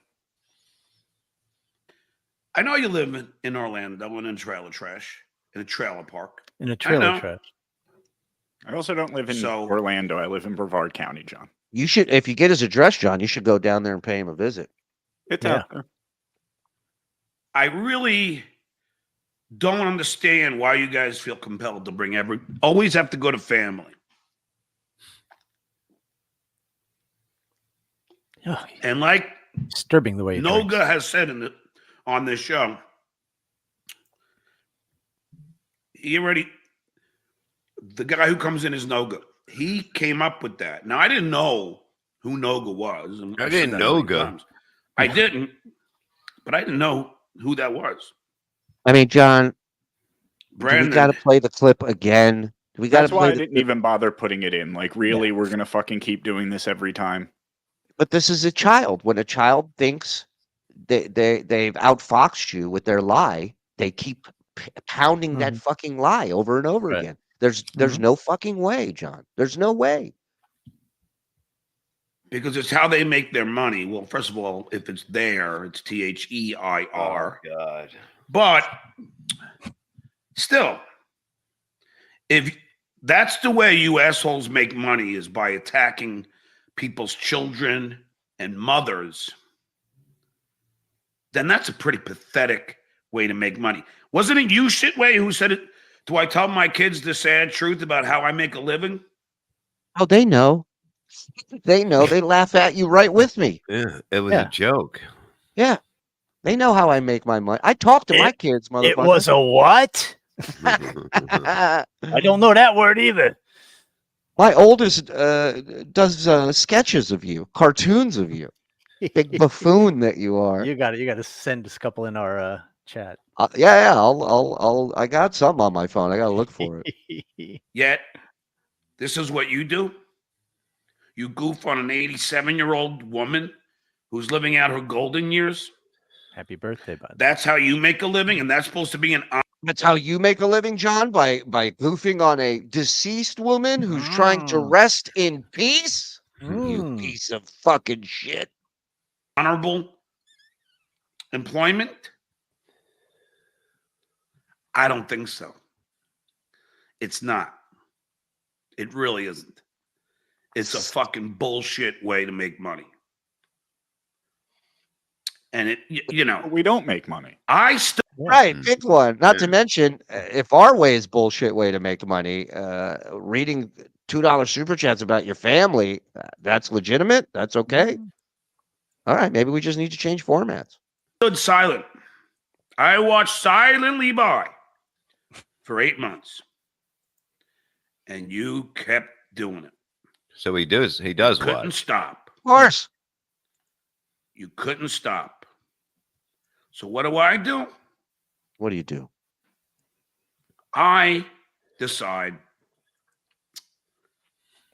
I know you live in Orlando in a trailer park. In a trailer trash. I also don't live in Orlando. I live in Brevard County, John. You should, if you get his address, John, you should go down there and pay him a visit. It's out there. I really don't understand why you guys feel compelled to bring always have to go to family. Oh, and like disturbing the way Noga has said on this show, the guy who comes in is Noga. He came up with that. Now I didn't know who Noga was. I didn't know Noga. I didn't, but I didn't know who that was. I mean, John, Brandon, do we got to play the clip again? That's why I didn't even bother putting it in. Like, really, we're going to fucking keep doing this every time. But this is a child. When a child thinks they've outfoxed you with their lie, they keep pounding that fucking lie over and over again. There's no fucking way, John. There's no way. Because it's how they make their money. Well, first of all, if it's there, it's THEIR. Oh, God. But still, if that's the way you assholes make money, is by attacking people's children and mothers, then that's a pretty pathetic way to make money. Wasn't it you, Shitway, who said it? Do I tell my kids the sad truth about how I make a living? Oh, they know. They know. They laugh at you right with me. Yeah, it was a joke. Yeah. They know how I make my money. I talk to my kids, motherfucker. It was a what? I don't know that word either. My oldest does sketches of you, cartoons of you. Big buffoon that you are. You got to send us a couple in our chat. Yeah. I got something on my phone. I got to look for it. Yet, this is what you do. You goof on an 87-year-old woman who's living out her golden years. Happy birthday, bud. That's how you make a living, and that's supposed to be an. That's how you make a living, John, by goofing on a deceased woman who's trying to rest in peace. You piece of fucking shit. Honorable employment? I don't think so. It's not. It really isn't. It's a fucking bullshit way to make money. And it, we don't make money. Right, pick one. Not to mention, if our way is bullshit way to make money, reading $2 super chats about your family, that's legitimate. That's okay. All right, maybe we just need to change formats. Stood silent. I watched silently by for 8 months, and you kept doing it. So he does what? Couldn't stop. Of course. You couldn't stop. So what do I do? What do you do? I decide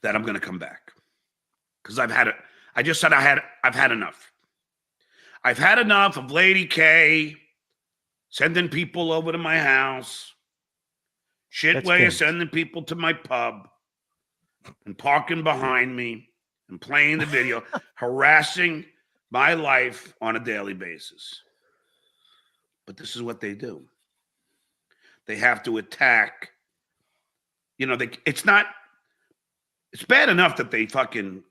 that I'm going to come back because I've had it. I just said I've had enough. I've had enough of Lady K sending people over to my house. Shitway is sending people to my pub and parking behind me and playing the video, harassing my life on a daily basis. But this is what they do. They have to attack. It's bad enough that they fucking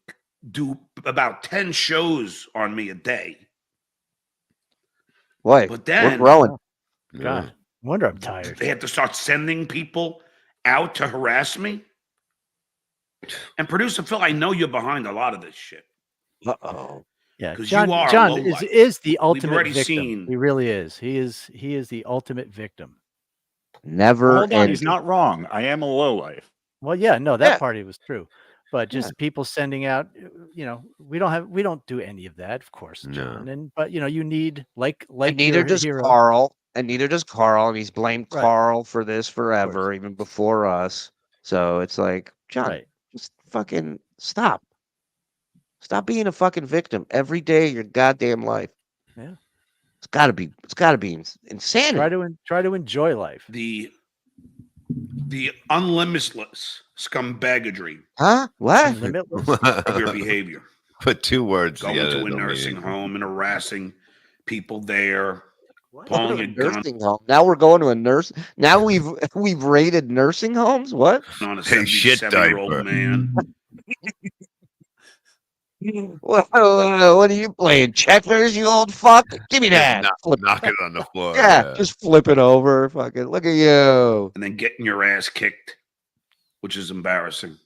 do about 10 shows on me a day. Boy, but then we're growing. God, no wonder I'm tired. They have to start sending people out to harass me. And producer Phil, I know you're behind a lot of this shit. Uh-oh. Yeah, because John, you are John is the ultimate victim. Seen... He really is. He is the ultimate victim. Never. Hold on, he's not wrong. I am a lowlife. Well, yeah, no, that part was true, but just people sending out. We don't do any of that, of course, John. No. But you need like and neither does Carl, and neither does Carl, and he's blamed Carl for this forever, even before us. So it's like, John, just fucking stop. Stop being a fucking victim every day of your goddamn life. Yeah. It's gotta be insanity. Try to enjoy life. the unlimitless scumbaggery. Huh? What? Of your behavior. Put 2 words Going together. to a nursing home and harassing people there. Pulling a nursing home. Now we're going to a nurse. Now we've raided nursing homes. What? On a Hey, shit 77-year-old diaper. man. What are you playing? Checkers, you old fuck? Give me that. Knock it on the floor. Yeah, just flip it over. Fucking look at you. And then getting your ass kicked, which is embarrassing.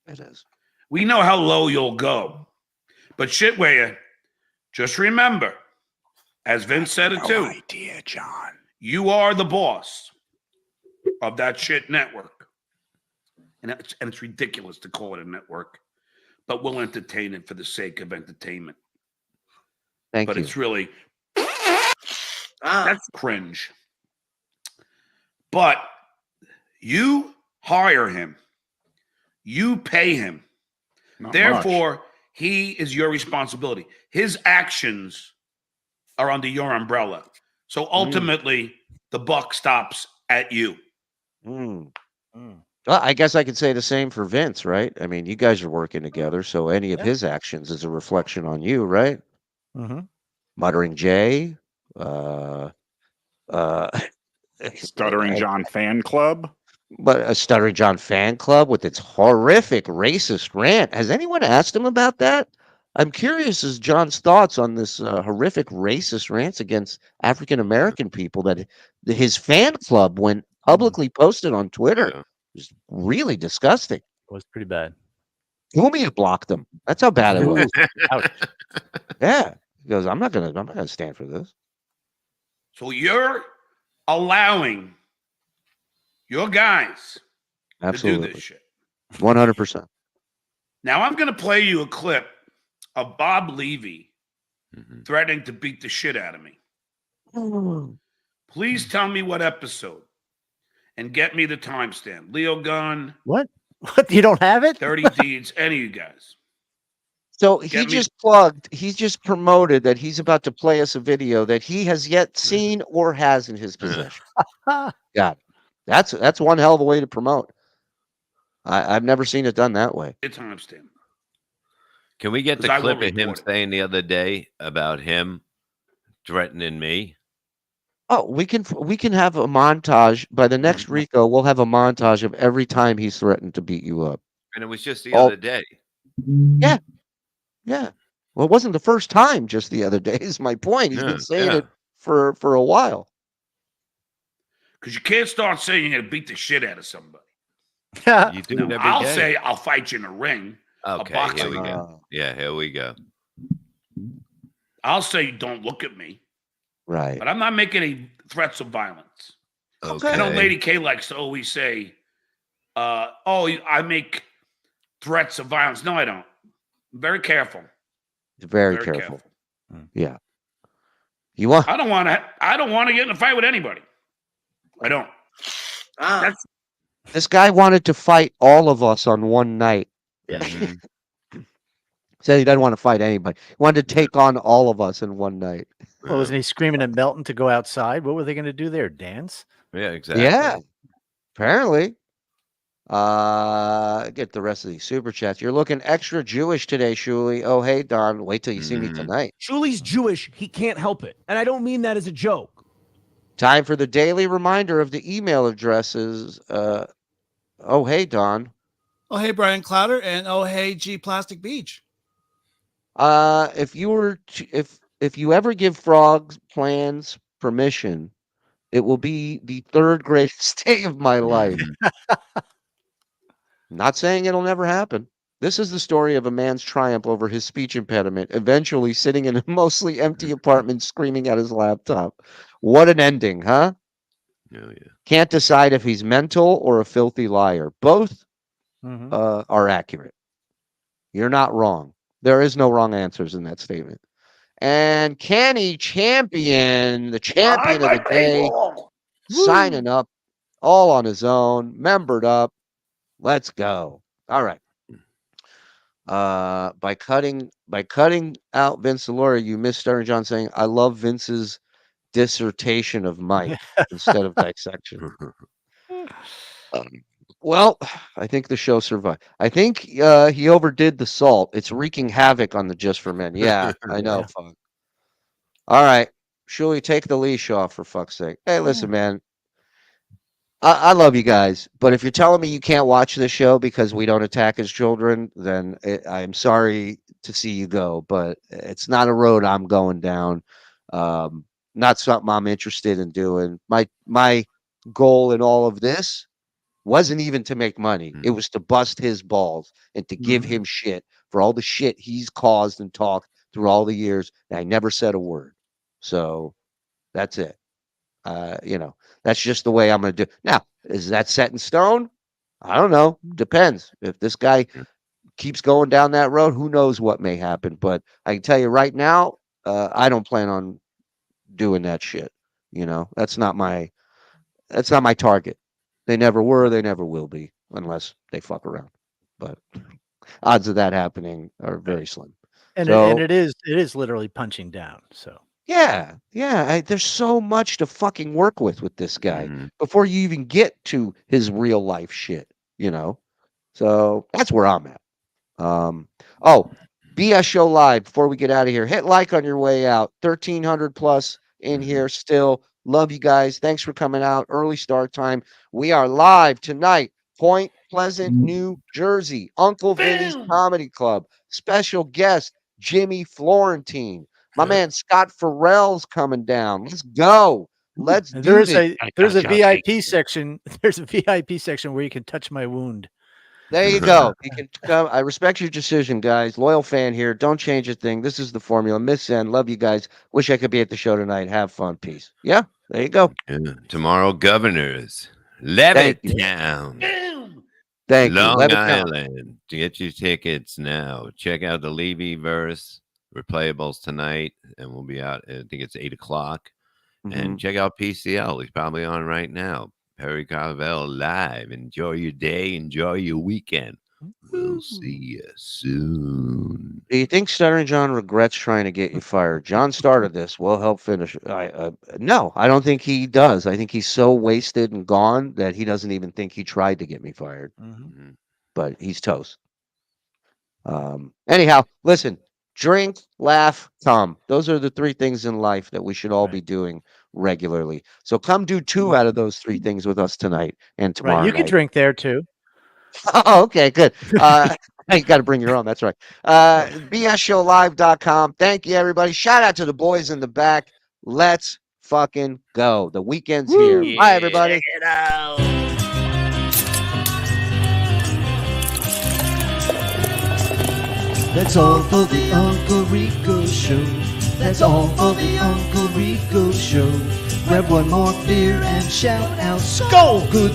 It is. We know how low you'll go. But shitwear, just remember, as Vince said it too. Idea, John. You are the boss of that shit network. And it's ridiculous to call it a network. But we'll entertain it for the sake of entertainment. Thank you. But it's really that's cringe. But you hire him. You pay him. Not Therefore, he is your responsibility. His actions are under your umbrella. So ultimately, the buck stops at you. Well, I guess I could say the same for Vince, right? I mean, you guys are working together, so any of his actions is a reflection on you, right? Mm-hmm. Muttering Jay, Stuttering John fan club. But a Stuttering John fan club with its horrific racist rant. Has anyone asked him about that? I'm curious as John's thoughts on this horrific racist rants against African American people that his fan club, when publicly posted on Twitter, was really disgusting. It was pretty bad. Cumia blocked him. That's how bad it was. Ouch. Yeah, he goes, I'm not gonna stand for this. So you're allowing your guys Absolutely. to do this shit. 100%. Now I'm going to play you a clip of Bob Levy threatening to beat the shit out of me. Please tell me what episode and get me the timestamp. Leo Gunn. What? What? You don't have it? 30 Deeds. Any of you guys. So he he's just promoted that he's about to play us a video that he has yet seen or has in his possession. God, that's one hell of a way to promote. I've never seen it done that way. It's timestamp. Can we get the 'Cause I clip will of him report it. saying the other day about him threatening me? Oh, we can have a montage by the next Rico. We'll have a montage of every time he's threatened to beat you up. And it was just the other day. Yeah. Yeah. Well, it wasn't the first time just the other day, is my point. He's been saying it for a while. Because you can't start saying you're going to beat the shit out of somebody. You do it every I'll day. say I'll fight you in a ring. Okay, a boxing here we ring. go. Yeah, here we go. I'll say don't look at me. Right. But I'm not making any threats of violence. Okay. I know Lady K likes to always say, I make threats of violence. No, I don't. I'm very careful. Very careful. Yeah. You want? I don't want to get in a fight with anybody. I don't. This guy wanted to fight all of us on one night. Yeah. Said he doesn't want to fight anybody. He wanted to take on all of us in one night. Well, wasn't he screaming at Melton to go outside? What were they going to do there? Dance? Yeah, exactly. Yeah. Apparently. Get the rest of these super chats. You're looking extra Jewish today, Shuli. Oh, hey, Don. Wait till you see me tonight. Shuli's Jewish. He can't help it. And I don't mean that as a joke. Time for the daily reminder of the email addresses. Oh, hey, Don. Oh, hey, Brian Clouder. And oh, hey, G Plastic Beach. If you ever give frogs plans permission, it will be the third greatest day of my life. Not saying it'll never happen. This is the story of a man's triumph over his speech impediment, eventually sitting in a mostly empty apartment screaming at his laptop. What an ending, huh? Oh, yeah. Can't decide if he's mental or a filthy liar. Both are accurate. You're not wrong. There is no wrong answers in that statement. And Canny Champion, the champion of the day, signing up all on his own, membered up. Let's go. All right. By cutting out Vince Delora, you missed Stuttering John saying, I love Vince's dissertation of Mike instead of dissection. Well, I think the show survived. I think he overdid the salt. It's wreaking havoc on the Just for Men. Yeah, I know. Yeah. Fuck. All right. Shuli, take the leash off for fuck's sake. Hey, listen, man. I love you guys, but if you're telling me you can't watch this show because we don't attack his children, then I'm sorry to see you go, but it's not a road I'm going down. Not something I'm interested in doing. My goal in all of this wasn't even to make money. It was to bust his balls and to give him shit for all the shit he's caused and talked through all the years. And I never said a word. So that's it. That's just the way I'm going to do. Now, is that set in stone? I don't know. Depends. If this guy keeps going down that road, who knows what may happen. But I can tell you right now, I don't plan on doing that shit. That's not my target. They never were. They never will be unless they fuck around. But odds of that happening are very slim. And it is literally punching down. So. Yeah. There's so much to fucking work with this guy before you even get to his real life shit, So that's where I'm at. BS Show Live, before we get out of here, hit like on your way out. 1,300 plus in here still. Love you guys. Thanks for coming out. Early start time. We are live tonight. Point Pleasant, New Jersey. Uncle Vinny's Comedy Club. Special guest, Jimmy Florentine. My man Scott Farrell's coming down. Let's go. Let's do there's this. There's a VIP section. There's a VIP section where you can touch my wound. There you go. You can come. I respect your decision, guys. Loyal fan here. Don't change a thing. This is the formula. Miss N. Love you guys. Wish I could be at the show tonight. Have fun. Peace. Yeah. There you go. Tomorrow, Governors. Levittown. Thank Long you. Island. To get your tickets now. Check out the Levy-verse. Replayables tonight. And we'll be out. I think it's 8 o'clock. And check out PCL. He's probably on right now. Perry Carvel live. Enjoy your day. Enjoy your weekend. We'll see you soon. Do you think Stuttering John regrets trying to get you fired? John started this. We'll help finish. No, I don't think he does. I think he's so wasted and gone that he doesn't even think he tried to get me fired. But he's toast. Anyhow, listen. Drink, laugh, come. Those are the 3 things in life that we should all be doing regularly. So come do 2 out of those 3 things with us tonight and tomorrow. Right, you can drink there too. Oh, okay, good. You got to bring your own. That's right. BSShowLive.com. Thank you, everybody. Shout out to the boys in the back. Let's fucking go. The weekend's here. Yeah, bye, everybody. check it out. That's all for the Uncle Rico Show. That's all for the Uncle Rico Show. Grab one more beer and shout out, Skull! Good.